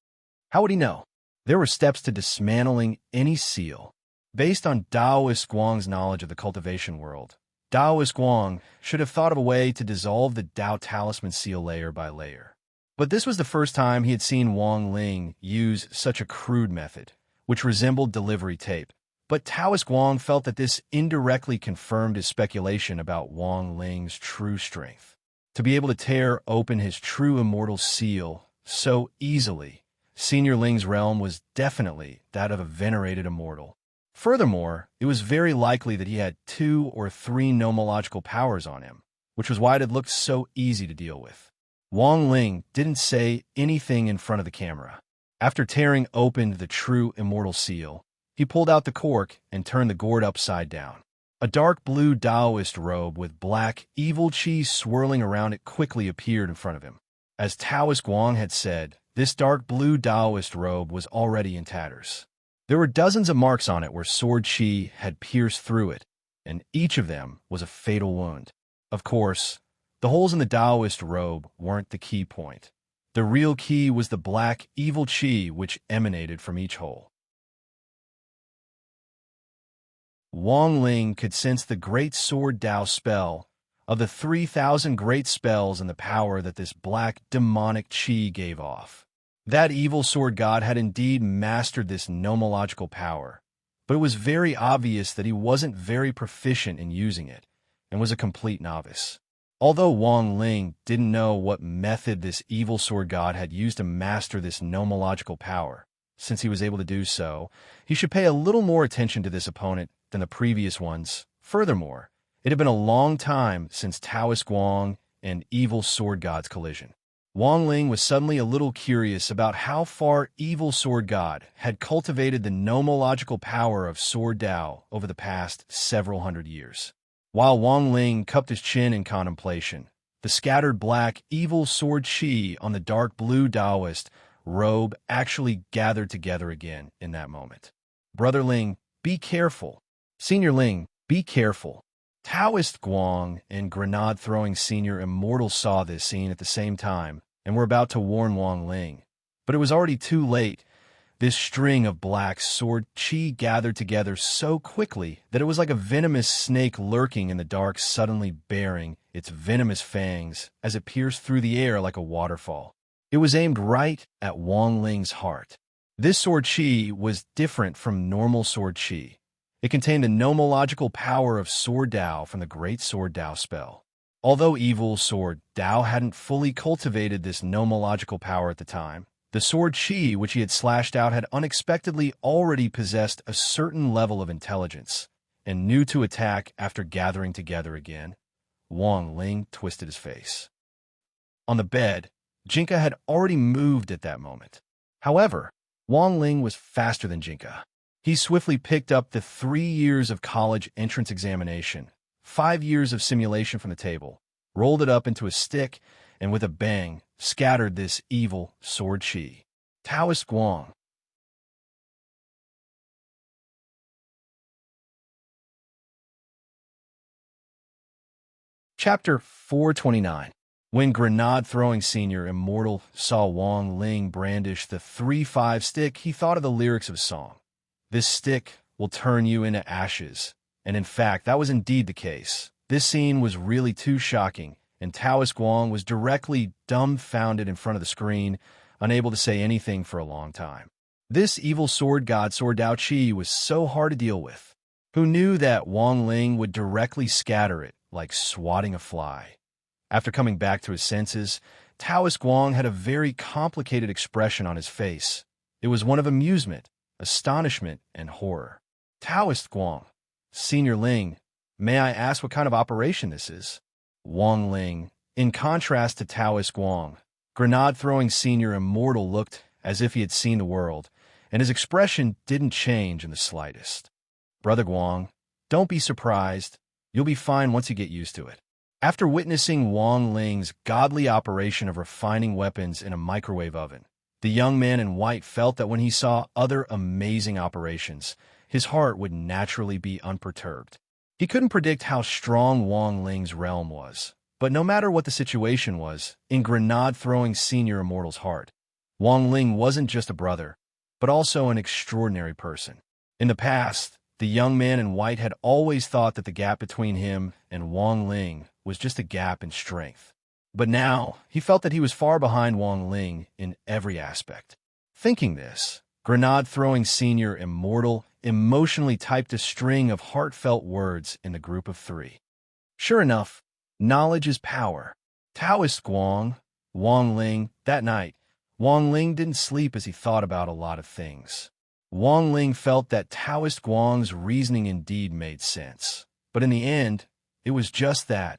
Speaker 1: How would he know? There were steps to dismantling any seal. Based on Taoist Guang's knowledge of the cultivation world, Taoist Guang should have thought of a way to dissolve the Tao talisman seal layer by layer. But this was the first time he had seen Wang Ling use such a crude method, which resembled delivery tape. But Taoist Guang felt that this indirectly confirmed his speculation about Wang Ling's true strength. To be able to tear open his true immortal seal so easily, Senior Ling's realm was definitely that of a venerated immortal. Furthermore, it was very likely that he had 2 or 3 nomological powers on him, which was why it had looked so easy to deal with. Wang Ling didn't say anything in front of the camera. After tearing open the true immortal seal, he pulled out the cork and turned the gourd upside down. A dark blue Taoist robe with black evil chi swirling around it quickly appeared in front of him. As Taoist Guang had said, this dark blue Taoist robe was already in tatters. There were dozens of marks on it where sword chi had pierced through it, and each of them was a fatal wound. Of course, the holes in the Taoist robe weren't the key point. The real key was the black evil chi which emanated from each hole. Wang Ling could sense the great sword Tao spell of the 3,000 great spells and the power that this black demonic chi gave off. That evil sword god had indeed mastered this nomological power, but it was very obvious that he wasn't very proficient in using it and was a complete novice. Although Wang Ling didn't know what method this evil sword god had used to master this nomological power, since he was able to do so, he should pay a little more attention to this opponent than the previous ones Furthermore, it had been a long time since Taoist Guang and evil sword god's collision. Wang Ling was suddenly a little curious about how far evil sword god had cultivated the nomological power of sword Dao over the past several hundred years. While Wang Ling cupped his chin in contemplation, the scattered black evil sword chi on the dark blue Taoist robe actually gathered together again in that moment. Brother Ling, be careful. Senior Ling, be careful. Taoist Guang and grenade-throwing Senior Immortal saw this scene at the same time and were about to warn Wang Ling. But it was already too late. This string of black sword chi gathered together so quickly that it was like a venomous snake lurking in the dark, suddenly baring its venomous fangs as it pierced through the air like a waterfall. It was aimed right at Wang Ling's heart. This sword chi was different from normal sword chi. It contained the nomological power of Sword Dao from the Great Sword Dao spell. Although evil Sword Dao hadn't fully cultivated this nomological power at the time, the sword chi which he had slashed out had unexpectedly already possessed a certain level of intelligence and knew to attack after gathering together again. Wang Ling twisted his face. On the bed, Jinka had already moved at that moment. However, Wang Ling was faster than Jinka. He swiftly picked up the 3 years of college entrance examination, 5 years of simulation from the table, rolled it up into a stick, and with a bang, scattered this evil sword chi. Taoist Guang. Chapter 429. When grenade-throwing Senior Immortal saw Wang Ling brandish the 3-5 stick, he thought of the lyrics of a song. This stick will turn you into ashes. And in fact, that was indeed the case. This scene was really too shocking, and Taoist Guang was directly dumbfounded in front of the screen, unable to say anything for a long time. This evil sword god Sword Dao Chi was so hard to deal with. Who knew that Wang Ling would directly scatter it like swatting a fly? After coming back to his senses, Taoist Guang had a very complicated expression on his face. It was one of amusement, astonishment, and horror. Taoist Guang. Senior Ling, may I ask what kind of operation this is? Wang Ling. In contrast to Taoist Guang, grenade-throwing Senior Immortal looked as if he had seen the world, and his expression didn't change in the slightest. Brother Guang, don't be surprised. You'll be fine once you get used to it. After witnessing Wang Ling's godly operation of refining weapons in a microwave oven, the young man in white felt that when he saw other amazing operations, his heart would naturally be unperturbed. He couldn't predict how strong Wang Ling's realm was, but no matter what the situation was, in grenade-throwing Senior Immortal's heart, Wang Ling wasn't just a brother, but also an extraordinary person. In the past, the young man in white had always thought that the gap between him and Wang Ling was just a gap in strength. But now, he felt that he was far behind Wang Ling in every aspect. Thinking this, grenade-throwing Senior Immortal emotionally typed a string of heartfelt words in the group of 3. Sure enough, knowledge is power. Taoist Guang, Wang Ling. That night, Wang Ling didn't sleep as he thought about a lot of things. Wang Ling felt that Taoist Guang's reasoning indeed made sense. But in the end, it was just that,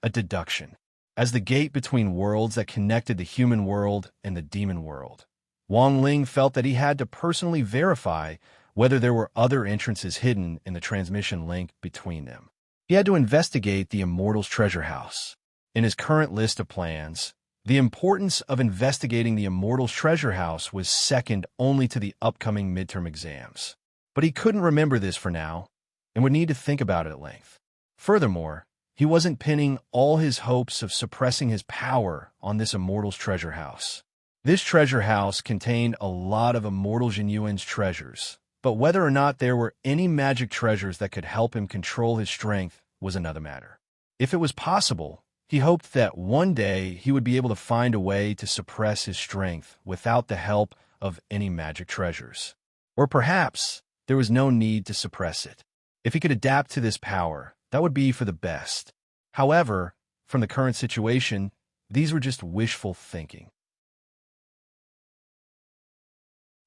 Speaker 1: a deduction. As the gate between worlds that connected the human world and the demon world, Wang Ling felt that he had to personally verify whether there were other entrances hidden in the transmission link between them. He had to investigate the Immortal's treasure house. In his current list of plans, the importance of investigating the Immortal's treasure house was second only to the upcoming midterm exams. But he couldn't remember this for now, and would need to think about it at length. Furthermore, he wasn't pinning all his hopes of suppressing his power on this Immortal's treasure house. This treasure house contained a lot of Immortal Jinyuan's treasures, but whether or not there were any magic treasures that could help him control his strength was another matter. If it was possible, he hoped that one day he would be able to find a way to suppress his strength without the help of any magic treasures. Or perhaps there was no need to suppress it. If he could adapt to this power, that would be for the best. However, from the current situation, these were just wishful thinking.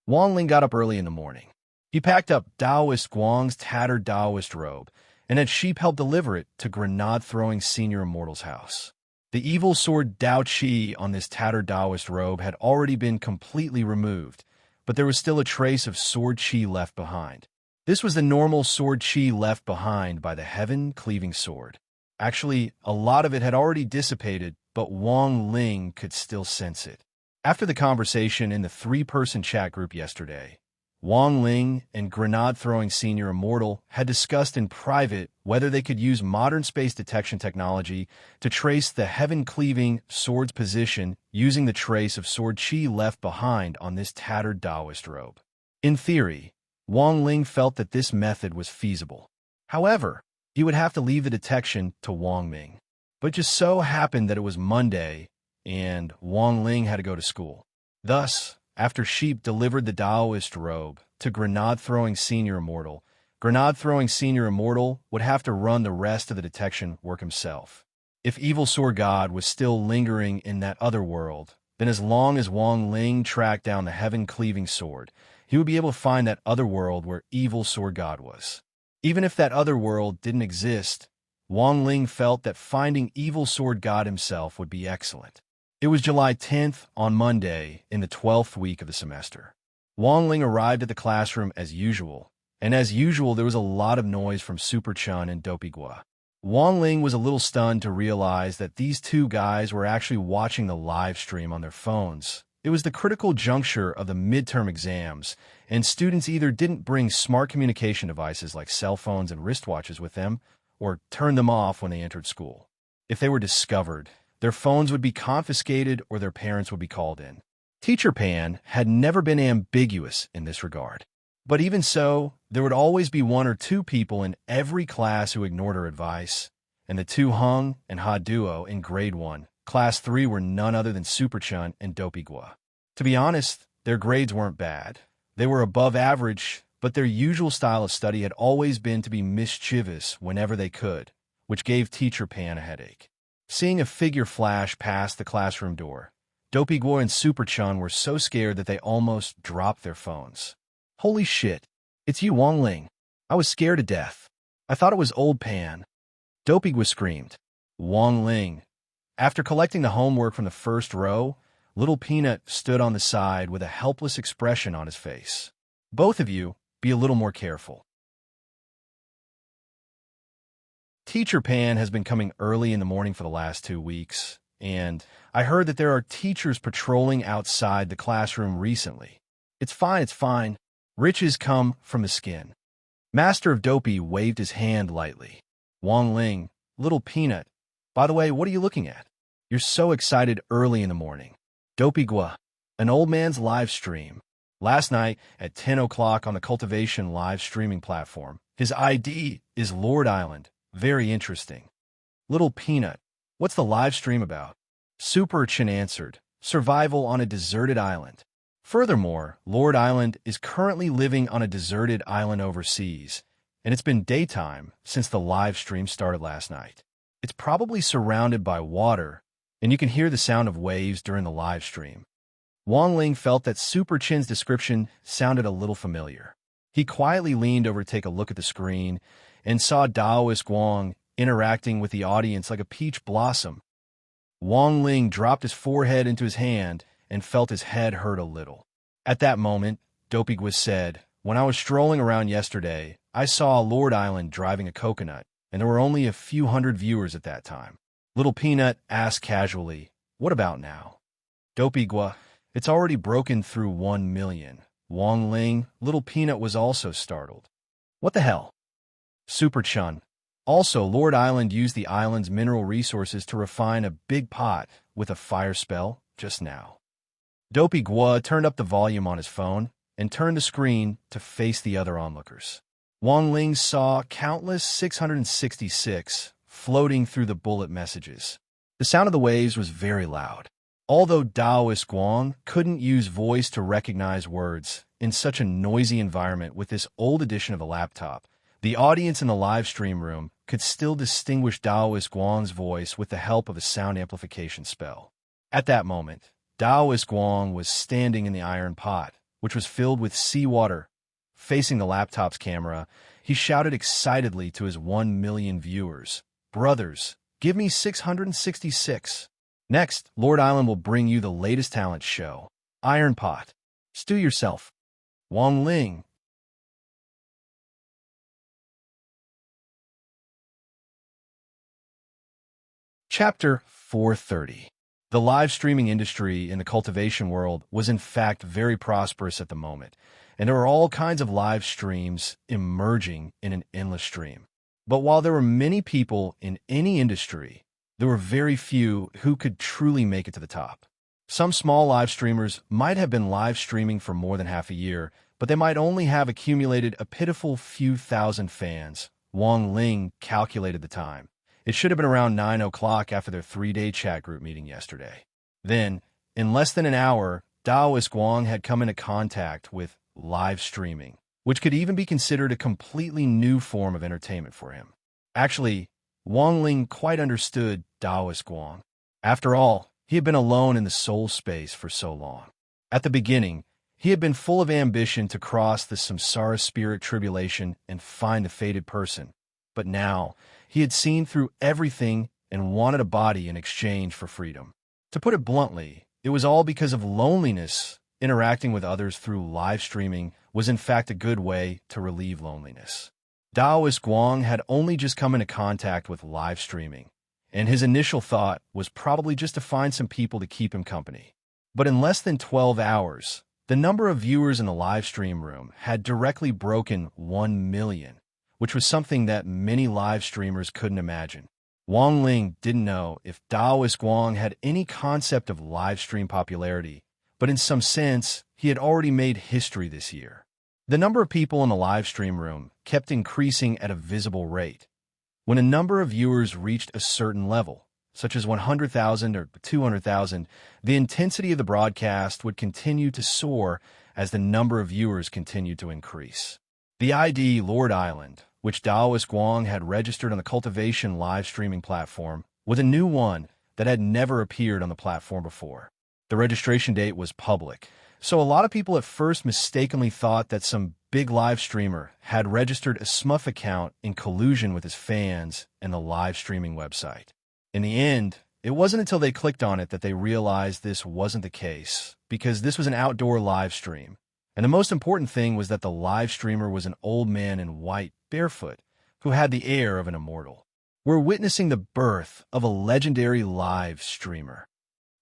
Speaker 1: Wang Ling got up early in the morning. He packed up Taoist Guang's tattered Taoist robe and had Sheep help deliver it to grenade-throwing Senior Immortal's house. The evil sword Dao Qi on this tattered Taoist robe had already been completely removed, but there was still a trace of sword Qi left behind. This was the normal sword Qi left behind by the heaven-cleaving sword. Actually, a lot of it had already dissipated, but Wang Ling could still sense it. After the conversation in the three-person chat group yesterday, Wang Ling and grenade-throwing Senior Immortal had discussed in private whether they could use modern space detection technology to trace the heaven-cleaving sword's position using the trace of sword Qi left behind on this tattered Taoist robe. In theory, Wang Ling felt that this method was feasible. However, he would have to leave the detection to Wang Ming. But it just so happened that it was Monday, and Wang Ling had to go to school. Thus, after Sheep delivered the Taoist robe to grenade-throwing Senior Immortal, grenade-throwing Senior Immortal would have to run the rest of the detection work himself. If Evil Sword God was still lingering in that other world, then as long as Wang Ling tracked down the heaven-cleaving sword, he would be able to find that other world where Evil Sword God was. Even if that other world didn't exist, Wang Ling felt that finding Evil Sword God himself would be excellent. It was July 10th, on Monday, in the 12th week of the semester. Wang Ling arrived at the classroom as usual, and as usual there was a lot of noise from Super Chun and Dopey Gua. Wang Ling was a little stunned to realize that these two guys were actually watching the live stream on their phones. It was the critical juncture of the midterm exams, and students either didn't bring smart communication devices like cell phones and wristwatches with them, or turned them off when they entered school. If they were discovered, their phones would be confiscated or their parents would be called in. Teacher Pan had never been ambiguous in this regard. But even so, there would always be one or two people in every class who ignored her advice, and the two Hung and Ha duo in grade 1, class 3 were none other than Super Chun and Dopey Gua. To be honest, their grades weren't bad. They were above average, but their usual style of study had always been to be mischievous whenever they could, which gave Teacher Pan a headache. Seeing a figure flash past the classroom door, Dopey Gua and Super Chun were so scared that they almost dropped their phones. Holy shit, it's you, Wang Ling. I was scared to death. I thought it was old Pan. Dopey Gua screamed. Wang Ling. After collecting the homework from the first row, Little Peanut stood on the side with a helpless expression on his face. Both of you, be a little more careful. Teacher Pan has been coming early in the morning for the last 2 weeks, and I heard that there are teachers patrolling outside the classroom recently. It's fine. Riches come from the skin. Master of Dopey waved his hand lightly. Wang Ling, Little Peanut, by the way, what are you looking at? You're so excited early in the morning. Dopey Gua, an old man's live stream. Last night at 10 o'clock on the Cultivation live streaming platform. His ID is Lord Island. Very interesting. Little Peanut, what's the live stream about? Super Chin answered, survival on a deserted island. Furthermore, Lord Island is currently living on a deserted island overseas, and it's been daytime since the live stream started last night. It's probably surrounded by water, and you can hear the sound of waves during the live stream. Wang Ling felt that Super Chin's description sounded a little familiar. He quietly leaned over to take a look at the screen and saw Taoist Guang interacting with the audience like a peach blossom. Wang Ling dropped his forehead into his hand and felt his head hurt a little. At that moment, Dopey Gua said, when I was strolling around yesterday, I saw Lord Island driving a coconut, and there were only a few hundred viewers at that time. Little Peanut asked casually, what about now? Dopey Gua, it's already broken through 1 million. Wang Ling, Little Peanut was also startled. What the hell? Super Chun. Also, Lord Island used the island's mineral resources to refine a big pot with a fire spell just now. Dopey Gua turned up the volume on his phone and turned the screen to face the other onlookers. Wang Ling saw countless 666 floating through the bullet messages. The sound of the waves was very loud. Although Taoist Guang couldn't use voice to recognize words in such a noisy environment with this old edition of a laptop, the audience in the live stream room could still distinguish Taoist Guang's voice with the help of a sound amplification spell. At that moment, Taoist Guang was standing in the iron pot, which was filled with seawater. Facing the laptop's camera, he shouted excitedly to his 1 million viewers, "Brothers, give me 666. Next, Lord Island will bring you the latest talent show, Iron Pot. Stew yourself. Wang Ling." Chapter 430. The live streaming industry in the cultivation world was in fact very prosperous at the moment, and there were all kinds of live streams emerging in an endless stream. But while there were many people in any industry, there were very few who could truly make it to the top. Some small live streamers might have been live streaming for more than half a year, but they might only have accumulated a pitiful few thousand fans. Wang Ling calculated the time. It should have been around 9 o'clock after their 3-day chat group meeting yesterday. Then, in less than an hour, Daoist Guang had come into contact with live streaming, which could even be considered a completely new form of entertainment for him. Actually, Wang Ling quite understood Daoist Guang. After all, he had been alone in the soul space for so long. At the beginning, he had been full of ambition to cross the samsara spirit tribulation and find the fated person. But now, he had seen through everything and wanted a body in exchange for freedom. To put it bluntly, it was all because of loneliness. Interacting with others through live streaming was in fact a good way to relieve loneliness. Daoist Guang had only just come into contact with live streaming, and his initial thought was probably just to find some people to keep him company. But in less than 12 hours, the number of viewers in the live stream room had directly broken 1 million, which was something that many live streamers couldn't imagine. Wang Ling didn't know if Daoist Guang had any concept of live stream popularity, but in some sense, he had already made history this year. The number of people in the live stream room kept increasing at a visible rate. When a number of viewers reached a certain level, such as 100,000 or 200,000, the intensity of the broadcast would continue to soar as the number of viewers continued to increase. The ID Lord Island, which Daoist Guang had registered on the cultivation live streaming platform, was a new one that had never appeared on the platform before. The registration date was public, so a lot of people at first mistakenly thought that some big live streamer had registered a smurf account in collusion with his fans and the live streaming website. In the end, it wasn't until they clicked on it that they realized this wasn't the case, because this was an outdoor live stream. And the most important thing was that the live streamer was an old man in white, barefoot, who had the air of an immortal. We're witnessing the birth of a legendary live streamer.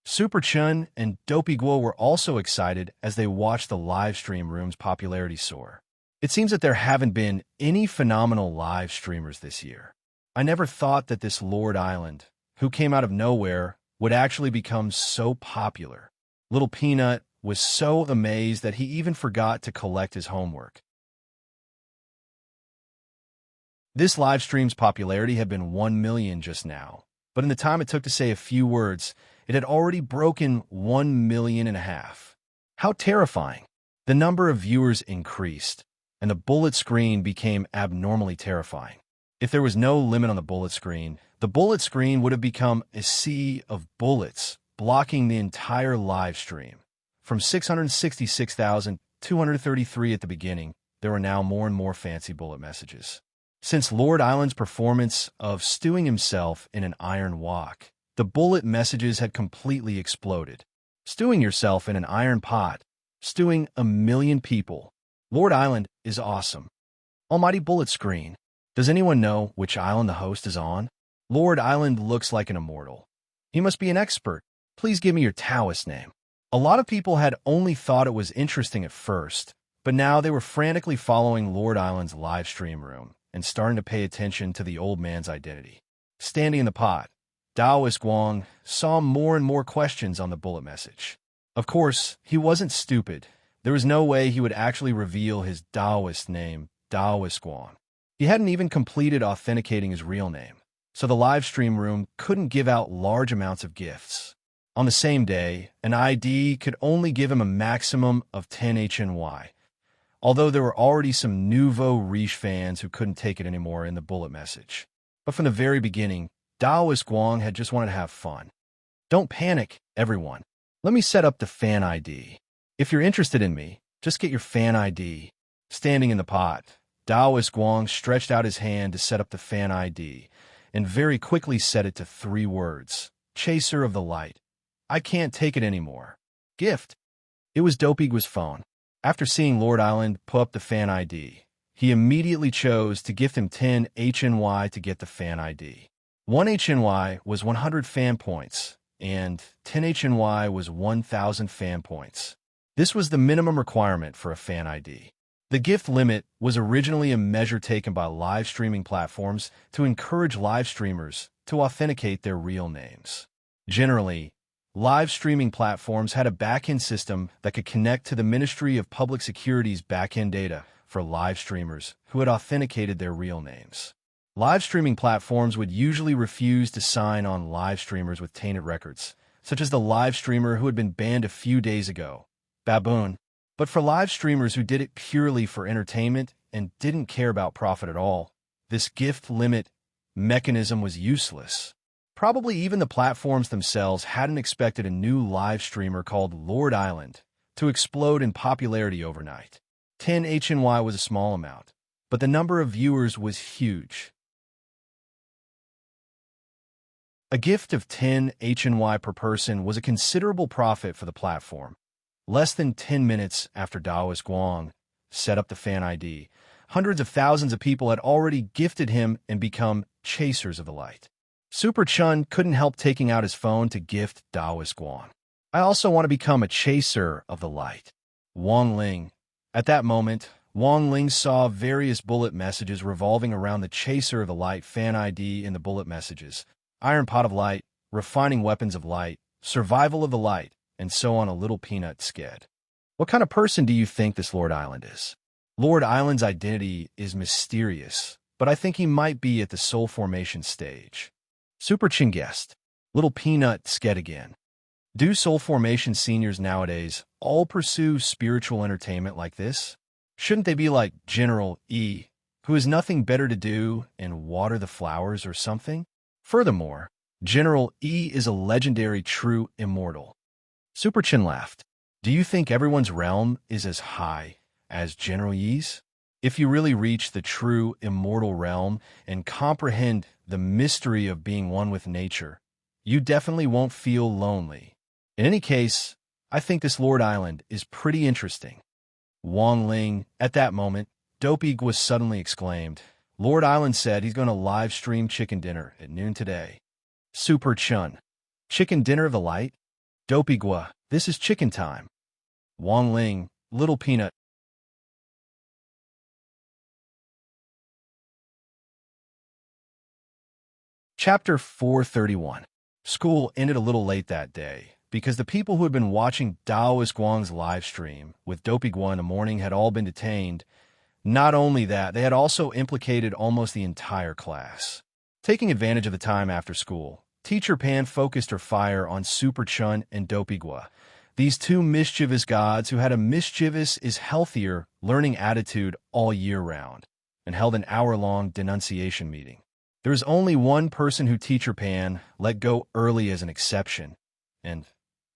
Speaker 1: Super Chun and Dopey Guo were also excited as they watched the live stream room's popularity soar. It seems that there haven't been any phenomenal live streamers this year. I never thought that this Lord Island, who came out of nowhere, would actually become so popular. Little Peanut was so amazed that he even forgot to collect his homework. This live stream's popularity had been 1 million just now, but in the time it took to say a few words, it had already broken 1.5 million. How terrifying! The number of viewers increased, and the bullet screen became abnormally terrifying. If there was no limit on the bullet screen would have become a sea of bullets, blocking the entire live stream. From 666,233 at the beginning, there were now more and more fancy bullet messages. Since Lord Island's performance of stewing himself in an iron wok, the bullet messages had completely exploded. Stewing yourself in an iron pot, stewing 1 million people. Lord Island is awesome. Almighty bullet screen. Does anyone know which island the host is on? Lord Island looks like an immortal. He must be an expert. Please give me your Taoist name. A lot of people had only thought it was interesting at first, but now they were frantically following Lord Island's live stream room and starting to pay attention to the old man's identity. Standing in the pot, Daoist Guang saw more and more questions on the bullet message. Of course, he wasn't stupid. There was no way he would actually reveal his Daoist name, Daoist Guang. He hadn't even completed authenticating his real name, so the live stream room couldn't give out large amounts of gifts. On the same day, an ID could only give him a maximum of 10 HNY, although there were already some nouveau riche fans who couldn't take it anymore in the bullet message. But from the very beginning, Daoist Guang had just wanted to have fun. Don't panic, everyone. Let me set up the fan ID. If you're interested in me, just get your fan ID. Standing in the pot, Daoist Guang stretched out his hand to set up the fan ID, and very quickly set it to 3 words. Chaser of the Light. I can't take it anymore. Gift. It was Dopigua's phone. After seeing Lord Island pull up the fan ID, he immediately chose to gift him 10 HNY to get the fan ID. 1 HNY was 100 fan points, and 10 HNY was 1,000 fan points. This was the minimum requirement for a fan ID. The gift limit was originally a measure taken by live streaming platforms to encourage live streamers to authenticate their real names. Generally, live streaming platforms had a back-end system that could connect to the Ministry of Public Security's back-end data for live streamers who had authenticated their real names. Live streaming platforms would usually refuse to sign on live streamers with tainted records, such as the live streamer who had been banned a few days ago, Baboon. But for live streamers who did it purely for entertainment and didn't care about profit at all, this gift limit mechanism was useless. Probably even the platforms themselves hadn't expected a new live streamer called Lord Island to explode in popularity overnight. 10 HNY was a small amount, but the number of viewers was huge. A gift of 10 HNY per person was a considerable profit for the platform. Less than 10 minutes after Daoist Guang set up the fan ID, hundreds of thousands of people had already gifted him and become chasers of the light. Super Chun couldn't help taking out his phone to gift Daoist Guang. I also want to become a chaser of the light. Wang Ling. At that moment, Wang Ling saw various bullet messages revolving around the chaser of the light fan ID in the bullet messages. Iron pot of light, refining weapons of light, survival of the light, and so on. A little peanut sked. What kind of person do you think this Lord Island is? Lord Island's identity is mysterious, but I think he might be at the soul formation stage. Super Chin guessed. Little peanut sked again. Do soul formation seniors nowadays all pursue spiritual entertainment like this? Shouldn't they be like General E, who has nothing better to do and water the flowers or something? Furthermore, General E is a legendary true immortal. Super Chin laughed. Do you think everyone's realm is as high as General Yi's? If you really reach the true immortal realm and comprehend the mystery of being one with nature, you definitely won't feel lonely. In any case, I think this Lord Island is pretty interesting. Wang Ling, at that moment, Dopigua suddenly exclaimed, Lord Island said he's going to live stream chicken dinner at noon today. Super Chun. Chicken dinner of the light? Dopigua, this is chicken time. Wang Ling, little peanut. Chapter 431. School ended a little late that day, because the people who had been watching Daoist Guang's live stream with Dopigua in the morning had all been detained. Not only that, they had also implicated almost the entire class. Taking advantage of the time after school, Teacher Pan focused her fire on Super Chun and Dopigua, these two mischievous gods who had a mischievous is healthier learning attitude all year round, and held an hour-long denunciation meeting. There is only one person who Teacher Pan let go early as an exception, and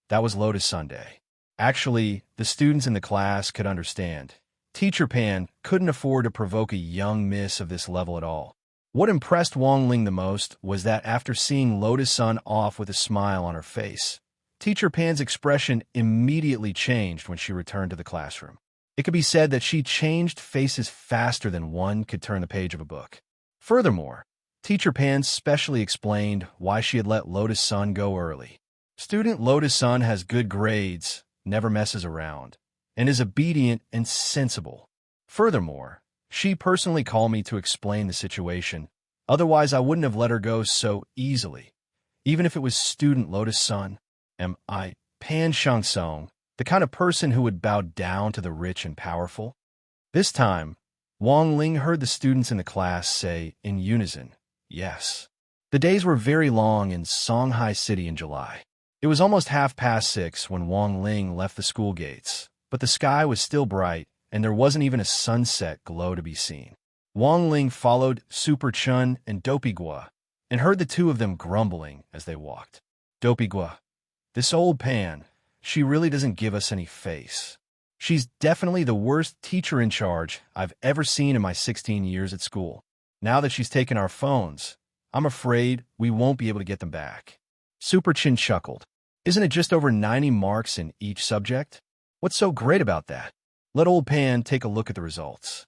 Speaker 1: that was Lotus Sunday. Actually, the students in the class could understand. Teacher Pan couldn't afford to provoke a young miss of this level at all. What impressed Wang Ling the most was that after seeing Lotus Sun off with a smile on her face, Teacher Pan's expression immediately changed when she returned to the classroom. It could be said that she changed faces faster than one could turn the page of a book. Furthermore, Teacher Pan specially explained why she had let Lotus Sun go early. Student Lotus Sun has good grades, never messes around, and is obedient and sensible. Furthermore, she personally called me to explain the situation. Otherwise, I wouldn't have let her go so easily. Even if it was student Lotus Sun, am I Pan Shangsong, the kind of person who would bow down to the rich and powerful? This time, Wang Ling heard the students in the class say in unison, yes. The days were very long in Songhai City in July. It was almost 6:30 when Wang Ling left the school gates, but the sky was still bright, and there wasn't even a sunset glow to be seen. Wang Ling followed Super Chun and Dopigua, and heard the two of them grumbling as they walked. Dopigua, this old Pan, she really doesn't give us any face. She's definitely the worst teacher in charge I've ever seen in my 16 years at school. Now that she's taken our phones, I'm afraid we won't be able to get them back." Super Chin chuckled. "Isn't it just over 90 marks in each subject? What's so great about that? Let old Pan take a look at the results."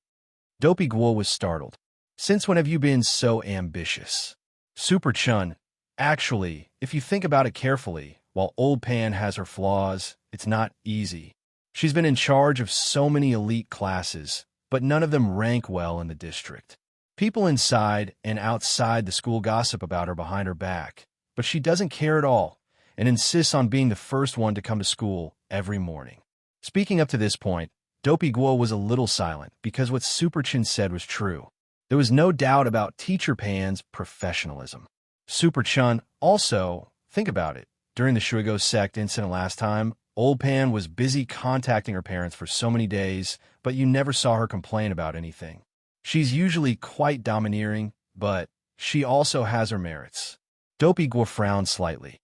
Speaker 1: Dopey Guo was startled. "Since when have you been so ambitious?" Super Chun, "Actually, if you think about it carefully, while old Pan has her flaws, it's not easy. She's been in charge of so many elite classes, but none of them rank well in the district. People inside and outside the school gossip about her behind her back, but she doesn't care at all and insists on being the first one to come to school every morning." Speaking up to this point, Dopey Guo was a little silent because what Super Chin said was true. There was no doubt about Teacher Pan's professionalism. Super Chun, also, think about it. During the Shuigo sect incident last time, old Pan was busy contacting her parents for so many days, but you never saw her complain about anything. She's usually quite domineering, but she also has her merits. Dopey Guo frowned slightly.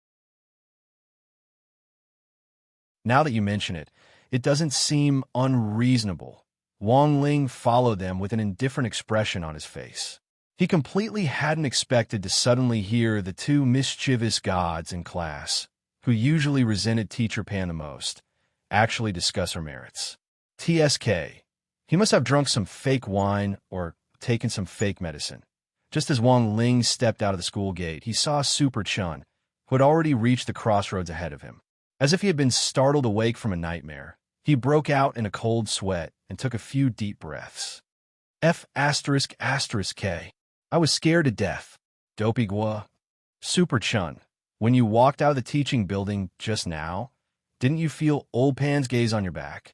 Speaker 1: "Now that you mention it, it doesn't seem unreasonable." Wang Ling followed them with an indifferent expression on his face. He completely hadn't expected to suddenly hear the two mischievous gods in class, who usually resented Teacher Pan the most, actually discuss her merits. TSK. He must have drunk some fake wine or taken some fake medicine. Just as Wang Ling stepped out of the school gate, he saw Super Chun, who had already reached the crossroads ahead of him. As if he had been startled awake from a nightmare, he broke out in a cold sweat and took a few deep breaths. K. I was scared to death. Dopey Guo. Super Chun, when you walked out of the teaching building just now, didn't you feel old Pan's gaze on your back?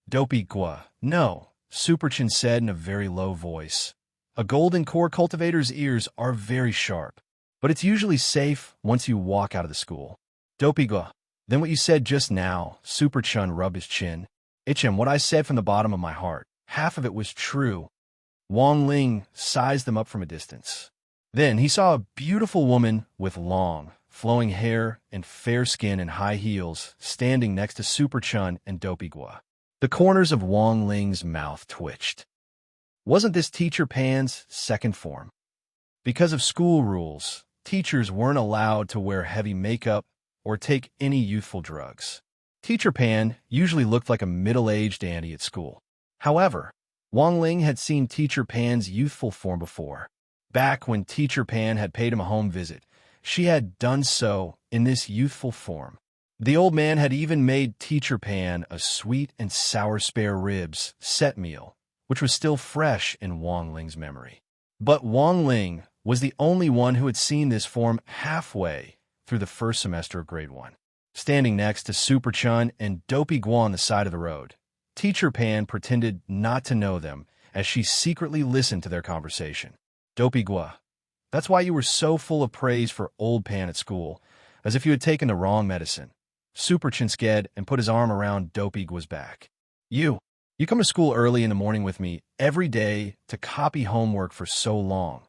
Speaker 1: Dopey Guo. No, Super Chun said in a very low voice. A golden core cultivator's ears are very sharp, but it's usually safe once you walk out of the school. Dopey Guo. Then what you said just now, Super Chun rubbed his chin. Itchem, what I said from the bottom of my heart. Half of it was true. Wang Ling sized them up from a distance. Then he saw a beautiful woman with long, flowing hair and fair skin and high heels standing next to Super Chun and Dopey Guo. The corners of Wang Ling's mouth twitched. Wasn't this Teacher Pan's second form? Because of school rules, teachers weren't allowed to wear heavy makeup or take any youthful drugs. Teacher Pan usually looked like a middle-aged auntie at school. However, Wang Ling had seen Teacher Pan's youthful form before. Back when Teacher Pan had paid him a home visit, she had done so in this youthful form. The old man had even made Teacher Pan a sweet and sour spare ribs set meal, which was still fresh in Wang Ling's memory. But Wang Ling was the only one who had seen this form halfway through the first semester of grade 1. Standing next to Super Chun and Dopey Guo on the side of the road, Teacher Pan pretended not to know them as she secretly listened to their conversation. Dopey Guo, that's why you were so full of praise for old Pan at school, as if you had taken the wrong medicine. Super Chun sked and put his arm around Dopey Guo's back. You come to school early in the morning with me every day to copy homework for so long.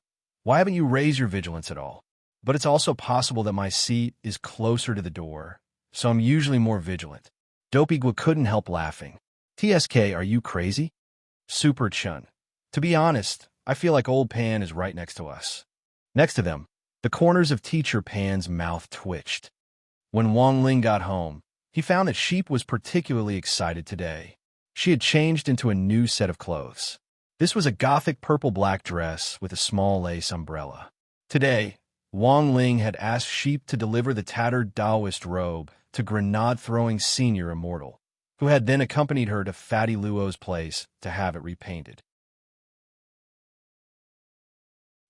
Speaker 1: Why haven't you raised your vigilance at all? But it's also possible that my seat is closer to the door, so I'm usually more vigilant. Dopey Guo couldn't help laughing. TSK, are you crazy? Super Chun. To be honest, I feel like old Pan is right next to us. Next to them, the corners of Teacher Pan's mouth twitched. When Wang Ling got home, he found that Sheep was particularly excited today. She had changed into a new set of clothes. This was a gothic purple-black dress with a small lace umbrella. Today, Wang Ling had asked Sheep to deliver the tattered Taoist robe to grenade-throwing senior immortal, who had then accompanied her to Fatty Luo's place to have it repainted.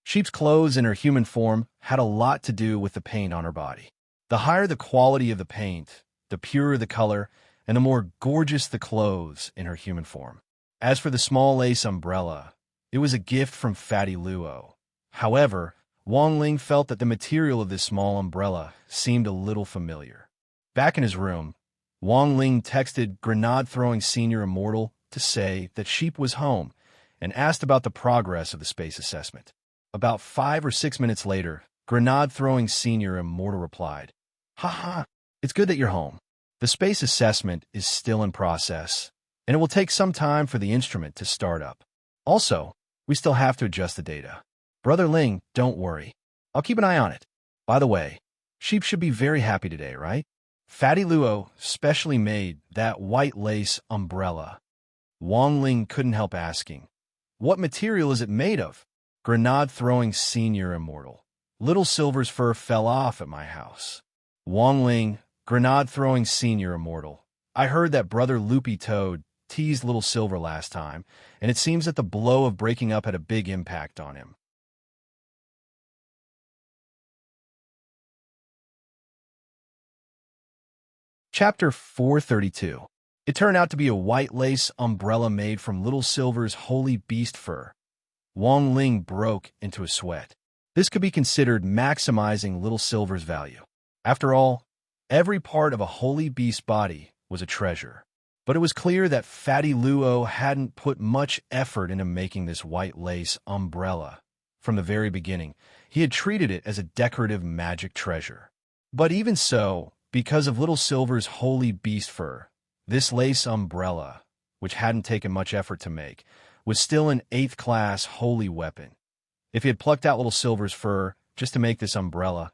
Speaker 1: Sheep's clothes in her human form had a lot to do with the paint on her body. The higher the quality of the paint, the purer the color, and the more gorgeous the clothes in her human form. As for the small lace umbrella, it was a gift from Fatty Luo. However, Wang Ling felt that the material of this small umbrella seemed a little familiar. Back in his room, Wang Ling texted grenade-throwing senior immortal to say that Sheep was home and asked about the progress of the space assessment. About 5 or 6 minutes later, grenade-throwing senior immortal replied, "Haha, it's good that you're home. The space assessment is still in process, and it will take some time for the instrument to start up. Also, we still have to adjust the data. Brother Ling, don't worry. I'll keep an eye on it. By the way, sheep should be very happy today, right? Fatty Luo specially made that white lace umbrella. Wang Ling couldn't help asking, what material is it made of? Grenade-throwing senior immortal. Little Silver's fur fell off at my house. Wang Ling, grenade-throwing senior immortal. I heard that Brother Loopy Toad teased Little Silver last time, and it seems that the blow of breaking up had a big impact on him. Chapter 432. It turned out to be a white lace umbrella made from Little Silver's holy beast fur. Wang Ling broke into a sweat. This could be considered maximizing Little Silver's value. After all, every part of a holy beast's body was a treasure. But it was clear that Fatty Luo hadn't put much effort into making this white lace umbrella. From the very beginning, he had treated it as a decorative magic treasure. But even so, because of Little Silver's holy beast fur, this lace umbrella, which hadn't taken much effort to make, was still an 8th class holy weapon. If he had plucked out Little Silver's fur just to make this umbrella,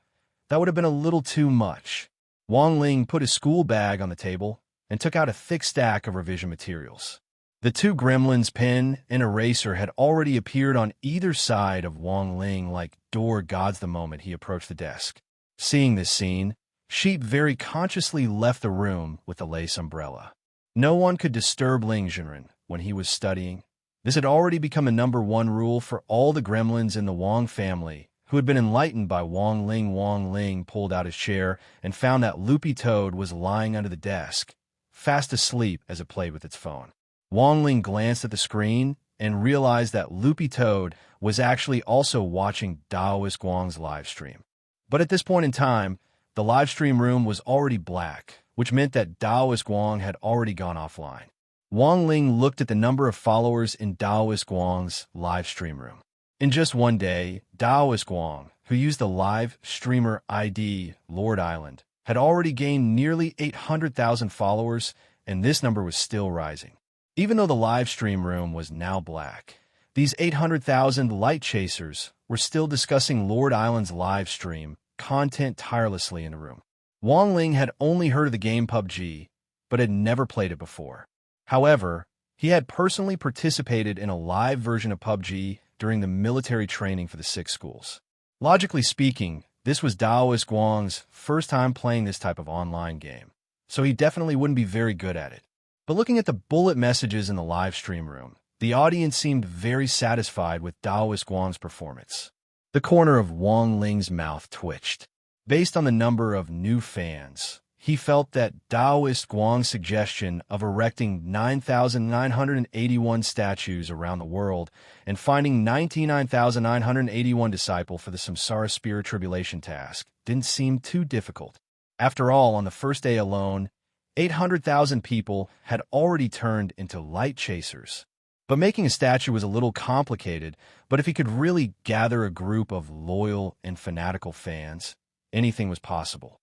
Speaker 1: that would have been a little too much. Wang Ling put his school bag on the table and took out a thick stack of revision materials. The two gremlins, pen and eraser, had already appeared on either side of Wang Ling like door gods the moment he approached the desk. Seeing this scene, Sheep very consciously left the room with the lace umbrella. No one could disturb Ling Jinren when he was studying. This had already become a #1 rule for all the gremlins in the Wang family, who had been enlightened by Wang Ling. Wang Ling pulled out his chair and found that Loopy Toad was lying under the desk, fast asleep as it played with its phone. Wang Ling glanced at the screen and realized that Loopy Toad was actually also watching Daoist Guang's live stream. But at this point in time, the live stream room was already black, which meant that Daoist Guang had already gone offline. Wang Ling looked at the number of followers in Daoist Guang's live stream room. In just one day, Daoist Guang, who used the live streamer ID Lord Island, had already gained nearly 800,000 followers, and this number was still rising. Even though the live stream room was now black, these 800,000 light chasers were still discussing Lord Island's live stream content tirelessly in the room. Wang Ling had only heard of the game PUBG, but had never played it before. However, he had personally participated in a live version of PUBG during the military training for the 6 schools. Logically speaking, this was Daoist Guang's first time playing this type of online game, so he definitely wouldn't be very good at it. But looking at the bullet messages in the live stream room, the audience seemed very satisfied with Daoist Guang's performance. The corner of Wang Ling's mouth twitched. Based on the number of new fans, he felt that Daoist Guang's suggestion of erecting 9,981 statues around the world and finding 99,981 disciples for the Samsara Spirit Tribulation task didn't seem too difficult. After all, on the first day alone, 800,000 people had already turned into light chasers. But making a statue was a little complicated, but if he could really gather a group of loyal and fanatical fans, anything was possible.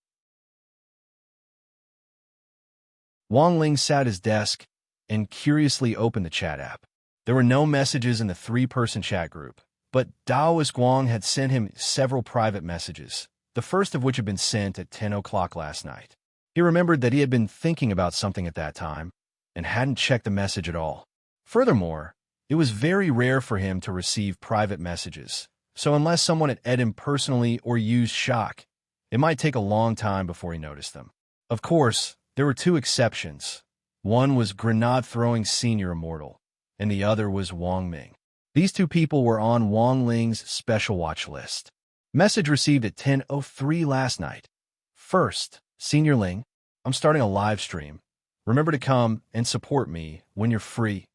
Speaker 1: Wang Ling sat at his desk and curiously opened the chat app. There were no messages in the 3-person chat group, but Daoist Guang had sent him several private messages, the first of which had been sent at 10 o'clock last night. He remembered that he had been thinking about something at that time and hadn't checked the message at all. Furthermore, it was very rare for him to receive private messages, so unless someone had added him personally or used shock, it might take a long time before he noticed them. Of course, there were 2 exceptions. One was grenade-throwing senior immortal, and the other was Wang Ming. These 2 people were on Wang Ling's special watch list. Message received at 10:03 last night. First, Senior Ling, I'm starting a live stream. Remember to come and support me when you're free.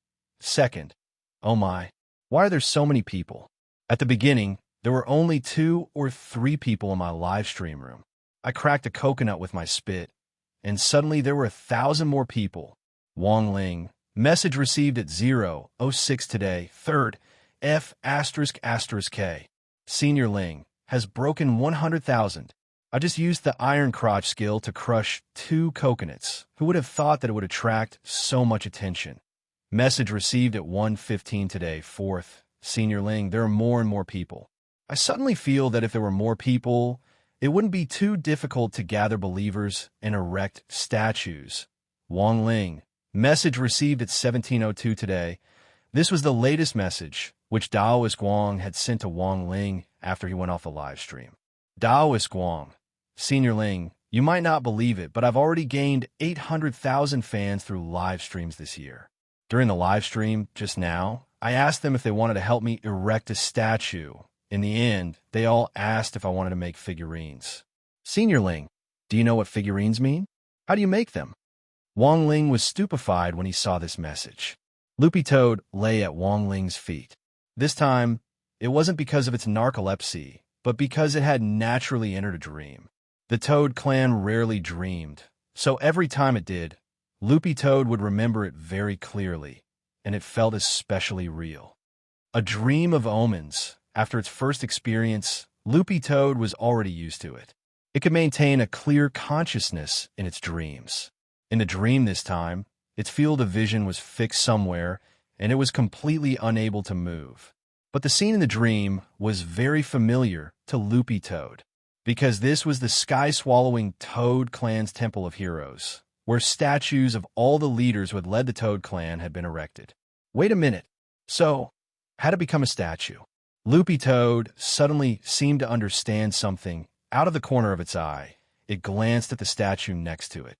Speaker 1: Second, oh my, why are there so many people? At the beginning, there were only 2 or 3 people in my live stream room. I cracked a coconut with my spit, and suddenly there were 1,000 more people. Wang Ling, message received at 0:06 today. Third, F***K. Senior Ling has broken 100,000. I just used the iron crotch skill to crush 2 coconuts. Who would have thought that it would attract so much attention? Message received at 1:15 today. 4th, Senior Ling, there are more and more people. I suddenly feel that if there were more people, it wouldn't be too difficult to gather believers and erect statues. Wang Ling. Message received at 17:02 today. This was the latest message, which Daoist Guang had sent to Wang Ling after he went off the live stream. Daoist Guang. Senior Ling, you might not believe it, but I've already gained 800,000 fans through live streams this year. During the live stream, just now, I asked them if they wanted to help me erect a statue. In the end, they all asked if I wanted to make figurines. Senior Ling, do you know what figurines mean? How do you make them? Wang Ling was stupefied when he saw this message. Loopy Toad lay at Wang Ling's feet. This time, it wasn't because of its narcolepsy, but because it had naturally entered a dream. The Toad clan rarely dreamed, so every time it did, Loopy Toad would remember it very clearly, and it felt especially real. A dream of omens. After its first experience, Loopy Toad was already used to it. It could maintain a clear consciousness in its dreams. In the dream this time, its field of vision was fixed somewhere, and it was completely unable to move. But the scene in the dream was very familiar to Loopy Toad, because this was the sky-swallowing Toad Clan's Temple of Heroes, where statues of all the leaders who had led the Toad Clan had been erected. Wait a minute. So, how to become a statue? Loopy Toad suddenly seemed to understand something out of the corner of its eye. It glanced at the statue next to it.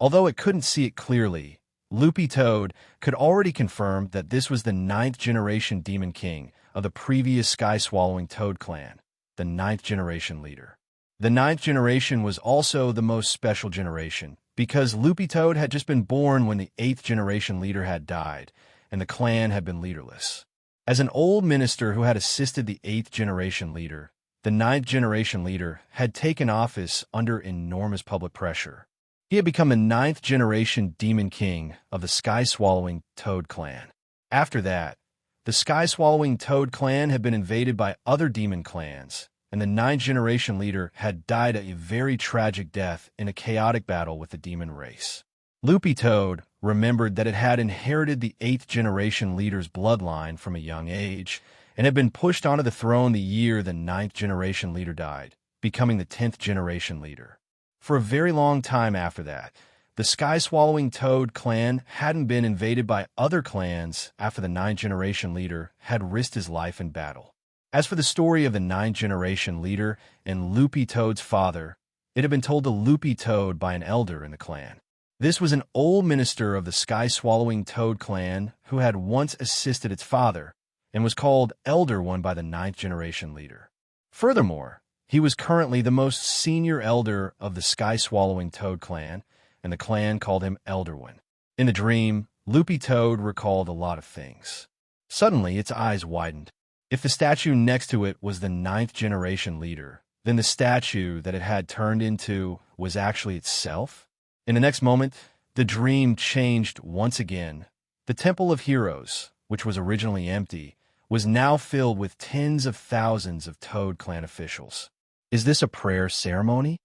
Speaker 1: Although it couldn't see it clearly, Loopy Toad could already confirm that this was the 9th generation Demon King of the previous sky-swallowing Toad Clan, the 9th generation leader. The 9th generation was also the most special generation, because Loopy Toad had just been born when the 8th generation leader had died, and the clan had been leaderless. As an old minister who had assisted the 8th generation leader, the 9th generation leader had taken office under enormous public pressure. He had become the 9th generation Demon King of the sky-swallowing Toad Clan. After that, the sky-swallowing Toad Clan had been invaded by other demon clans, and the 9th generation leader had died a very tragic death in a chaotic battle with the demon race. Loopy Toad remembered that it had inherited the 8th generation leader's bloodline from a young age, and had been pushed onto the throne the year the 9th generation leader died, becoming the 10th generation leader. For a very long time after that, the sky-swallowing Toad Clan hadn't been invaded by other clans after the 9th generation leader had risked his life in battle. As for the story of the 9th generation leader and Loopy Toad's father, it had been told to Loopy Toad by an elder in the clan. This was an old minister of the sky-swallowing Toad Clan who had once assisted its father, and was called Elder One by the 9th generation leader. Furthermore, he was currently the most senior elder of the sky-swallowing Toad Clan, and the clan called him Elder One. In the dream, Loopy Toad recalled a lot of things. Suddenly, its eyes widened. If the statue next to it was the 9th generation leader, then the statue that it had turned into was actually itself? In the next moment, the dream changed once again. The Temple of Heroes, which was originally empty, was now filled with tens of thousands of Toad Clan officials. Is this a prayer ceremony?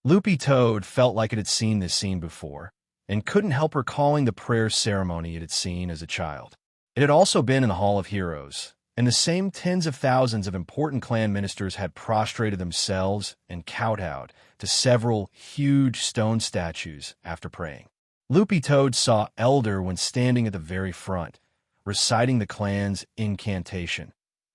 Speaker 1: Loopy Toad felt like it had seen this scene before, and couldn't help recalling the prayer ceremony it had seen as a child. It had also been in the Hall of Heroes, and the same tens of thousands of important clan ministers had prostrated themselves and kowtowed to several huge stone statues after praying. Loopy Toad saw Elder when standing at the very front, reciting the clan's incantation.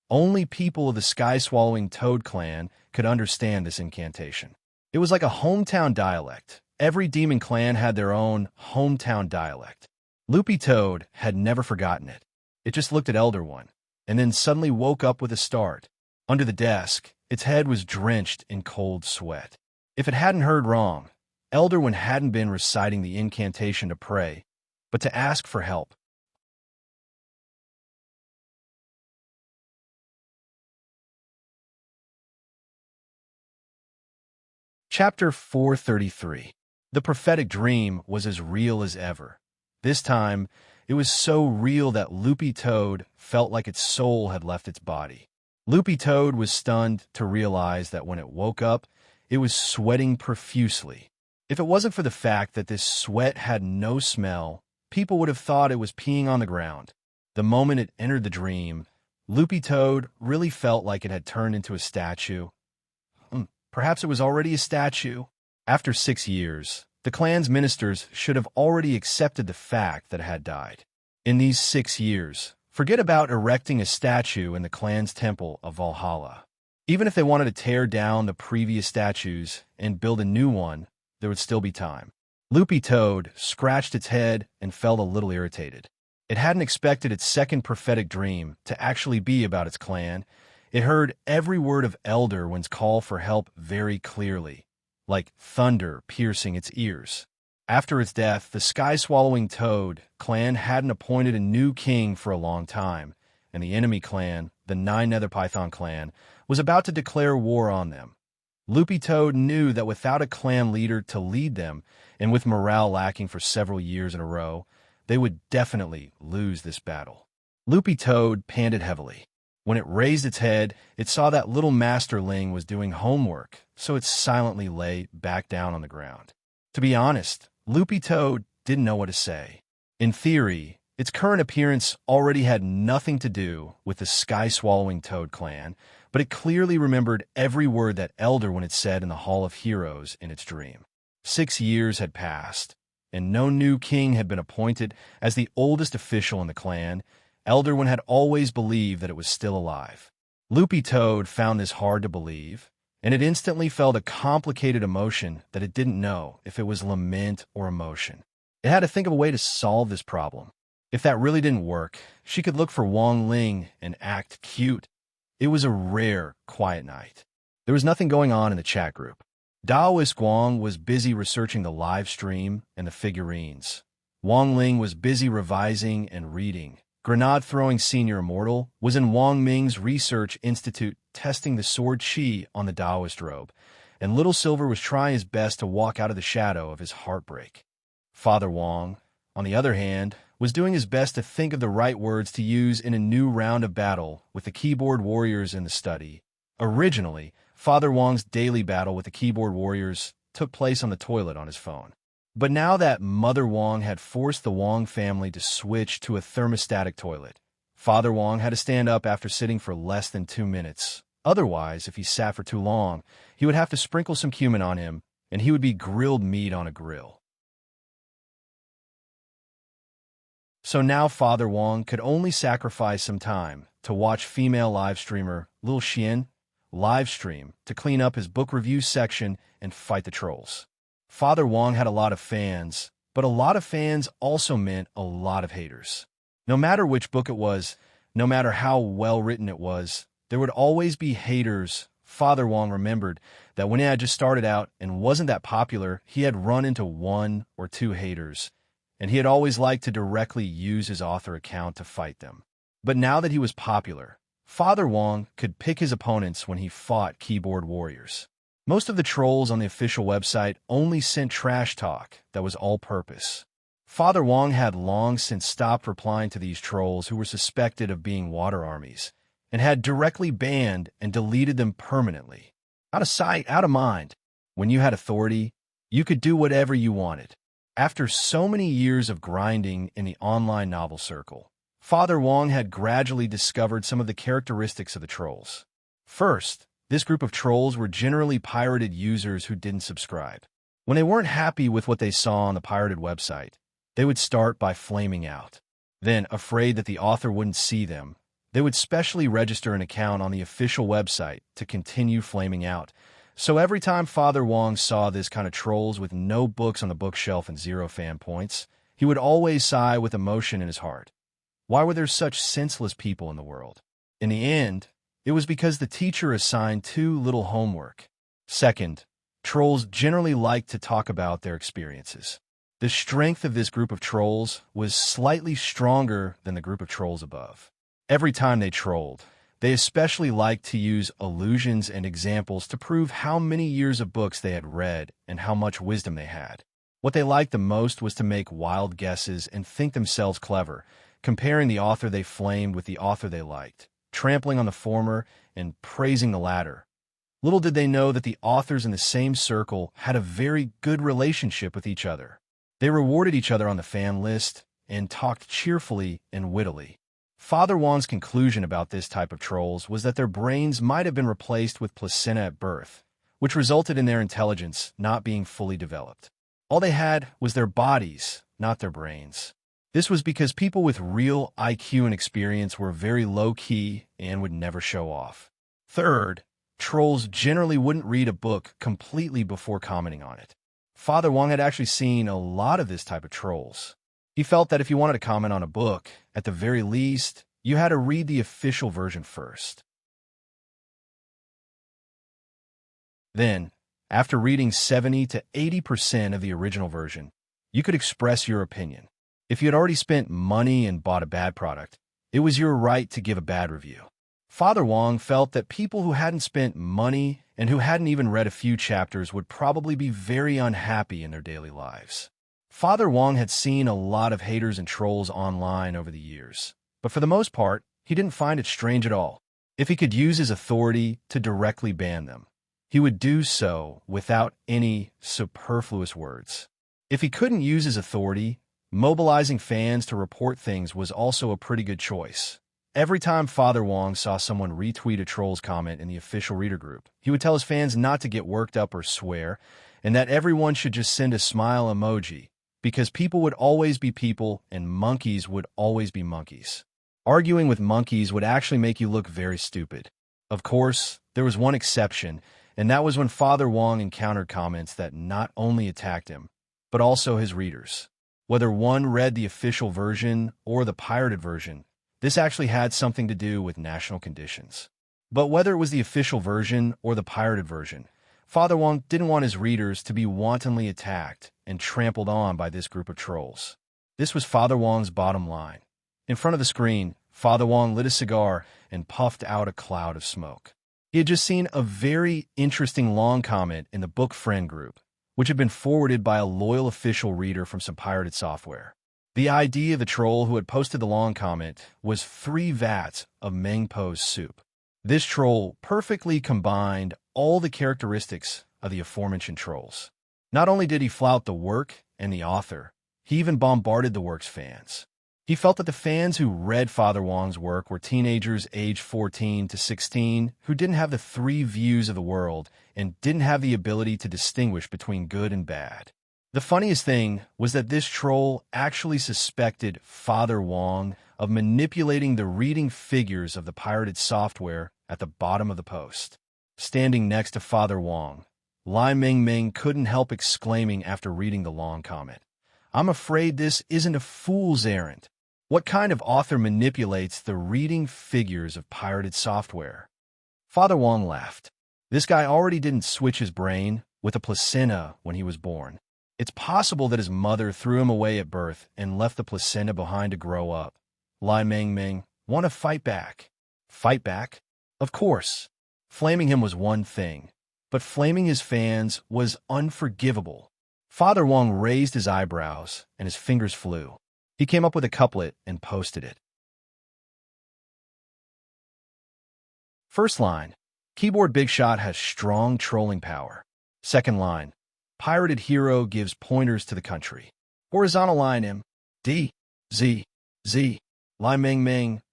Speaker 1: Only people of the sky-swallowing Toad Clan could understand this incantation. It was like a hometown dialect. Every demon clan had their own hometown dialect. Loopy Toad had never forgotten it. It just looked at Elder One, and then suddenly woke up with a start. Under the desk, its head was drenched in cold sweat. If it hadn't heard wrong, Elder One hadn't been reciting the incantation to pray, but to ask for help. Chapter 433. The prophetic dream was as real as ever. This time, it was so real that Loopy Toad felt like its soul had left its body. Loopy Toad was stunned to realize that when it woke up, it was sweating profusely. If it wasn't for the fact that this sweat had no smell, people would have thought it was peeing on the ground. The moment it entered the dream, Loopy Toad really felt like it had turned into a statue. Perhaps it was already a statue. After 6 years, the clan's ministers should have already accepted the fact that it had died. In these 6 years, forget about erecting a statue in the clan's temple of Valhalla. Even if they wanted to tear down the previous statues and build a new one, there would still be time. Loopy Toad scratched its head and felt a little irritated. It hadn't expected its second prophetic dream to actually be about its clan. It heard every word of Elderwin's call for help very clearly, like thunder piercing its ears. After its death, the sky-swallowing Toad clan hadn't appointed a new king for a long time, and the enemy clan, the Nine Nether Python clan, was about to declare war on them. Loopy Toad knew that without a clan leader to lead them, and with morale lacking for several years in a row, they would definitely lose this battle. Loopy Toad panted heavily. When it raised its head, it saw that little masterling was doing homework, so it silently lay back down on the ground. To be honest, Loopy Toad didn't know what to say. In theory, its current appearance already had nothing to do with the sky-swallowing Toad clan, but it clearly remembered every word that Elderwin had said in the Hall of Heroes in its dream. 6 years had passed, and no new king had been appointed. As the oldest official in the clan, Elderwin had always believed that it was still alive. Loopy Toad found this hard to believe, and it instantly felt a complicated emotion that it didn't know if it was lament or emotion. It had to think of a way to solve this problem. If that really didn't work, she could look for Wong Ling and act cute. It was a rare, quiet night. There was nothing going on in the chat group. Daoist Guang was busy researching the live stream and the figurines. Wong Ling was busy revising and reading. Grenade-throwing Senior Immortal was in Wang Ming's Research Institute testing the sword chi on the Daoist robe, and Little Silver was trying his best to walk out of the shadow of his heartbreak. Father Wong, on the other hand, was doing his best to think of the right words to use in a new round of battle with the keyboard warriors in the study. Originally, Father Wong's daily battle with the keyboard warriors took place on the toilet on his phone. But now that Mother Wong had forced the Wong family to switch to a thermostatic toilet, Father Wong had to stand up after sitting for less than 2 minutes. Otherwise, if he sat for too long, he would have to sprinkle some cumin on him, and he would be grilled meat on a grill. So now Father Wong could only sacrifice some time to watch female live streamer Lil Xian live stream to clean up his book review section and fight the trolls. Father Wong had a lot of fans, but a lot of fans also meant a lot of haters. No matter which book it was, no matter how well written it was, there would always be haters. Father Wong remembered that when he had just started out and wasn't that popular, he had run into 1 or 2 haters, and he had always liked to directly use his author account to fight them. But now that he was popular, Father Wong could pick his opponents when he fought keyboard warriors. Most of the trolls on the official website only sent trash talk that was all-purpose. Father Wong had long since stopped replying to these trolls who were suspected of being water armies, and had directly banned and deleted them permanently. Out of sight, out of mind. When you had authority, you could do whatever you wanted. After so many years of grinding in the online novel circle, Father Wong had gradually discovered some of the characteristics of the trolls. First, this group of trolls were generally pirated users who didn't subscribe. When they weren't happy with what they saw on the pirated website, they would start by flaming out. Then, afraid that the author wouldn't see them, they would specially register an account on the official website to continue flaming out. So every time Father Wong saw this kind of trolls with no books on the bookshelf and 0 fan points, he would always sigh with emotion in his heart. Why were there such senseless people in the world? In the end, it was because the teacher assigned too little homework. Second, trolls generally liked to talk about their experiences. The strength of this group of trolls was slightly stronger than the group of trolls above. Every time they trolled, they especially liked to use allusions and examples to prove how many years of books they had read and how much wisdom they had. What they liked the most was to make wild guesses and think themselves clever, comparing the author they flamed with the author they liked, trampling on the former and praising the latter. Little did they know that the authors in the same circle had a very good relationship with each other. They rewarded each other on the fan list and talked cheerfully and wittily. Father Wong's conclusion about this type of trolls was that their brains might have been replaced with placenta at birth, which resulted in their intelligence not being fully developed. All they had was their bodies, not their brains. This was because people with real IQ and experience were very low-key and would never show off. Third, trolls generally wouldn't read a book completely before commenting on it. Father Wong had actually seen a lot of this type of trolls. He felt that if you wanted to comment on a book, at the very least, you had to read the official version first. Then, after reading 70 to 80% of the original version, you could express your opinion. If you had already spent money and bought a bad product, it was your right to give a bad review. Father Wong felt that people who hadn't spent money and who hadn't even read a few chapters would probably be very unhappy in their daily lives. Father Wong had seen a lot of haters and trolls online over the years, but for the most part, he didn't find it strange at all. If he could use his authority to directly ban them, he would do so without any superfluous words. If he couldn't use his authority, mobilizing fans to report things was also a pretty good choice. Every time Father Wong saw someone retweet a troll's comment in the official reader group, he would tell his fans not to get worked up or swear, and that everyone should just send a smile emoji, because people would always be people and monkeys would always be monkeys. Arguing with monkeys would actually make you look very stupid. Of course, there was one exception, and that was when Father Wong encountered comments that not only attacked him, but also his readers. Whether one read the official version or the pirated version, this actually had something to do with national conditions. But whether it was the official version or the pirated version, Father Wong didn't want his readers to be wantonly attacked and trampled on by this group of trolls. This was Father Wong's bottom line. In front of the screen, Father Wong lit a cigar and puffed out a cloud of smoke. He had just seen a very interesting long comment in the book friend group, which had been forwarded by a loyal official reader from some pirated software. The ID of the troll who had posted the long comment was 3 vats of Mengpo's soup. This troll perfectly combined all the characteristics of the aforementioned trolls. Not only did he flout the work and the author, he even bombarded the work's fans. He felt that the fans who read Father Wong's work were teenagers aged 14 to 16 who didn't have the 3 views of the world and didn't have the ability to distinguish between good and bad. The funniest thing was that this troll actually suspected Father Wong of manipulating the reading figures of the pirated software at the bottom of the post. Standing next to Father Wong, Lai Mingming couldn't help exclaiming after reading the long comment, "I'm afraid this isn't a fool's errand. What kind of author manipulates the reading figures of pirated software?" Father Wong laughed. This guy already didn't switch his brain with a placenta when he was born. It's possible that his mother threw him away at birth and left the placenta behind to grow up. Lai Mingming, want to fight back? Fight back? Of course. Flaming him was one thing, but flaming his fans was unforgivable. Father Wong raised his eyebrows and his fingers flew. He came up with a couplet and posted it. First line, Keyboard Big Shot has strong trolling power. Second line, Pirated hero gives pointers to the country. Horizontal line M, D, Z, Z, Lai Ming Ming.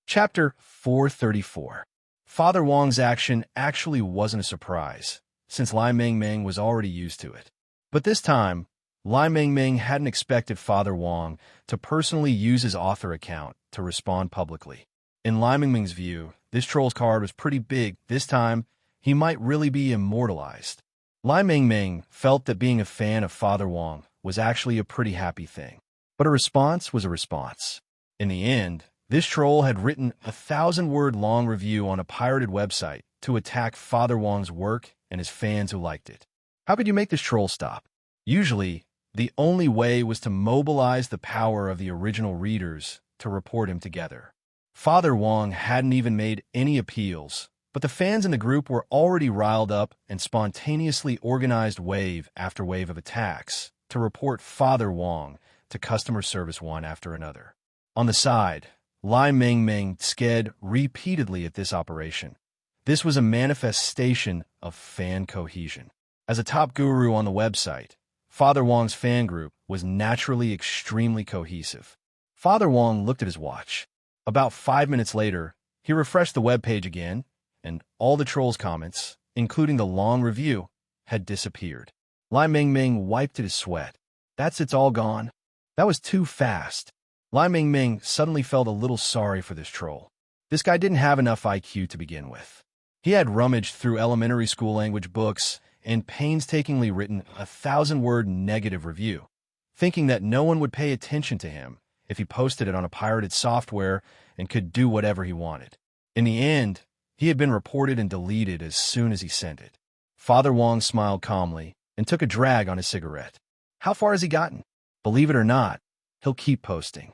Speaker 1: Chapter 434. Father Wong's action actually wasn't a surprise, since Lai Ming Ming was already used to it. But this time, Lai Ming Ming hadn't expected Father Wong to personally use his author account to respond publicly. In Lai Ming Ming's view, this troll's card was pretty big. This time, he might really be immortalized. Lai Ming Ming felt that being a fan of Father Wong was actually a pretty happy thing. But a response was a response. In the end, this troll had written a 1,000-word long review on a pirated website to attack Father Wong's work and his fans who liked it. How could you make this troll stop? Usually, the only way was to mobilize the power of the original readers to report him together. Father Wong hadn't even made any appeals, but the fans in the group were already riled up and spontaneously organized wave after wave of attacks to report Father Wong to customer service one after another. On the side, Lai Mingming sked repeatedly at this operation. This was a manifestation of fan cohesion. As a top guru on the website, Father Wong's fan group was naturally extremely cohesive. Father Wong looked at his watch. About 5 minutes later, he refreshed the web page again, and all the trolls' comments, including the long review, had disappeared. Lai Mingming wiped at his sweat. It's all gone. That was too fast. Lai Mingming suddenly felt a little sorry for this troll. This guy didn't have enough IQ to begin with. He had rummaged through elementary school language books and painstakingly written a 1,000-word negative review, thinking that no one would pay attention to him if he posted it on a pirated software and could do whatever he wanted. In the end, he had been reported and deleted as soon as he sent it. Father Wong smiled calmly and took a drag on his cigarette. How far has he gotten? Believe it or not, he'll keep posting.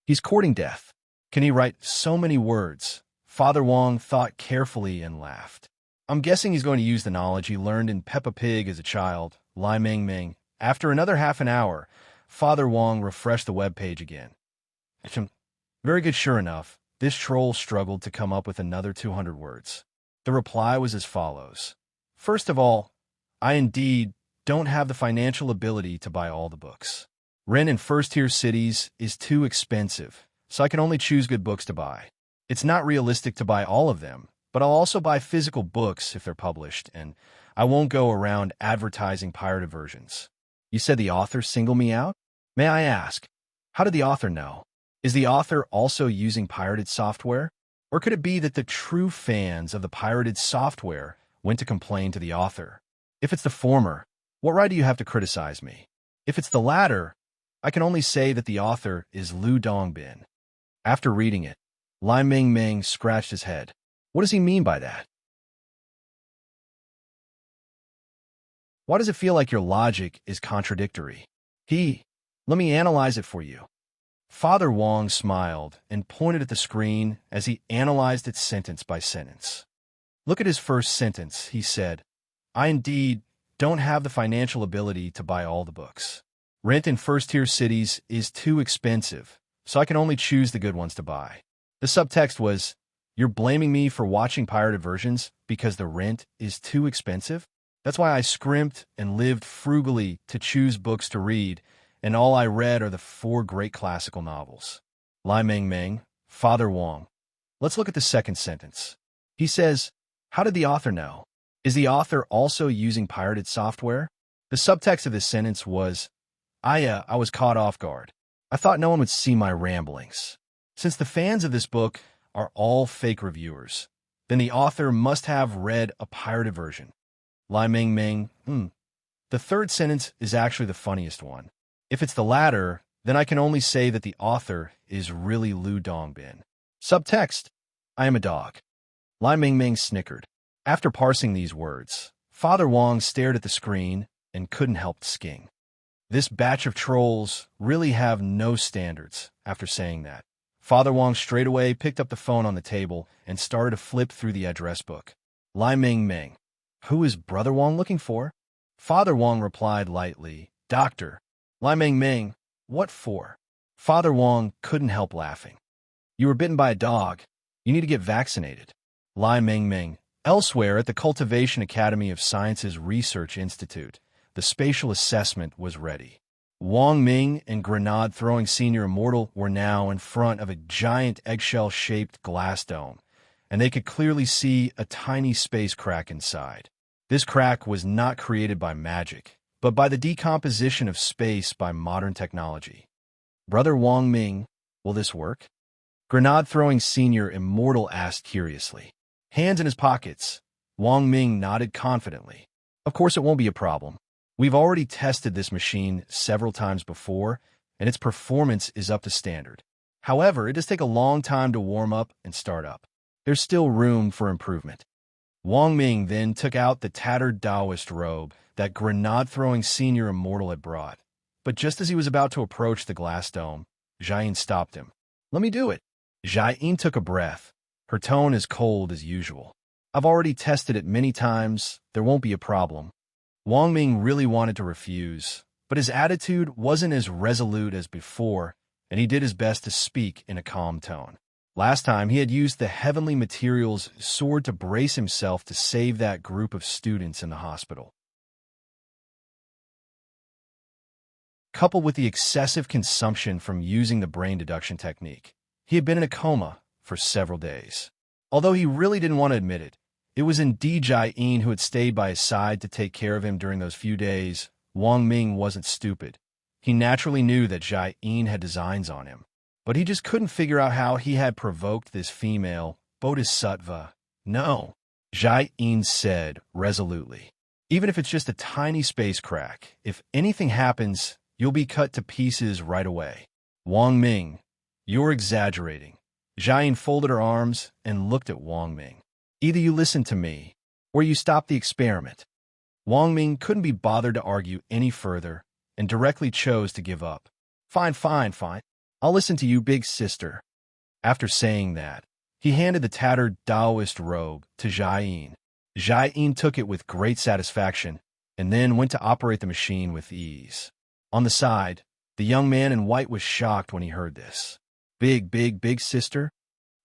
Speaker 1: He's courting death. Can he write so many words? Father Wong thought carefully and laughed. I'm guessing he's going to use the knowledge he learned in Peppa Pig as a child. Lai Mingming. After another half an hour, Father Wong refreshed the web page again. Very good, sure enough. This troll struggled to come up with another 200 words. The reply was as follows. First of all, I indeed don't have the financial ability to buy all the books. Rent in first-tier cities is too expensive, so I can only choose good books to buy. It's not realistic to buy all of them, but I'll also buy physical books if they're published, and I won't go around advertising pirated versions. You said the author singled me out? May I ask, how did the author know? Is the author also using pirated software? Or could it be that the true fans of the pirated software went to complain to the author? If it's the former, what right do you have to criticize me? If it's the latter, I can only say that the author is Lu Dongbin. After reading it, Lai Mingming scratched his head. What does he mean by that? Why does it feel like your logic is contradictory? Let me analyze it for you. Father Wong smiled and pointed at the screen as he analyzed it sentence by sentence. Look at his first sentence, he said. I indeed don't have the financial ability to buy all the books. Rent in first-tier cities is too expensive, so I can only choose the good ones to buy. The subtext was, you're blaming me for watching pirated versions because the rent is too expensive? That's why I scrimped and lived frugally to choose books to read, and all I read are the 4 great classical novels. Lai Mingming, Father Wong. Let's look at the second sentence. He says, how did the author know? Is the author also using pirated software? The subtext of this sentence was, I was caught off guard. I thought no one would see my ramblings. Since the fans of this book are all fake reviewers, then the author must have read a pirated version. Lai Mingming, The third sentence is actually the funniest one. If it's the latter, then I can only say that the author is really Lu Dongbin. Subtext, I am a dog. Lai Mingming snickered. After parsing these words, Father Wong stared at the screen and couldn't help sking. This batch of trolls really have no standards. After saying that, Father Wong straightaway picked up the phone on the table and started to flip through the address book. Lai Mingming. Who is Brother Wong looking for? Father Wong replied lightly, Doctor. Lai Mingming. What for? Father Wong couldn't help laughing. You were bitten by a dog. You need to get vaccinated. Lai Mingming. Elsewhere at the Cultivation Academy of Sciences Research Institute, the spatial assessment was ready. Wong Ming and grenade-throwing senior immortal were now in front of a giant eggshell-shaped glass dome, and they could clearly see a tiny space crack inside. This crack was not created by magic, but by the decomposition of space by modern technology. Brother Wong Ming, will this work? Grenade-throwing senior immortal asked curiously. Hands in his pockets, Wong Ming nodded confidently. Of course it won't be a problem. We've already tested this machine several times before, and its performance is up to standard. However, it does take a long time to warm up and start up. There's still room for improvement. Wong Ming then took out the tattered Taoist robe that grenade-throwing senior immortal had brought. But just as he was about to approach the glass dome, Jiayin stopped him. Let me do it. Jiayin took a breath. Her tone as cold as usual. I've already tested it many times. There won't be a problem. Wong Ming really wanted to refuse, but his attitude wasn't as resolute as before, and he did his best to speak in a calm tone. Last time, he had used the heavenly materials sword to brace himself to save that group of students in the hospital. Coupled with the excessive consumption from using the brain deduction technique, he had been in a coma for several days. Although he really didn't want to admit it, it was indeed Jai-in who had stayed by his side to take care of him during those few days. Wang Ming wasn't stupid. He naturally knew that Jai-in had designs on him, but he just couldn't figure out how he had provoked this female bodhisattva. No, Jai-in said resolutely. Even if it's just a tiny space crack, if anything happens, you'll be cut to pieces right away. Wang Ming, you're exaggerating. Jai-in folded her arms and looked at Wang Ming. Either you listen to me, or you stop the experiment. Wang Ming couldn't be bothered to argue any further, and directly chose to give up. Fine. I'll listen to you, big sister. After saying that, he handed the tattered Taoist robe to Jai-in. Jai-in took it with great satisfaction, and then went to operate the machine with ease. On the side, the young man in white was shocked when he heard this. Big sister?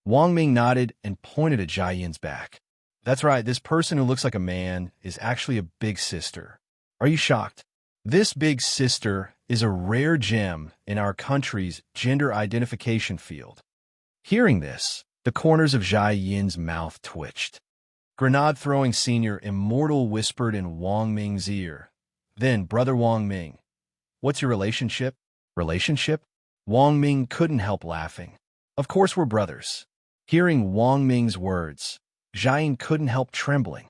Speaker 1: Wang Ming nodded and pointed at Jai-in's back. That's right, this person who looks like a man is actually a big sister. Are you shocked? This big sister is a rare gem in our country's gender identification field. Hearing this, the corners of Jai-in's mouth twitched. Grenade-throwing senior immortal whispered in Wang Ming's ear. Then, Brother Wang Ming, what's your relationship? Relationship? Wang Ming couldn't help laughing. Of course we're brothers. Hearing Wang Ming's words, Jai-in couldn't help trembling.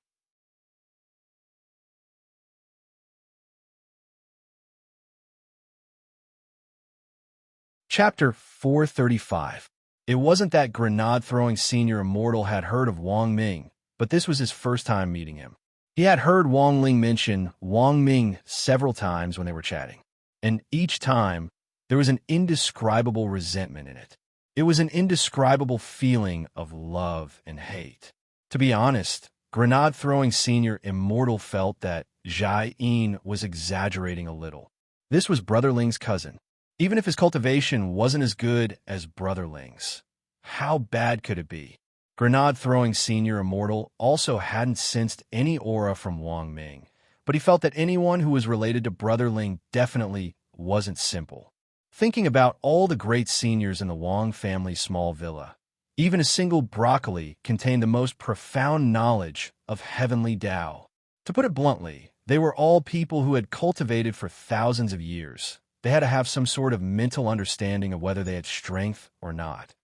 Speaker 1: Chapter 435. It wasn't that grenade-throwing senior immortal had heard of Wang Ming, but this was his first time meeting him. He had heard Wang Ling mention Wang Ming several times when they were chatting, and each time, there was an indescribable resentment in it. It was an indescribable feeling of love and hate. To be honest, grenade-throwing senior immortal felt that Jai-in was exaggerating a little. This was Brother Ling's cousin. Even if his cultivation wasn't as good as Brother Ling's, how bad could it be? Grenade-throwing senior immortal also hadn't sensed any aura from Wang Ming, but he felt that anyone who was related to Brother Ling definitely wasn't simple. Thinking about all the great seniors in the Wang family's small villa, even a single broccoli contained the most profound knowledge of heavenly Tao. To put it bluntly, they were all people who had cultivated for thousands of years. They had to have some sort of mental understanding of whether they had strength or not.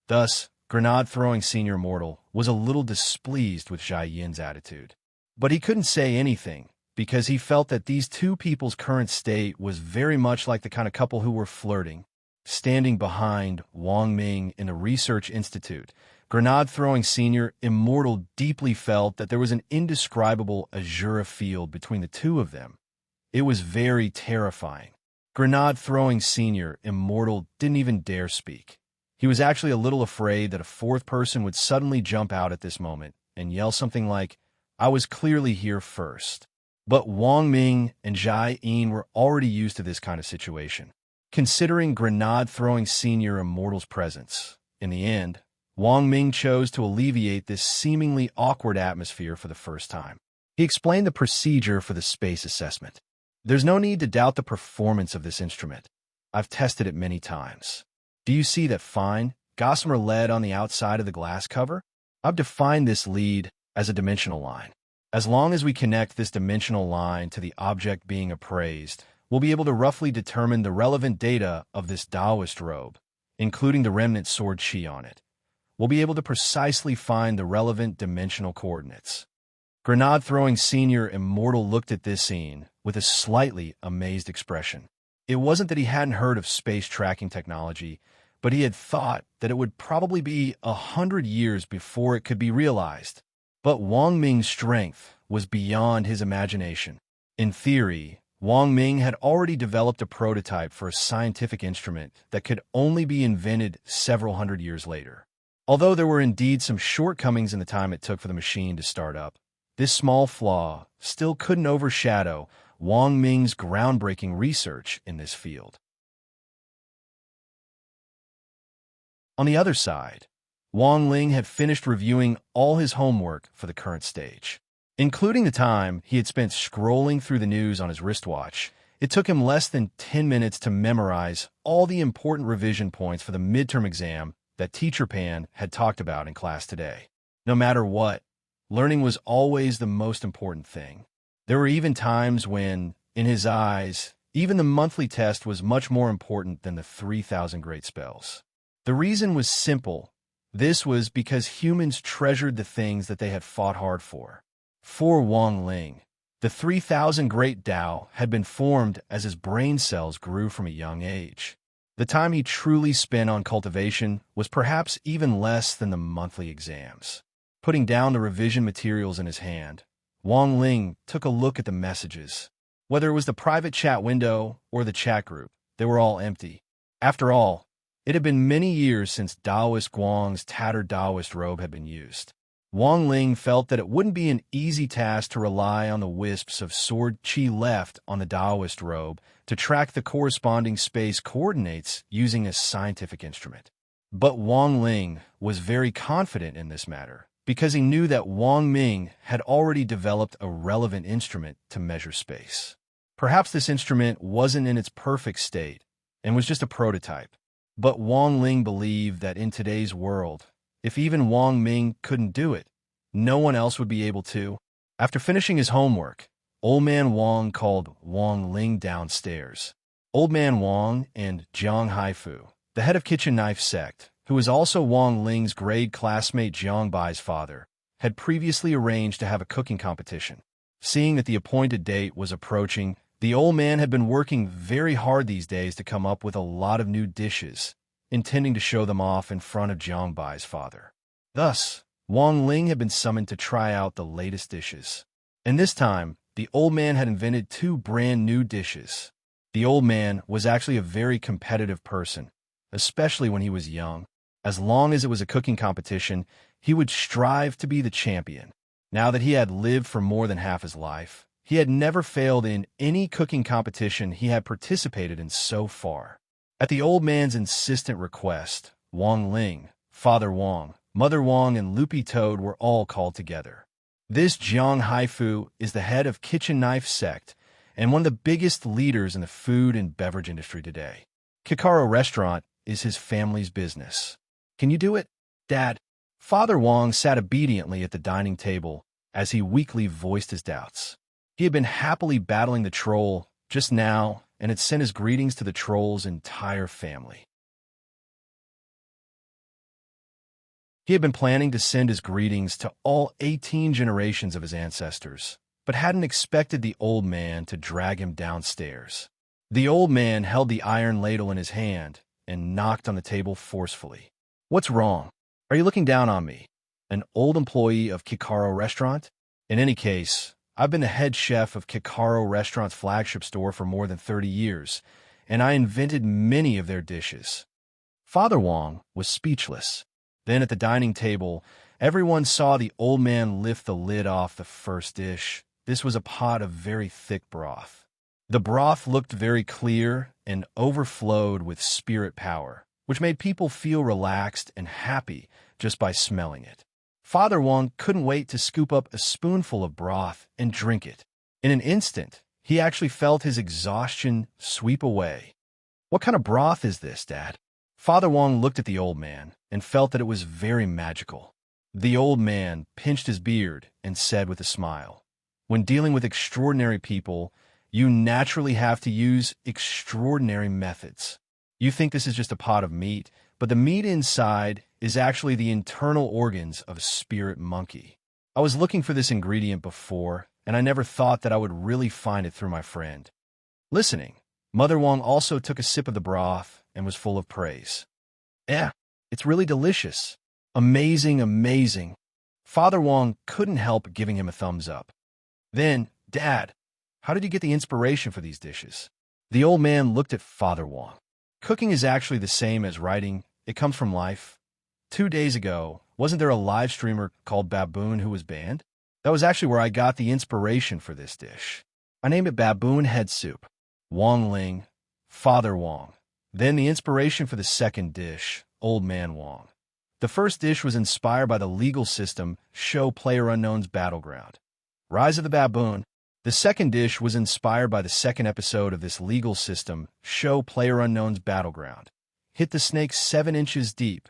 Speaker 1: Thus, grenade-throwing senior immortal was a little displeased with Jai-in's attitude. But he couldn't say anything, because he felt that these two people's current state was very much like the kind of couple who were flirting. Standing behind Wang Ming in the research institute, grenade-throwing senior immortal deeply felt that there was an indescribable azure field between the two of them. It was very terrifying. Grenade-throwing senior immortal didn't even dare speak. He was actually a little afraid that a fourth person would suddenly jump out at this moment and yell something like, "I was clearly here first." But Wang Ming and Jai-in were already used to this kind of situation. Considering grenade-throwing senior immortal's presence, in the end, Wang Ming chose to alleviate this seemingly awkward atmosphere for the first time. He explained the procedure for the space assessment. There's no need to doubt the performance of this instrument. I've tested it many times. Do you see that fine, gossamer lead on the outside of the glass cover? I've defined this lead as a dimensional line. As long as we connect this dimensional line to the object being appraised, we'll be able to roughly determine the relevant data of this Taoist robe, including the remnant sword chi on it. We'll be able to precisely find the relevant dimensional coordinates. Grenade-throwing senior immortal looked at this scene with a slightly amazed expression. It wasn't that he hadn't heard of space tracking technology, but he had thought that it would probably be 100 years before it could be realized. But Wang Ming's strength was beyond his imagination. In theory, Wang Ming had already developed a prototype for a scientific instrument that could only be invented several hundred years later. Although there were indeed some shortcomings in the time it took for the machine to start up, this small flaw still couldn't overshadow Wang Ming's groundbreaking research in this field. On the other side, Wang Ling had finished reviewing all his homework for the current stage. Including the time he had spent scrolling through the news on his wristwatch, it took him less than 10 minutes to memorize all the important revision points for the midterm exam that Teacher Pan had talked about in class today. No matter what, learning was always the most important thing. There were even times when, in his eyes, even the monthly test was much more important than the 3,000 great spells. The reason was simple. This was because humans treasured the things that they had fought hard for. For Wang Ling, the 3,000 great Tao had been formed as his brain cells grew from a young age. The time he truly spent on cultivation was perhaps even less than the monthly exams. Putting down the revision materials in his hand, Wang Ling took a look at the messages. Whether it was the private chat window or the chat group, they were all empty. After all, it had been many years since Taoist Guang's tattered Taoist robe had been used. Wang Ling felt that it wouldn't be an easy task to rely on the wisps of sword qi left on the Taoist robe to track the corresponding space coordinates using a scientific instrument. But Wang Ling was very confident in this matter because he knew that Wang Ming had already developed a relevant instrument to measure space. Perhaps this instrument wasn't in its perfect state and was just a prototype, but Wang Ling believed that in today's world, if even Wang Ming couldn't do it, no one else would be able to. After finishing his homework, Old Man Wang called Wang Ling downstairs. Old Man Wang and Jiang Haifu, the head of Kitchen Knife Sect, who was also Wang Ling's grade classmate Jiang Bai's father, had previously arranged to have a cooking competition. Seeing that the appointed date was approaching, the old man had been working very hard these days to come up with a lot of new dishes, intending to show them off in front of Jiang Bai's father. Thus, Wang Ling had been summoned to try out the latest dishes. And this time, the old man had invented two brand new dishes. The old man was actually a very competitive person, especially when he was young. As long as it was a cooking competition, he would strive to be the champion. Now that he had lived for more than half his life, he had never failed in any cooking competition he had participated in so far. At the old man's insistent request, Wang Ling, Father Wang, Mother Wang, and Lupi Toad were all called together. This Jiang Haifu is the head of Kitchen Knife Sect and one of the biggest leaders in the food and beverage industry today. Kikaro Restaurant is his family's business. Can you do it, Dad? Father Wang sat obediently at the dining table as he weakly voiced his doubts. He had been happily battling the troll just now and had sent his greetings to the troll's entire family. He had been planning to send his greetings to all 18 generations of his ancestors, but hadn't expected the old man to drag him downstairs. The old man held the iron ladle in his hand and knocked on the table forcefully. "What's wrong? Are you looking down on me, an old employee of Kikaro Restaurant? In any case, I've been the head chef of Kikaro Restaurant's flagship store for more than 30 years, and I invented many of their dishes." Father Wang was speechless. Then at the dining table, everyone saw the old man lift the lid off the first dish. This was a pot of very thick broth. The broth looked very clear and overflowed with spirit power, which made people feel relaxed and happy just by smelling it. Father Wang couldn't wait to scoop up a spoonful of broth and drink it. In an instant, he actually felt his exhaustion sweep away. "What kind of broth is this, Dad?" Father Wang looked at the old man and felt that it was very magical. The old man pinched his beard and said with a smile, "When dealing with extraordinary people, you naturally have to use extraordinary methods. You think this is just a pot of meat, but the meat inside is actually the internal organs of a spirit monkey. I was looking for this ingredient before, and I never thought that I would really find it through my friend." Listening, Mother Wang also took a sip of the broth and was full of praise. "Yeah, it's really delicious. Amazing, amazing." Father Wang couldn't help giving him a thumbs up. "Then, Dad, how did you get the inspiration for these dishes?" The old man looked at Father Wang. "Cooking is actually the same as writing. It comes from life. 2 days ago, wasn't there a live streamer called Baboon who was banned? That was actually where I got the inspiration for this dish." I named it Baboon Head Soup. Wong Ling, Father Wong. Then the inspiration for the second dish, Old Man Wong. The first dish was inspired by the legal system show PlayerUnknown's Battleground. Rise of the Baboon. The second dish was inspired by the second episode of this legal system show PlayerUnknown's Battleground. Hit the snake 7 inches deep.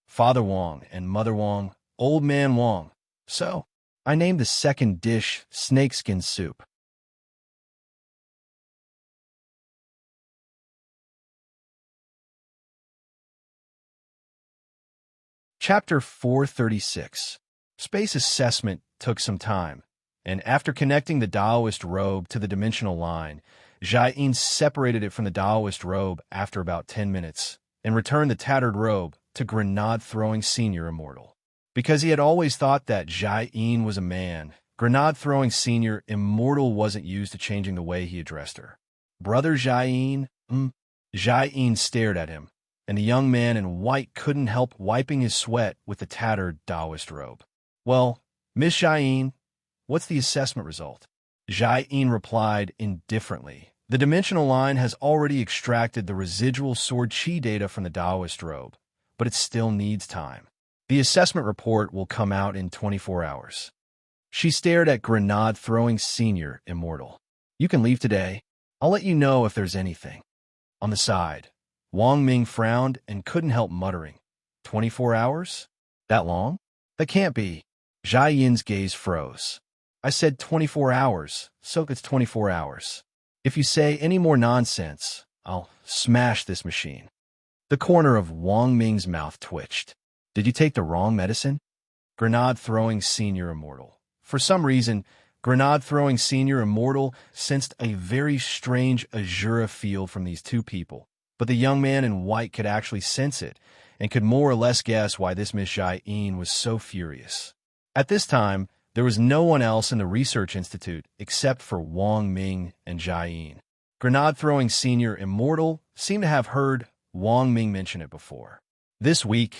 Speaker 1: Father Wong and Mother Wong, Old Man Wong. So, I named the second dish Snakeskin Soup. Chapter 436. Space assessment took some time, and after connecting the Taoist robe to the dimensional line, Jai-in separated it from the Taoist robe after about 10 minutes and returned the tattered robe to Grenade-throwing Senior Immortal. Because he had always thought that Jai-in was a man, Grenade-throwing Senior Immortal wasn't used to changing the way he addressed her. Brother Jai-in? Jai-in stared at him, and the young man in white couldn't help wiping his sweat with the tattered Taoist robe. Well, Miss Jai-in, what's the assessment result? Jai-in replied indifferently. The dimensional line has already extracted the residual sword chi data from the Taoist robe, but it still needs time. The assessment report will come out in 24 hours. She stared at Grenade-throwing Senior Immortal. You can leave today. I'll let you know if there's anything. On the side, Wong Ming frowned and couldn't help muttering. 24 hours? That long? That can't be. Jai-yin's gaze froze. I said 24 hours, so it's 24 hours. If you say any more nonsense, I'll smash this machine. The corner of Wong Ming's mouth twitched. Did you take the wrong medicine? Grenade-throwing Senior Immortal. For some reason, Grenade-throwing Senior Immortal sensed a very strange Azura feel from these two people, but the young man in white could actually sense it and could more or less guess why this Miss Jai-in was so furious. At this time, there was no one else in the Research Institute except for Wong Ming and Jai-in. Grenade-throwing Senior Immortal seemed to have heard Wong Ming mention it before. This week,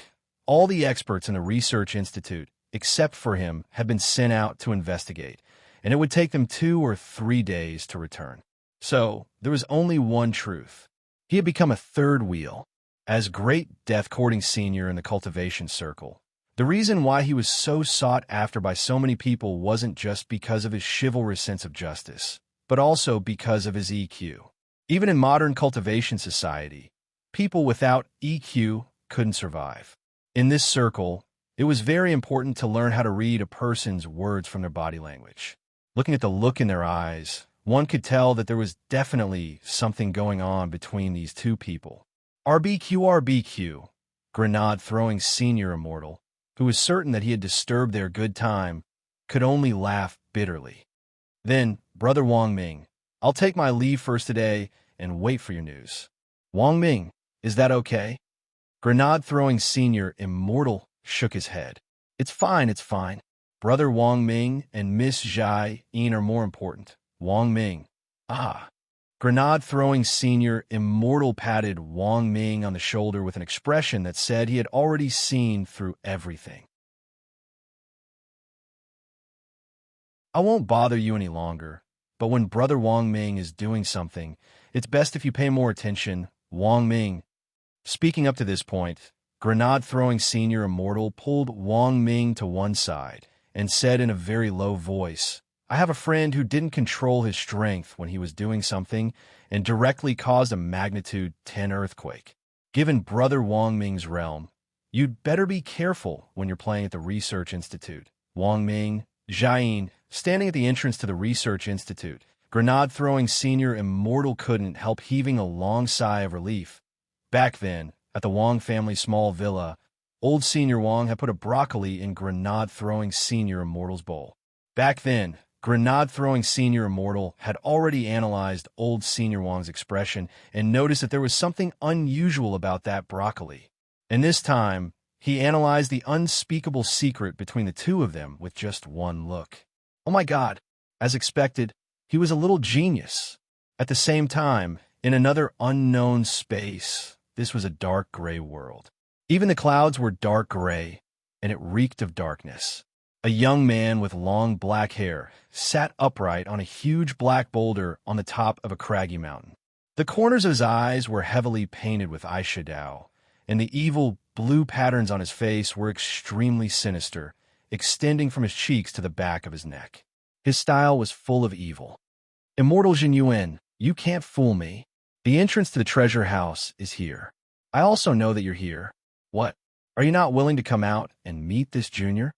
Speaker 1: all the experts in the Research Institute, except for him, had been sent out to investigate, and it would take them 2 or 3 days to return. So, there was only one truth. He had become a third wheel, as great death-courting senior in the cultivation circle. The reason why he was so sought after by so many people wasn't just because of his chivalrous sense of justice, but also because of his EQ. Even in modern cultivation society, people without EQ couldn't survive. In this circle, it was very important to learn how to read a person's words from their body language. Looking at the look in their eyes, one could tell that there was definitely something going on between these two people. RBQ, Grenade-throwing Senior Immortal, who was certain that he had disturbed their good time, could only laugh bitterly. Then, Brother Wong Ming, I'll take my leave first today and wait for your news. Wong Ming, is that okay? Grenade-throwing Senior Immortal shook his head. It's fine. Brother Wong Ming and Miss Jai-in are more important. Wong Ming. Ah. Grenade-throwing Senior Immortal patted Wong Ming on the shoulder with an expression that said he had already seen through everything. I won't bother you any longer, but when Brother Wong Ming is doing something, it's best if you pay more attention, Wong Ming. Speaking up to this point, Grenade-throwing Senior Immortal pulled Wong Ming to one side and said in a very low voice, I have a friend who didn't control his strength when he was doing something and directly caused a magnitude 10 earthquake. Given Brother Wong Ming's realm, you'd better be careful when you're playing at the Research Institute. Wong Ming, Jai-in, standing at the entrance to the Research Institute, Grenade-throwing Senior Immortal couldn't help heaving a long sigh of relief. Back then, at the Wong family small villa, old Senior Wong had put a broccoli in Grenade-throwing Senior Immortal's bowl. Back then, Grenade-throwing Senior Immortal had already analyzed old Senior Wong's expression and noticed that there was something unusual about that broccoli. And this time, he analyzed the unspeakable secret between the two of them with just one look. Oh my God! As expected, he was a little genius. At the same time, in another unknown space, this was a dark gray world. Even the clouds were dark gray, and it reeked of darkness. A young man with long black hair sat upright on a huge black boulder on the top of a craggy mountain. The corners of his eyes were heavily painted with eyeshadow, and the evil blue patterns on his face were extremely sinister, extending from his cheeks to the back of his neck. His style was full of evil. Immortal Jin Yuan, you can't fool me. The entrance to the treasure house is here. I also know that you're here. What? Are you not willing to come out and meet this junior?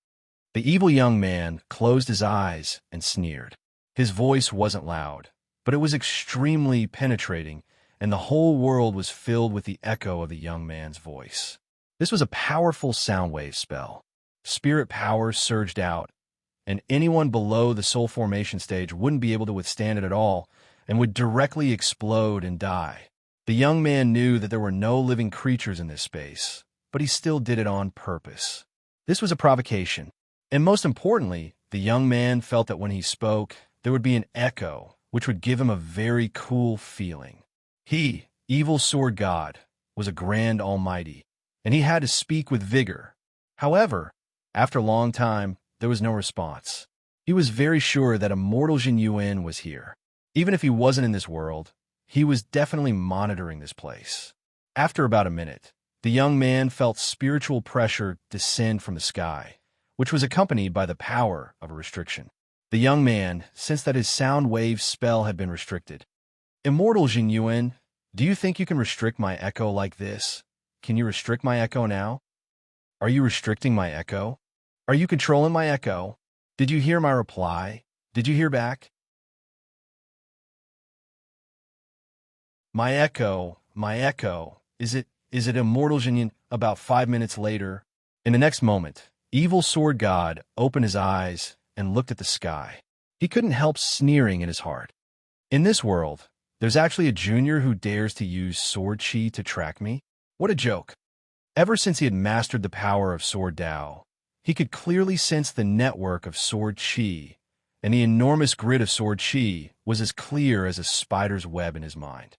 Speaker 1: The evil young man closed his eyes and sneered. His voice wasn't loud, but it was extremely penetrating, and the whole world was filled with the echo of the young man's voice. This was a powerful sound wave spell. Spirit power surged out, and anyone below the soul formation stage wouldn't be able to withstand it at all and would directly explode and die. The young man knew that there were no living creatures in this space, but he still did it on purpose. This was a provocation. And most importantly, the young man felt that when he spoke, there would be an echo, which would give him a very cool feeling. He, evil sword god, was a grand almighty, and he had to speak with vigor. However, after a long time, there was no response. He was very sure that Immortal Jin Yuan was here. Even if he wasn't in this world, he was definitely monitoring this place. After about a minute, the young man felt spiritual pressure descend from the sky, which was accompanied by the power of a restriction. The young man sensed that his sound wave spell had been restricted. Immortal Jin Yuan, do you think you can restrict my echo like this? Can you restrict my echo now? Are you restricting my echo? Are you controlling my echo? Did you hear my reply? Did you hear back? My echo, is it Immortal Jin Yuan? About 5 minutes later, in the next moment, Evil Sword God opened his eyes and looked at the sky. He couldn't help sneering in his heart. In this world, there's actually a junior who dares to use sword chi to track me? What a joke. Ever since he had mastered the power of Sword Dao, he could clearly sense the network of sword chi, and the enormous grid of sword chi was as clear as a spider's web in his mind.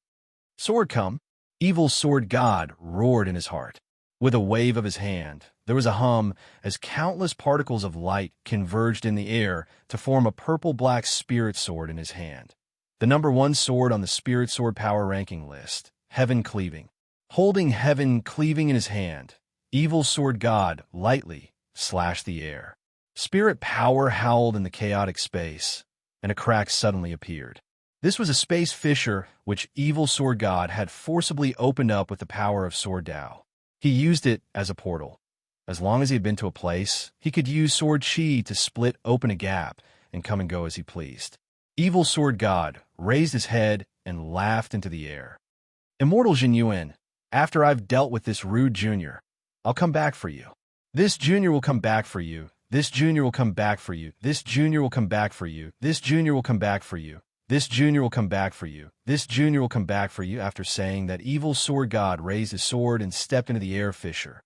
Speaker 1: Sword come! Evil Sword God roared in his heart. With a wave of his hand, there was a hum as countless particles of light converged in the air to form a purple-black spirit sword in his hand. The number 1 sword on the spirit sword power ranking list, Heaven Cleaving. Holding Heaven Cleaving in his hand, Evil Sword God lightly slashed the air. Spirit power howled in the chaotic space, and a crack suddenly appeared. This was a space fissure which Evil Sword God had forcibly opened up with the power of Sword Dao. He used it as a portal. As long as he had been to a place, he could use sword chi to split open a gap and come and go as he pleased. Evil Sword God raised his head and laughed into the air. Immortal Jin Yuan, after I've dealt with this rude junior, I'll come back for you. This junior will come back for you. This junior will come back for you. This junior will come back for you. This junior will come back for you. This junior will come back for you. This junior will come back for you. After saying that, Evil Sword God raised his sword and stepped into the air fissure.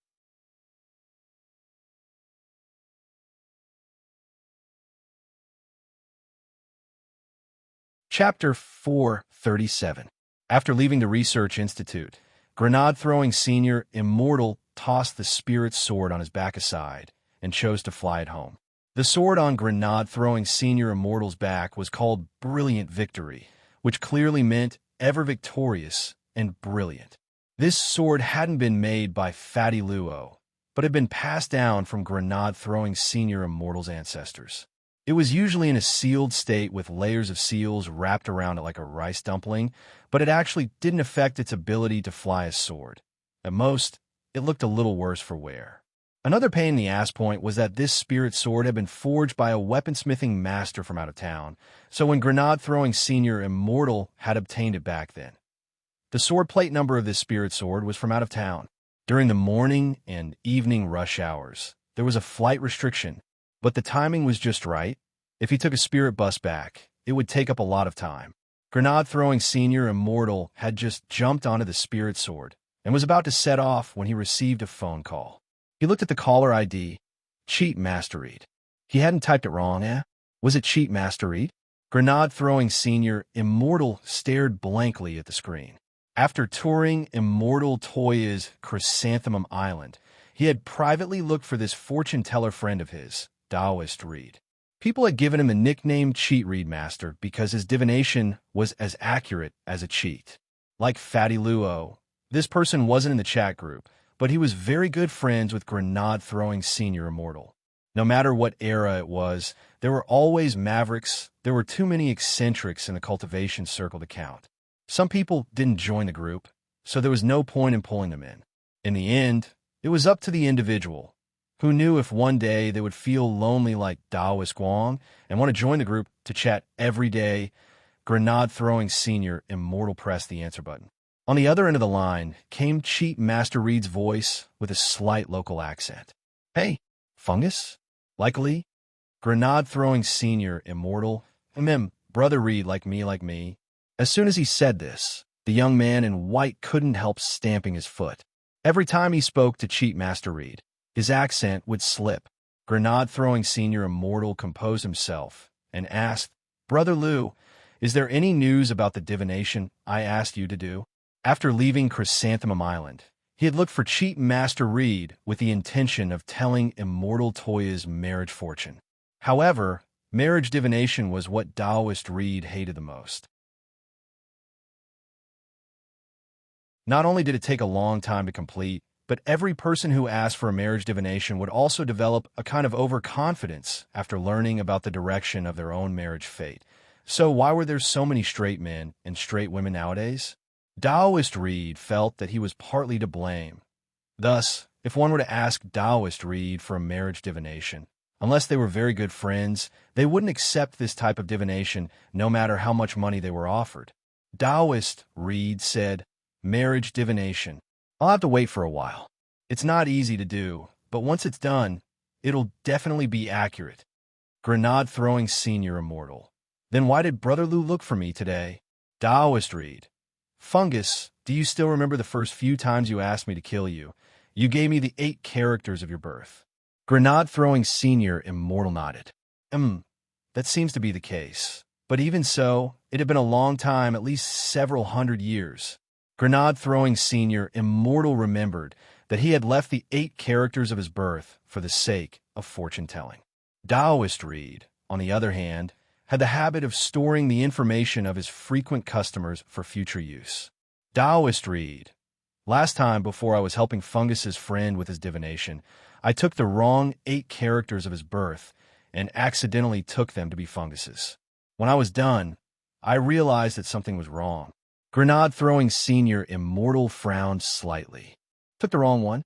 Speaker 1: Chapter 437. After leaving the Research Institute, grenade-throwing senior Immortal tossed the spirit sword on his back aside and chose to fly it home. The sword on grenade-throwing senior Immortal's back was called Brilliant Victory, which clearly meant ever victorious and brilliant. This sword hadn't been made by Fatty Luo, but had been passed down from grenade-throwing senior Immortal's ancestors. It was usually in a sealed state with layers of seals wrapped around it like a rice dumpling, but it actually didn't affect its ability to fly a sword. At most, it looked a little worse for wear. Another pain in the ass point was that this spirit sword had been forged by a weaponsmithing master from out of town, so when grenade-throwing senior Immortal had obtained it back then. The sword plate number of this spirit sword was from out of town. During the morning and evening rush hours, there was a flight restriction, but the timing was just right. If he took a spirit bus back, it would take up a lot of time. Grenade-throwing senior Immortal had just jumped onto the spirit sword and was about to set off when he received a phone call. He looked at the caller ID. Cheat Master Read. He hadn't typed it wrong, eh? Was it Cheat Master Read? Grenade-throwing senior Immortal stared blankly at the screen. After touring Immortal Toya's Chrysanthemum Island, he had privately looked for this fortune-teller friend of his, Taoist Reed. People had given him a nickname Cheat Reed Master because his divination was as accurate as a cheat. Like Fatty Luo, this person wasn't in the chat group, but he was very good friends with grenade-throwing Senior Immortal. No matter what era it was, there were always mavericks. There were too many eccentrics in the cultivation circle to count. Some people didn't join the group, so there was no point in pulling them in. In the end, it was up to the individual, who knew if one day they would feel lonely like Daoist Guang and want to join the group to chat every day. Grenade-throwing Senior Immortal pressed the answer button. On the other end of the line came Cheat Master Reed's voice with a slight local accent. "Hey, Fungus? Likely? Grenade-throwing Senior Immortal? Brother Reed like me. As soon as he said this, the young man in white couldn't help stamping his foot. Every time he spoke to Cheat Master Reed, his accent would slip. Grenade-throwing Senior Immortal composed himself and asked, "Brother Lou, is there any news about the divination I asked you to do?" After leaving Chrysanthemum Island, he had looked for Cheat Master Reed with the intention of telling Immortal Toya's marriage fortune. However, marriage divination was what Taoist Reed hated the most. Not only did it take a long time to complete, but every person who asked for a marriage divination would also develop a kind of overconfidence after learning about the direction of their own marriage fate. So why were there so many straight men and straight women nowadays? Taoist Reed felt that he was partly to blame. Thus, if one were to ask Taoist Reed for a marriage divination, unless they were very good friends, they wouldn't accept this type of divination no matter how much money they were offered. Taoist Reed said, "Marriage divination. I'll have to wait for a while. It's not easy to do, but once it's done, it'll definitely be accurate." Grenade-throwing Senior Immortal. "Then why did Brother Lou look for me today?" Taoist Reed. "Fungus, do you still remember the first few times you asked me to kill you? You gave me the 8 characters of your birth." Grenade-throwing Senior Immortal nodded. That seems to be the case. But even so, it had been a long time, at least several hundred years. Grenade-throwing Senior Immortal remembered that he had left the 8 characters of his birth for the sake of fortune-telling. Taoist Reed, on the other hand, had the habit of storing the information of his frequent customers for future use. Taoist Reed. "Last time, before I was helping Fungus's friend with his divination, I took the wrong 8 characters of his birth and accidentally took them to be Fungus's. When I was done, I realized that something was wrong." Grenade-throwing Senior Immortal frowned slightly. "Took the wrong one?"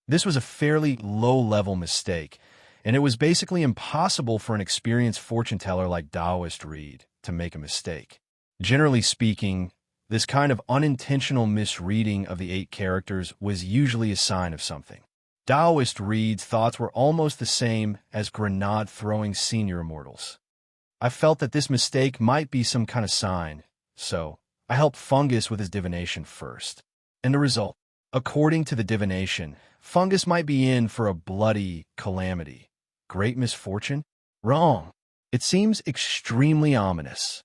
Speaker 1: This was a fairly low-level mistake, and it was basically impossible for an experienced fortune-teller like Taoist Reed to make a mistake. Generally speaking, this kind of unintentional misreading of the 8 characters was usually a sign of something. Taoist Reed's thoughts were almost the same as Grenade-throwing Senior Immortal's. "I felt that this mistake might be some kind of sign, so I helped Fungus with his divination first. And the result, according to the divination, Fungus might be in for a bloody calamity. Great misfortune? Wrong. It seems extremely ominous.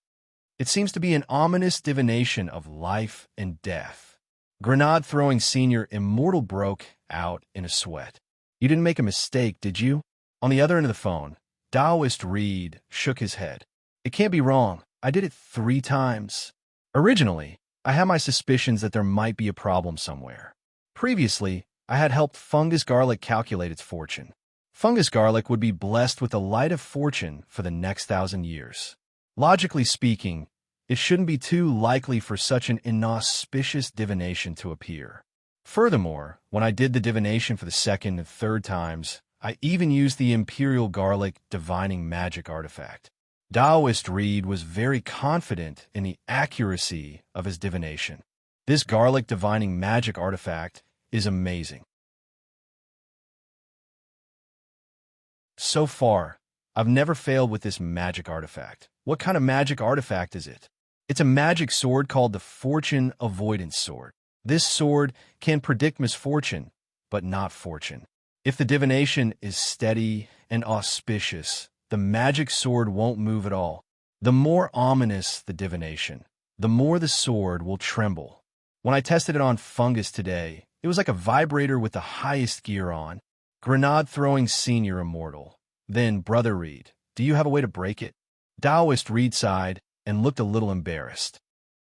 Speaker 1: It seems to be an ominous divination of life and death." Grenade-throwing Senior Immortal broke out in a sweat. "You didn't make a mistake, did you?" On the other end of the phone, Taoist Reed shook his head. "It can't be wrong. I did it 3 times. Originally, I had my suspicions that there might be a problem somewhere. Previously, I had helped Fungus Garlic calculate its fortune. Fungus Garlic would be blessed with the light of fortune for the next 1,000 years. Logically speaking, it shouldn't be too likely for such an inauspicious divination to appear. Furthermore, when I did the divination for the 2nd and 3rd times, I even used the Imperial Garlic divining magic artifact." Taoist Reed was very confident in the accuracy of his divination. "This garlic divining magic artifact is amazing. So far, I've never failed with this magic artifact. What kind of magic artifact is it?" "It's a magic sword called the Fortune Avoidance Sword. This sword can predict misfortune, but not fortune. If the divination is steady and auspicious, the magic sword won't move at all. The more ominous the divination, the more the sword will tremble. When I tested it on Fungus today, it was like a vibrator with the highest gear on." Grenade-throwing Senior Immortal. Then, Brother Reed, do you have a way to break it? Taoist Reed sighed and looked a little embarrassed.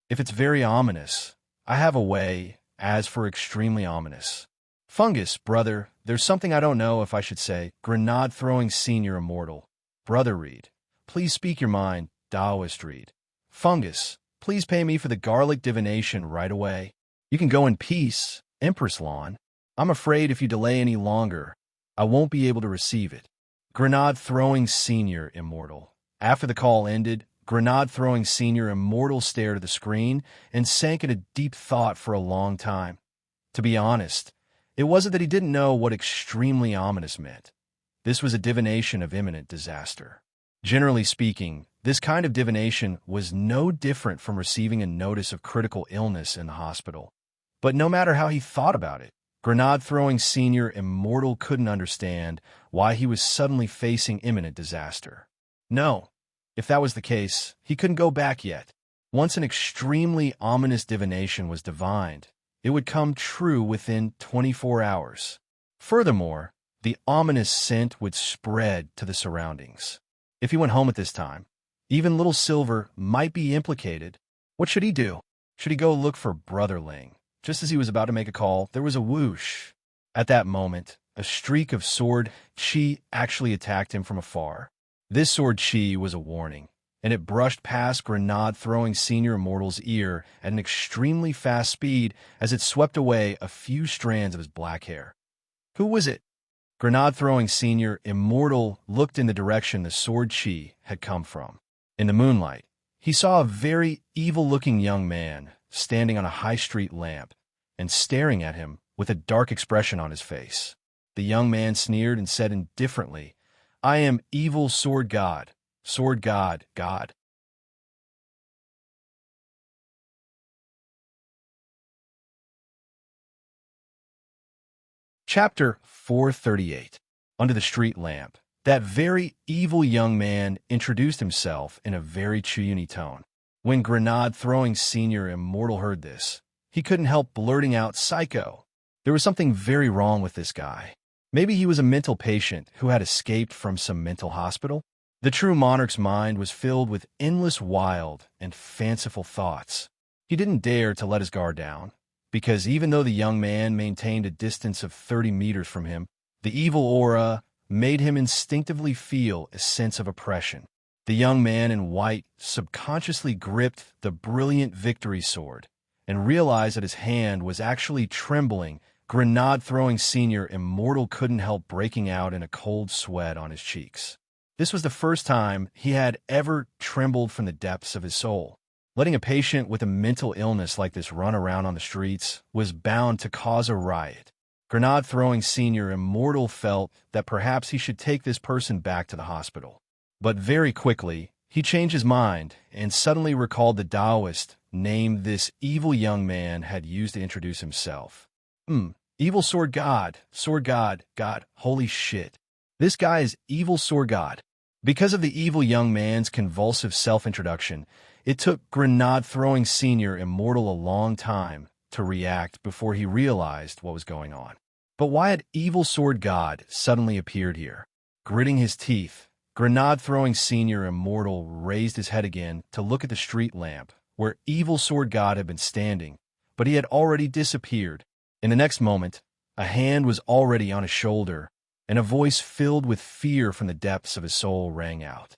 Speaker 1: If it's very ominous, I have a way, as for extremely ominous. Fungus, brother, there's something I don't know if I should say. Grenade-throwing senior immortal. Brother Reed, please speak your mind. Taoist Reed. Fungus, please pay me for the garlic divination right away. You can go in peace, Empress Lawn. I'm afraid if you delay any longer, I won't be able to receive it. Grenade-throwing senior immortal. After the call ended, Grenade-throwing senior immortal stared at the screen and sank into deep thought for a long time. To be honest, it wasn't that he didn't know what extremely ominous meant. This was a divination of imminent disaster. Generally speaking, this kind of divination was no different from receiving a notice of critical illness in the hospital. But no matter how he thought about it, Grenade-throwing senior immortal couldn't understand why he was suddenly facing imminent disaster. No, if that was the case, he couldn't go back yet. Once an extremely ominous divination was divined, it would come true within 24 hours. Furthermore, the ominous scent would spread to the surroundings. If he went home at this time, even Little Silver might be implicated. What should he do? Should he go look for Brother Ling? Just as he was about to make a call, there was a whoosh. At that moment, a streak of sword chi actually attacked him from afar. This sword chi was a warning, and it brushed past Grenade-throwing senior immortal's ear at an extremely fast speed as it swept away a few strands of his black hair. Who was it? Grenade-throwing senior immortal looked in the direction the sword chi had come from. In the moonlight, he saw a very evil-looking young man standing on a high street lamp and staring at him with a dark expression on his face. The young man sneered and said indifferently, "I am evil sword god, god." Chapter 438. Under the street lamp, that very evil young man introduced himself in a very Chuyuni tone. When Grenade-throwing senior immortal heard this, he couldn't help blurting out psycho. There was something very wrong with this guy. Maybe he was a mental patient who had escaped from some mental hospital. The true monarch's mind was filled with endless wild and fanciful thoughts. He didn't dare to let his guard down, because even though the young man maintained a distance of 30 meters from him, the evil aura made him instinctively feel a sense of oppression. The young man in white subconsciously gripped the brilliant victory sword and realized that his hand was actually trembling. Grenade-throwing senior immortal couldn't help breaking out in a cold sweat on his cheeks. This was the first time he had ever trembled from the depths of his soul. Letting a patient with a mental illness like this run around on the streets was bound to cause a riot. Grenade-throwing senior immortal felt that perhaps he should take this person back to the hospital. But very quickly, he changed his mind and suddenly recalled the Taoist name this evil young man had used to introduce himself. Evil sword god, god, holy shit. This guy is evil sword god. Because of the evil young man's convulsive self-introduction, it took Grenade-throwing senior immortal a long time to react before he realized what was going on. But why had evil sword god suddenly appeared here? Gritting his teeth, Grenade-throwing senior immortal raised his head again to look at the street lamp where evil sword god had been standing, but he had already disappeared. In the next moment, a hand was already on his shoulder, and a voice filled with fear from the depths of his soul rang out.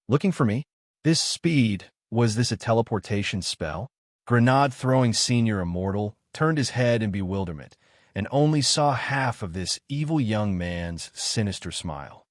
Speaker 1: Looking for me? This speed, was this a teleportation spell? Grenade-throwing senior immortal turned his head in bewilderment and only saw half of this evil young man's sinister smile.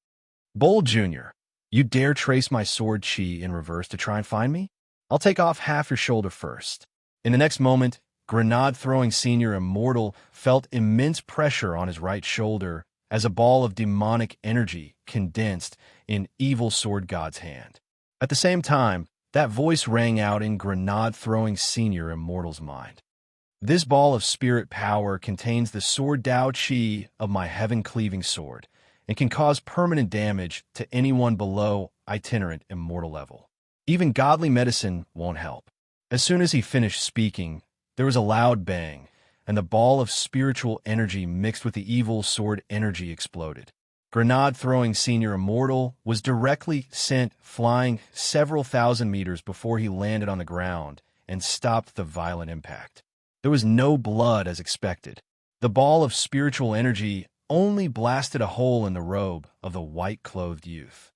Speaker 1: Bold Jr., you dare trace my sword chi in reverse to try and find me? I'll take off half your shoulder first. In the next moment, Grenade-throwing senior immortal felt immense pressure on his right shoulder as a ball of demonic energy condensed in evil sword god's hand. At the same time, that voice rang out in Grenade-throwing senior immortal's mind. This ball of spirit power contains the sword Dao Chi of my heaven-cleaving sword and can cause permanent damage to anyone below itinerant immortal level. Even godly medicine won't help. As soon as he finished speaking, there was a loud bang, and the ball of spiritual energy mixed with the evil sword energy exploded. Grenade-throwing Senior Immortal was directly sent flying several thousand meters before he landed on the ground and stopped the violent impact. There was no blood as expected. The ball of spiritual energy only blasted a hole in the robe of the white-clothed youth.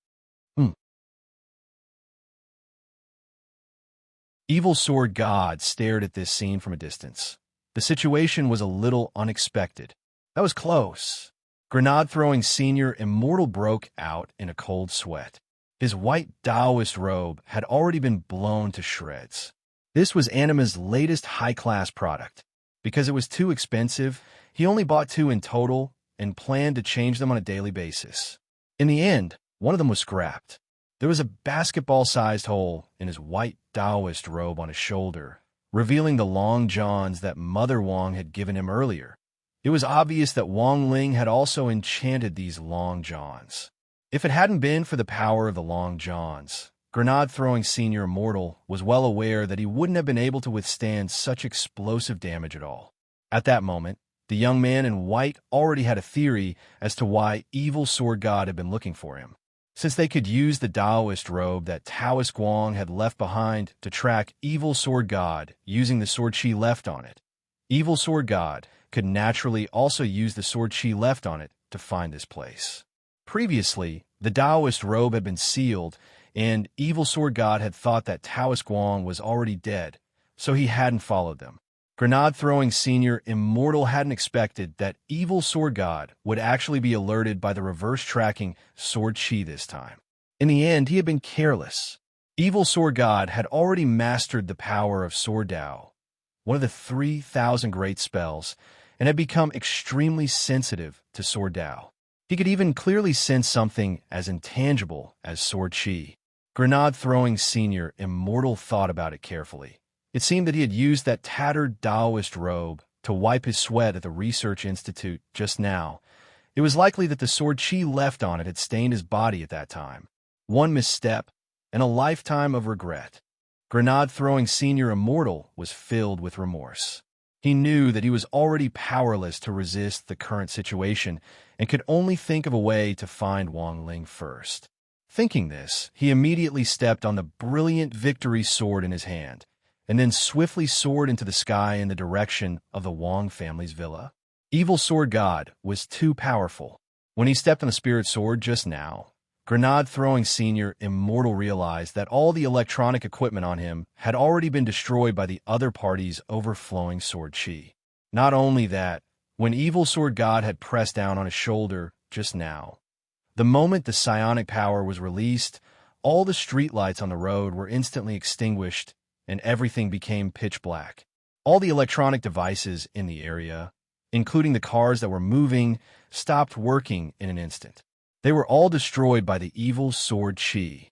Speaker 1: Evil Sword God stared at this scene from a distance. The situation was a little unexpected. That was close. Grenade-throwing Senior Immortal broke out in a cold sweat. His white Taoist robe had already been blown to shreds. This was Anima's latest high-class product. Because it was too expensive, he only bought 2 in total and planned to change them on a daily basis. In the end, one of them was scrapped. There was a basketball-sized hole in his white Taoist robe on his shoulder, revealing the long johns that Mother Wong had given him earlier. It was obvious that Wong Ling had also enchanted these long johns. If it hadn't been for the power of the long johns, Grenade-throwing Senior Immortal was well aware that he wouldn't have been able to withstand such explosive damage at all. At that moment, the young man in white already had a theory as to why Evil Sword God had been looking for him. Since they could use the Taoist robe that Taoist Guang had left behind to track Evil Sword God using the sword chi left on it, Evil Sword God could naturally also use the sword chi left on it to find this place. Previously, the Taoist robe had been sealed, and Evil Sword God had thought that Taoist Guang was already dead, so he hadn't followed them. Grenade-throwing Senior Immortal hadn't expected that Evil Sword God would actually be alerted by the reverse-tracking sword chi this time. In the end, he had been careless. Evil Sword God had already mastered the power of Sword Dao, one of the 3,000 great spells, and had become extremely sensitive to Sword Dao. He could even clearly sense something as intangible as sword chi. Grenade-throwing Senior Immortal thought about it carefully. It seemed that he had used that tattered Taoist robe to wipe his sweat at the research institute just now. It was likely that the sword chi left on it had stained his body at that time. One misstep, and a lifetime of regret. Grenade-throwing Senior Immortal was filled with remorse. He knew that he was already powerless to resist the current situation and could only think of a way to find Wong Ling first. Thinking this, he immediately stepped on the brilliant victory sword in his hand, and then swiftly soared into the sky in the direction of the Wong family's villa. Evil Sword God was too powerful. When he stepped on the spirit sword just now, Grenade-throwing Senior Immortal realized that all the electronic equipment on him had already been destroyed by the other party's overflowing sword chi. Not only that, when Evil Sword God had pressed down on his shoulder just now, the moment the psionic power was released, all the streetlights on the road were instantly extinguished and everything became pitch black. All the electronic devices in the area, including the cars that were moving, stopped working in an instant. They were all destroyed by the evil sword chi.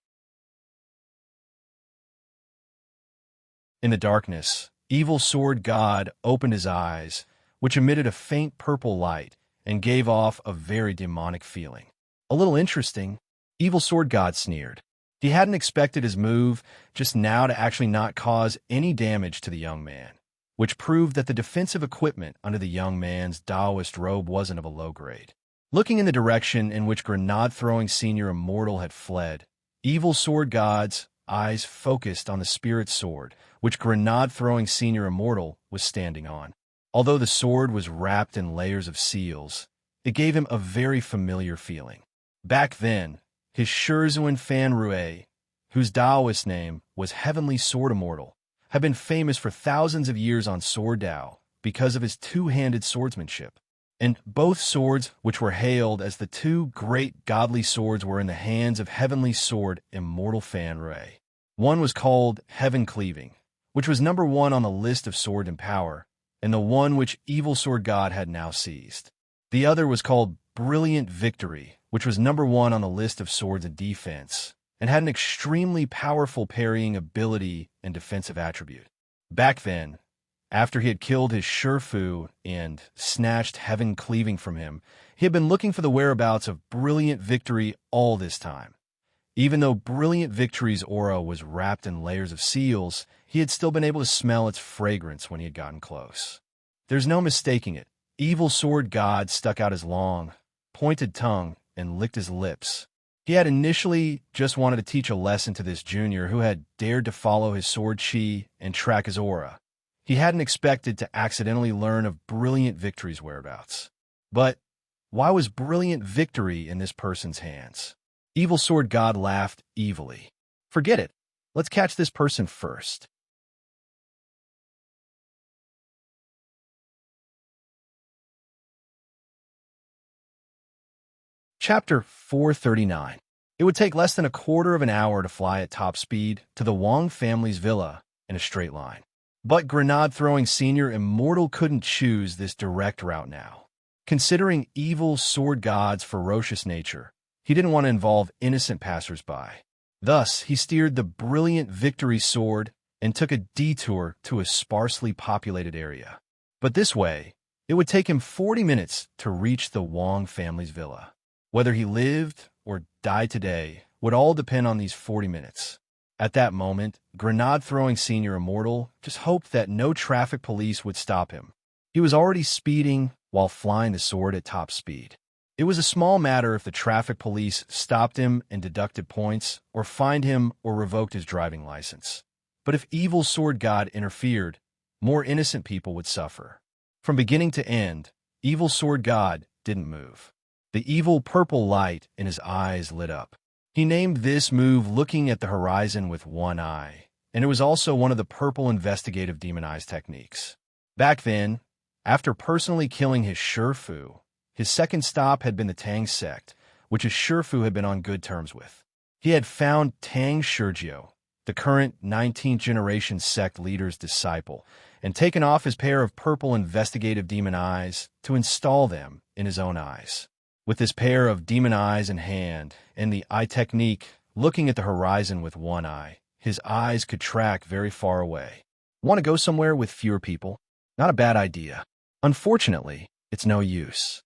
Speaker 1: In the darkness, Evil Sword God opened his eyes, which emitted a faint purple light and gave off a very demonic feeling. A little interesting, Evil Sword God sneered. He hadn't expected his move just now to actually not cause any damage to the young man, which proved that the defensive equipment under the young man's Taoist robe wasn't of a low grade. Looking in the direction in which Grenade-throwing Senior Immortal had fled, Evil Sword God's eyes focused on the spirit sword, which Grenade-throwing Senior Immortal was standing on. Although the sword was wrapped in layers of seals, it gave him a very familiar feeling. Back then, his Shizhuan Fan Rue, whose Taoist name was Heavenly Sword Immortal, had been famous for thousands of years on Sword Dao because of his two-handed swordsmanship. And both swords, which were hailed as the 2 great godly swords, were in the hands of Heavenly Sword Immortal Fan Rue. One was called Heaven Cleaving, which was number 1 on the list of sword and power, and the one which Evil Sword God had now seized. The other was called Brilliant Victory, which was number 1 on the list of swords and defense, and had an extremely powerful parrying ability and defensive attribute. Back then, after he had killed his Shifu and snatched Heaven Cleaving from him, he had been looking for the whereabouts of Brilliant Victory all this time. Even though Brilliant Victory's aura was wrapped in layers of seals, he had still been able to smell its fragrance when he had gotten close. There's no mistaking it. Evil Sword God stuck out his long, pointed tongue and licked his lips. He had initially just wanted to teach a lesson to this junior who had dared to follow his sword chi and track his aura. He hadn't expected to accidentally learn of Brilliant Victory's whereabouts. But why was Brilliant Victory in this person's hands? Evil Sword God laughed evilly. Forget it. Let's catch this person first. Chapter 439. It would take less than a quarter of an hour to fly at top speed to the Wang family's villa in a straight line. But grenade-throwing Senior Immortal couldn't choose this direct route now. Considering Evil Sword God's ferocious nature, he didn't want to involve innocent passers-by. Thus, he steered the Brilliant Victory sword and took a detour to a sparsely populated area. But this way, it would take him 40 minutes to reach the Wang family's villa. Whether he lived or died today would all depend on these 40 minutes. At that moment, grenade-throwing Senior Immortal just hoped that no traffic police would stop him. He was already speeding while flying the sword at top speed. It was a small matter if the traffic police stopped him and deducted points, or fined him or revoked his driving license. But if Evil Sword God interfered, more innocent people would suffer. From beginning to end, Evil Sword God didn't move. The evil purple light in his eyes lit up. He named this move looking at the horizon with one eye, and it was also one of the purple investigative demon eyes techniques. Back then, after personally killing his Shifu, his second stop had been the Tang sect, which his Shifu had been on good terms with. He had found Tang Shirgio, the current 19th generation sect leader's disciple, and taken off his pair of purple investigative demon eyes to install them in his own eyes. With this pair of demon eyes in hand and the eye technique looking at the horizon with one eye, his eyes could track very far away. Want to go somewhere with fewer people? Not a bad idea. Unfortunately, it's no use.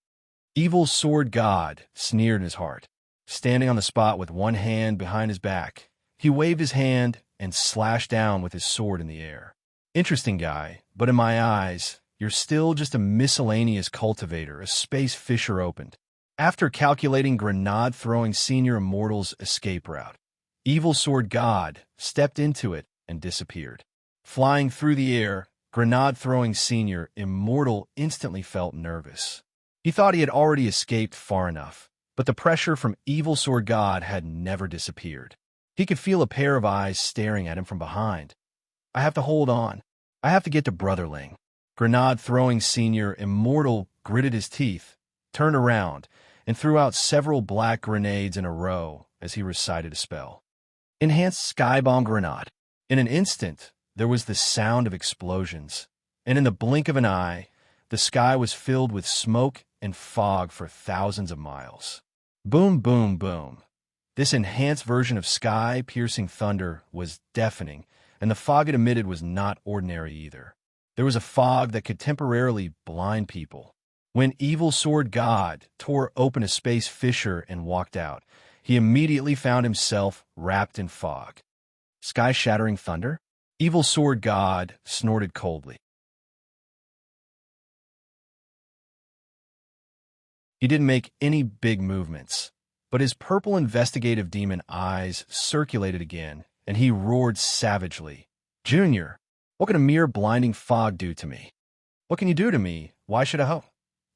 Speaker 1: Evil Sword God sneered in his heart. Standing on the spot with one hand behind his back, he waved his hand and slashed down with his sword in the air. Interesting guy, but in my eyes, you're still just a miscellaneous cultivator, a space fisher opened. After calculating grenade-throwing Senior Immortal's escape route, Evil Sword God stepped into it and disappeared. Flying through the air, grenade-throwing Senior Immortal instantly felt nervous. He thought he had already escaped far enough, but the pressure from Evil Sword God had never disappeared. He could feel a pair of eyes staring at him from behind. I have to hold on. I have to get to Brotherling. Grenade-throwing Senior Immortal gritted his teeth, turned around, and threw out several black grenades in a row as he recited a spell. Enhanced Sky Bomb Grenade. In an instant, there was the sound of explosions, and in the blink of an eye, the sky was filled with smoke and fog for thousands of miles. Boom, boom, boom. This enhanced version of sky-piercing thunder was deafening, and the fog it emitted was not ordinary either. There was a fog that could temporarily blind people. When Evil Sword God tore open a space fissure and walked out, he immediately found himself wrapped in fog. Sky-shattering thunder? Evil Sword God snorted coldly. He didn't make any big movements, but his purple investigative demon eyes circulated again, and he roared savagely. Junior, what can a mere blinding fog do to me? What can you do to me? Why should I hope?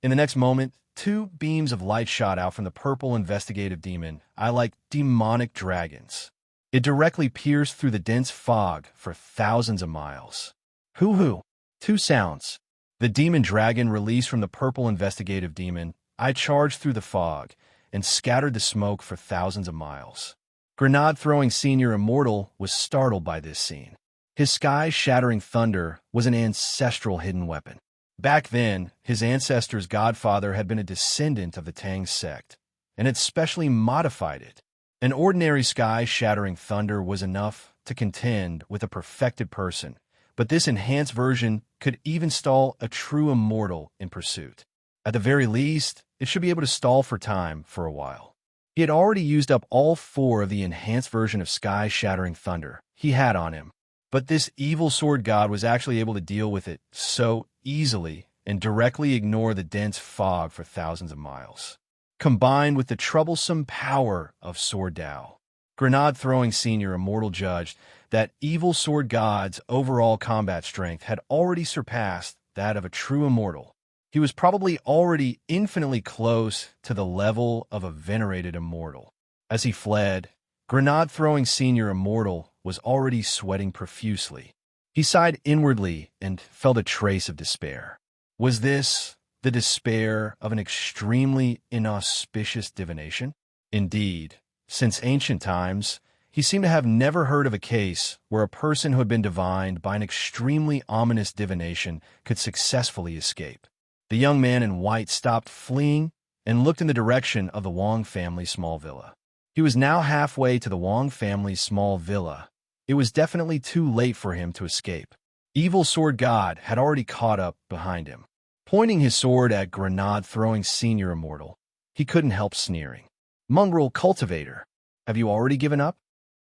Speaker 1: In the next moment, two beams of light shot out from the purple investigative demon eye like demonic dragons. It directly pierced through the dense fog for thousands of miles. Hoo-hoo! Two sounds. The demon dragon released from the purple investigative demon eye charged through the fog and scattered the smoke for thousands of miles. Grenade-throwing Senior Immortal was startled by this scene. His sky-shattering thunder was an ancestral hidden weapon. Back then, his ancestor's godfather had been a descendant of the Tang sect, and had specially modified it. An ordinary sky-shattering thunder was enough to contend with a perfected person, but this enhanced version could even stall a true immortal in pursuit. At the very least, it should be able to stall for time for a while. He had already used up all 4 of the enhanced version of sky-shattering thunder he had on him, but this Evil Sword God was actually able to deal with it so easily and directly ignore the dense fog for thousands of miles. combined with the troublesome power of Sword Tao. Grenade-throwing Senior Immortal judged that evil sword god's overall combat strength had already surpassed that of a true immortal. He was probably already infinitely close to the level of a venerated immortal. As he fled, Grenade-throwing Senior Immortal was already sweating profusely. He sighed inwardly and felt a trace of despair. Was this the despair of an extremely inauspicious divination? Indeed, since ancient times, he seemed to have never heard of a case where a person who had been divined by an extremely ominous divination could successfully escape. The young man in white stopped fleeing and looked in the direction of the Wong family's small villa. He was now halfway to the Wong family's small villa. It was definitely too late for him to escape. Evil Sword God had already caught up behind him. Pointing his sword at Grenade-throwing Senior Immortal, he couldn't help sneering. "Mongrel cultivator, have you already given up?"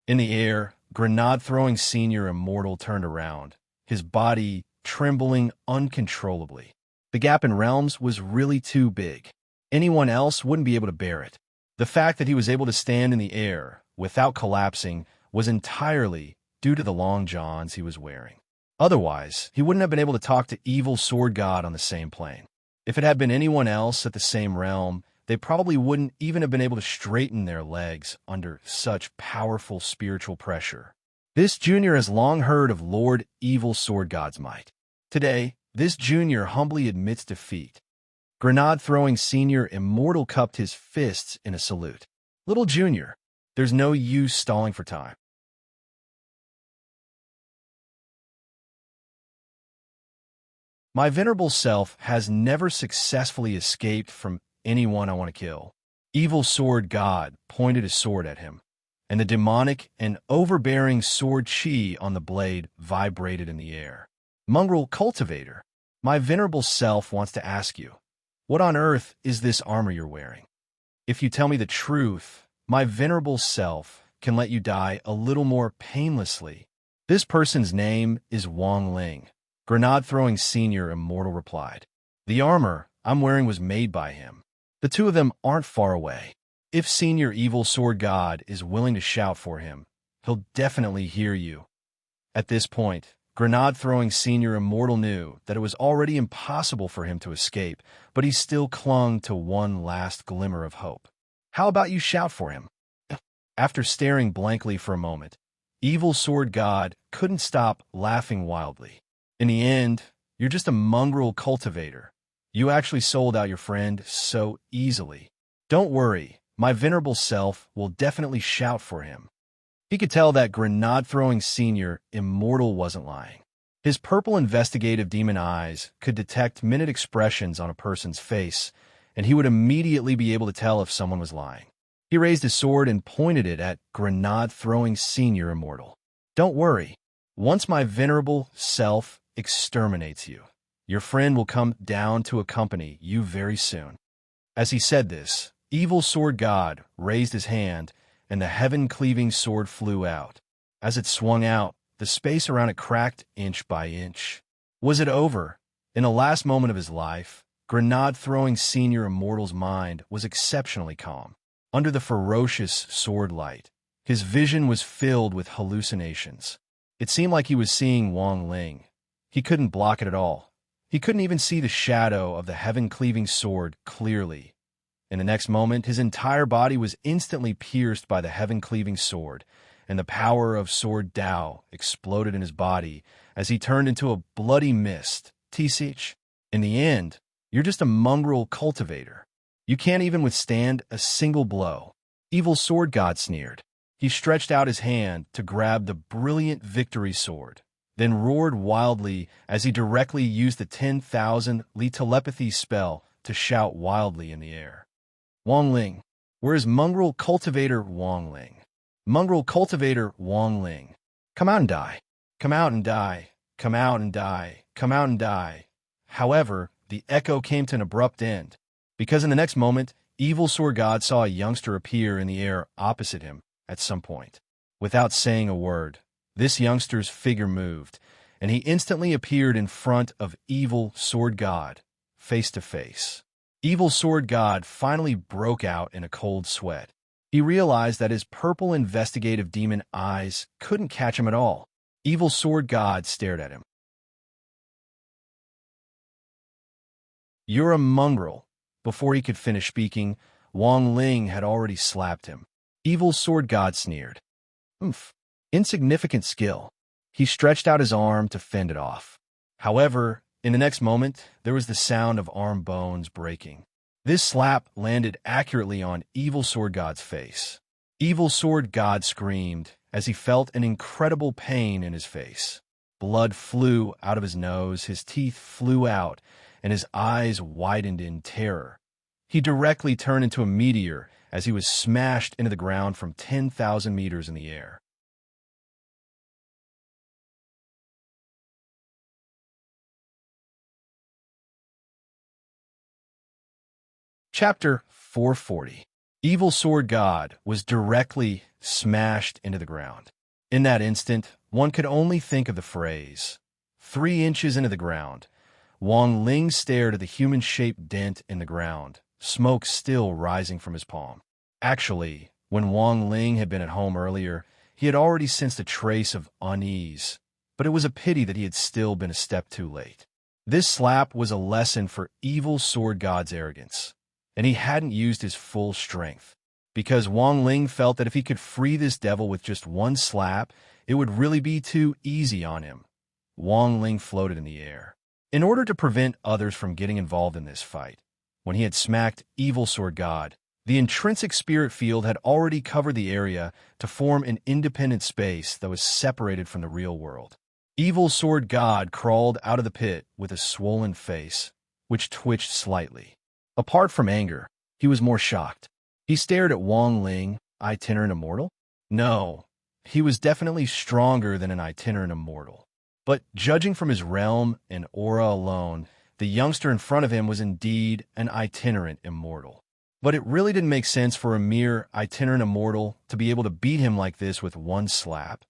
Speaker 1: In the air, Grenade-throwing Senior Immortal turned around, his body trembling uncontrollably. The gap in realms was really too big. Anyone else wouldn't be able to bear it. The fact that he was able to stand in the air without collapsing was entirely due to the long johns he was wearing. Otherwise, he wouldn't have been able to talk to Evil Sword God on the same plane. If it had been anyone else at the same realm, they probably wouldn't even have been able to straighten their legs under such powerful spiritual pressure. This junior has long heard of Lord Evil Sword God's might. Today, this junior humbly admits defeat. Grenade-throwing Senior Immortal cupped his fists in a salute. "Little junior, there's no use stalling for time. My venerable self has never successfully escaped from anyone I want to kill." Evil Sword God pointed his sword at him, and the demonic and overbearing sword chi on the blade vibrated in the air. "Mongrel cultivator, my venerable self wants to ask you, what on earth is this armor you're wearing? If you tell me the truth, my venerable self can let you die a little more painlessly." This person's name is Wong Ling. Grenade-throwing Senior Immortal replied. "The armor I'm wearing was made by him. The two of them aren't far away. If Senior Evil Sword God is willing to shout for him, he'll definitely hear you." At this point, Grenade-throwing Senior Immortal knew that it was already impossible for him to escape, but he still clung to one last glimmer of hope. "How about you shout for him?" After staring blankly for a moment, Evil Sword God couldn't stop laughing wildly. "In the end, you're just a mongrel cultivator. You actually sold out your friend so easily. Don't worry, my venerable self will definitely shout for him." He could tell that Grenade-throwing Senior Immortal wasn't lying. His purple investigative demon eyes could detect minute expressions on a person's face, and he would immediately be able to tell if someone was lying. He raised his sword and pointed it at Grenade-throwing Senior Immortal. "Don't worry. Once my venerable self exterminates you, your friend will come down to accompany you very soon." As he said this, Evil Sword God raised his hand, and the heaven-cleaving sword flew out. As it swung out, the space around it cracked inch by inch. Was it over? In the last moment of his life, Grenade-throwing Senior Immortal's mind was exceptionally calm. Under the ferocious sword light, his vision was filled with hallucinations. It seemed like he was seeing Wong Ling. He couldn't block it at all. He couldn't even see the shadow of the heaven-cleaving sword clearly. In the next moment, his entire body was instantly pierced by the heaven-cleaving sword, and the power of Sword Tao exploded in his body as he turned into a bloody mist. "T-Sich, in the end, you're just a mongrel cultivator. You can't even withstand a single blow." Evil Sword God sneered. He stretched out his hand to grab the brilliant victory sword, then roared wildly as he directly used the 10,000 Li telepathy spell to shout wildly in the air. "Wong Ling, where is mongrel cultivator Wong Ling? Mongrel cultivator Wong Ling. Come out and die. Come out and die. Come out and die. Come out and die." However, the echo came to an abrupt end, because in the next moment, Evil Sword God saw a youngster appear in the air opposite him at some point. Without saying a word, this youngster's figure moved, and he instantly appeared in front of Evil Sword God, face to face. Evil Sword God finally broke out in a cold sweat. He realized that his purple investigative demon eyes couldn't catch him at all. Evil Sword God stared at him. "You're a mongrel." Before he could finish speaking, Wang Ling had already slapped him. Evil Sword God sneered. "Oomph. Insignificant skill." He stretched out his arm to fend it off. However, in the next moment, there was the sound of arm bones breaking. This slap landed accurately on Evil Sword God's face. Evil Sword God screamed as he felt an incredible pain in his face. Blood flew out of his nose, his teeth flew out, and his eyes widened in terror. He directly turned into a meteor as he was smashed into the ground from 10,000 meters in the air. Chapter 440. Evil Sword God was directly smashed into the ground. In that instant, one could only think of the phrase, 3 inches into the ground. Wang Ling stared at the human-shaped dent in the ground, smoke still rising from his palm. Actually, when Wang Ling had been at home earlier, he had already sensed a trace of unease, but it was a pity that he had still been a step too late. This slap was a lesson for Evil Sword God's arrogance, and he hadn't used his full strength, because Wang Ling felt that if he could free this devil with just one slap, it would really be too easy on him. Wang Ling floated in the air. In order to prevent others from getting involved in this fight, when he had smacked Evil Sword God, the intrinsic spirit field had already covered the area to form an independent space that was separated from the real world. Evil Sword God crawled out of the pit with a swollen face, which twitched slightly. Apart from anger, he was more shocked. He stared at Wang Ling, itinerant immortal? No, he was definitely stronger than an itinerant immortal. But judging from his realm and aura alone, the youngster in front of him was indeed an itinerant immortal. But it really didn't make sense for a mere itinerant immortal to be able to beat him like this with one slap.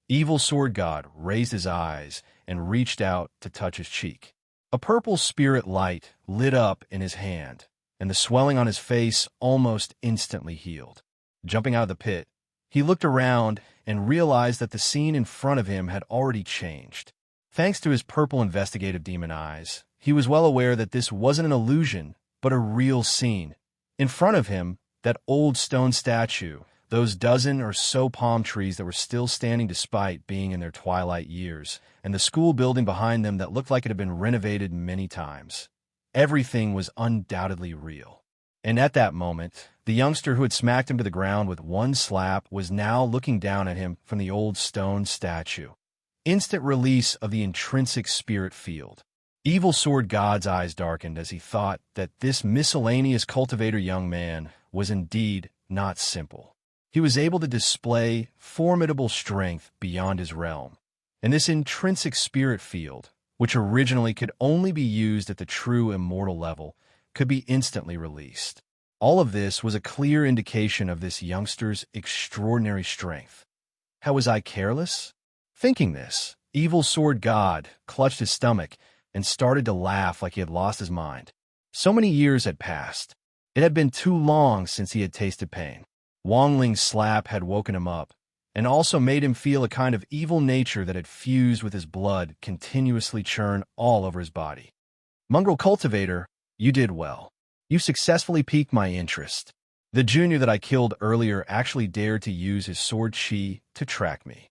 Speaker 1: Evil Sword God raised his eyes and reached out to touch his cheek. A purple spirit light lit up in his hand, and the swelling on his face almost instantly healed. Jumping out of the pit, he looked around and realized that the scene in front of him had already changed. Thanks to his purple investigative demon eyes, he was well aware that this wasn't an illusion, but a real scene. In front of him, that old stone statue, those dozen or so palm trees that were still standing despite being in their twilight years, and the school building behind them that looked like it had been renovated many times. Everything was undoubtedly real. And at that moment, the youngster who had smacked him to the ground with one slap was now looking down at him from the old stone statue. Instant release of the intrinsic spirit field. Evil Sword God's eyes darkened as he thought that this miscellaneous cultivator young man was indeed not simple. He was able to display formidable strength beyond his realm, and this intrinsic spirit field, which originally could only be used at the true immortal level, could be instantly released. All of this was a clear indication of this youngster's extraordinary strength. How was I careless? Thinking this, Evil Sword God clutched his stomach and started to laugh like he had lost his mind. So many years had passed. It had been too long since he had tasted pain. Wang Ling's slap had woken him up, and also made him feel a kind of evil nature that had fused with his blood continuously churn all over his body. Mongrel Cultivator, you did well. You successfully piqued my interest. The junior that I killed earlier actually dared to use his sword chi to track me.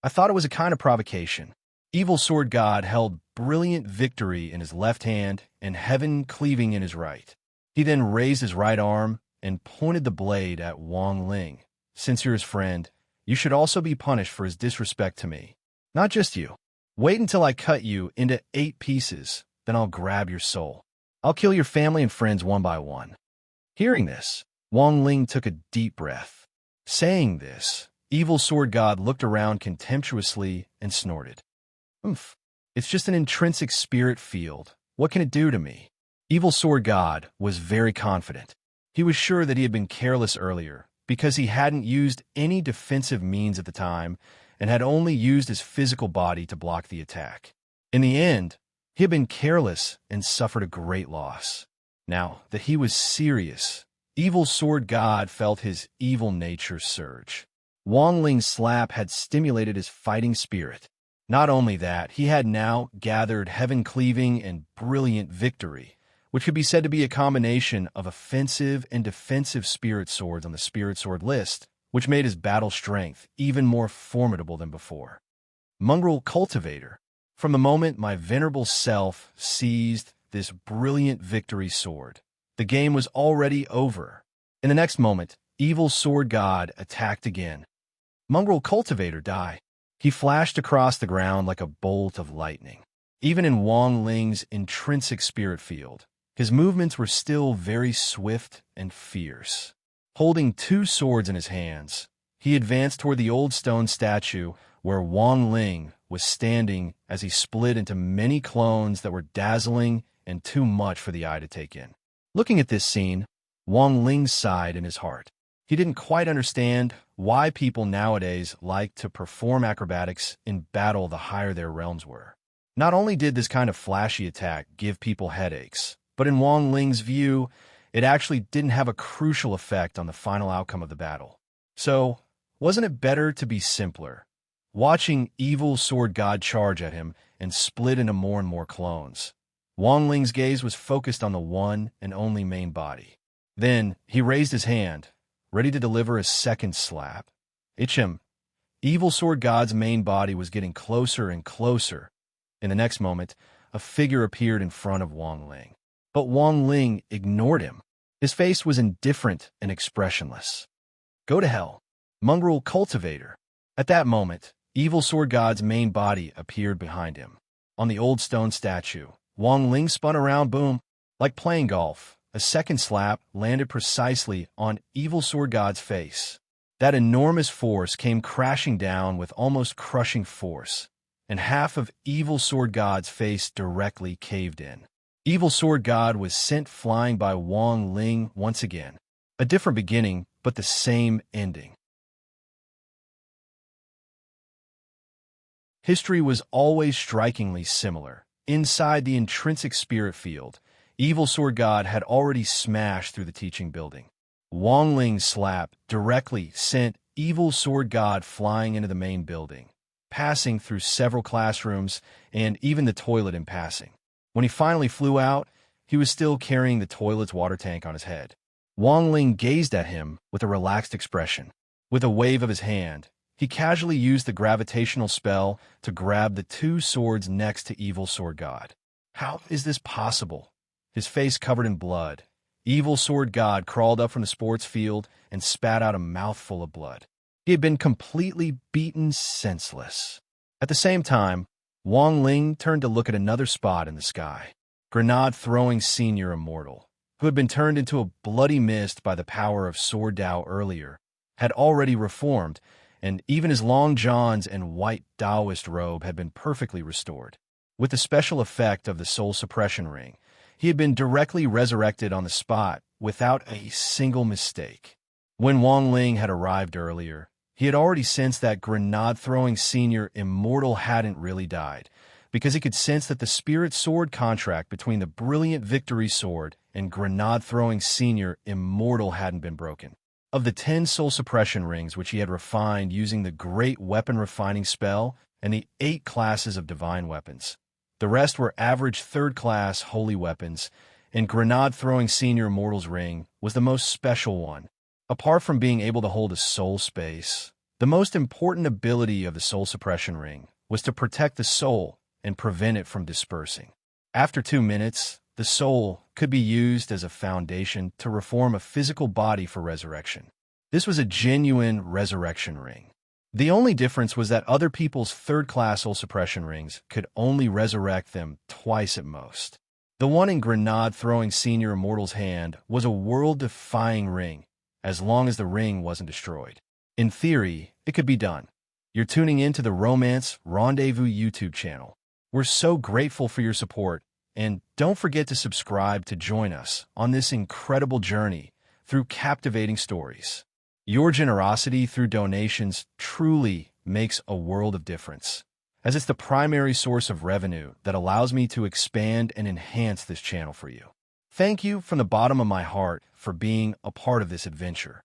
Speaker 1: I thought it was a kind of provocation. Evil Sword God held brilliant victory in his left hand and heaven cleaving in his right. He then raised his right arm and pointed the blade at Wang Ling. Since you're his friend, you should also be punished for his disrespect to me. Not just you. Wait until I cut you into 8 pieces, then I'll grab your soul. I'll kill your family and friends one by one. Hearing this, Wang Ling took a deep breath. Saying this, Evil Sword God looked around contemptuously and snorted. Oomph, it's just an intrinsic spirit field. What can it do to me? Evil Sword God was very confident. He was sure that he had been careless earlier because he hadn't used any defensive means at the time and had only used his physical body to block the attack. In the end, He had been careless and suffered a great loss. Now that he was serious, Evil Sword God felt his evil nature surge. Wang Ling's slap had stimulated his fighting spirit. Not only that, he had now gathered heaven-cleaving and brilliant victory, which could be said to be a combination of offensive and defensive spirit swords on the spirit sword list, which made his battle strength even more formidable than before. Mongrel Cultivator. From the moment my venerable self seized this brilliant victory sword, the game was already over. In the next moment, Evil Sword God attacked again. Mongrel Cultivator die. He flashed across the ground like a bolt of lightning. Even in Wang Ling's intrinsic spirit field, his movements were still very swift and fierce. Holding two swords in his hands, he advanced toward the old stone statue where Wang Ling was standing as he split into many clones that were dazzling and too much for the eye to take in. Looking at this scene, Wang Ling sighed in his heart. He didn't quite understand why people nowadays like to perform acrobatics in battle the higher their realms were. Not only did this kind of flashy attack give people headaches, but in Wang Ling's view, it actually didn't have a crucial effect on the final outcome of the battle. So, wasn't it better to be simpler? Watching Evil Sword God charge at him and split into more and more clones, Wang Ling's gaze was focused on the one and only main body. Then, he raised his hand, ready to deliver a second slap. Ichim. Evil Sword God's main body was getting closer and closer. In the next moment, a figure appeared in front of Wang Ling. But Wang Ling ignored him. His face was indifferent and expressionless. Go to hell. Mongrel Cultivator. At that moment, Evil Sword God's main body appeared behind him. On the old stone statue, Wang Ling spun around, boom. Like playing golf, a second slap landed precisely on Evil Sword God's face. That enormous force came crashing down with almost crushing force, and half of Evil Sword God's face directly caved in. Evil Sword God was sent flying by Wang Ling once again. A different beginning, but the same ending. History was always strikingly similar. Inside the intrinsic spirit field, Evil Sword God had already smashed through the teaching building. Wang Ling's slap directly sent Evil Sword God flying into the main building, passing through several classrooms and even the toilet in passing. When he finally flew out, he was still carrying the toilet's water tank on his head. Wang Ling gazed at him with a relaxed expression. With a wave of his hand, he casually used the gravitational spell to grab the two swords next to Evil Sword God. How is this possible? His face covered in blood, Evil Sword God crawled up from the sports field and spat out a mouthful of blood. He had been completely beaten senseless. At the same time, Wang Ling turned to look at another spot in the sky. Grenade-throwing senior immortal, who had been turned into a bloody mist by the power of Sword Dao earlier, had already reformed, and even his long johns and white Taoist robe had been perfectly restored. With the special effect of the soul suppression ring, he had been directly resurrected on the spot without a single mistake. When Wang Ling had arrived earlier, he had already sensed that grenade-throwing senior immortal hadn't really died, because he could sense that the spirit sword contract between the brilliant victory sword and grenade-throwing senior immortal hadn't been broken. Of the 10 soul suppression rings which he had refined using the great weapon refining spell and the 8 classes of divine weapons, the rest were average third-class holy weapons, and grenade-throwing senior immortal's ring was the most special one. Apart from being able to hold a soul space, the most important ability of the soul suppression ring was to protect the soul and prevent it from dispersing. After 2 minutes, the soul could be used as a foundation to reform a physical body for resurrection. This was a genuine resurrection ring. The only difference was that other people's third-class soul suppression rings could only resurrect them twice at most. The one in grenade-throwing senior immortal's hand was a world-defying ring, as long as the ring wasn't destroyed. In theory, it could be done. You're tuning in to the Romance Rendezvous YouTube channel. We're so grateful for your support, and don't forget to subscribe to join us on this incredible journey through captivating stories. Your generosity through donations truly makes a world of difference. as it's the primary source of revenue that allows me to expand and enhance this channel for you. Thank you from the bottom of my heart for being a part of this adventure.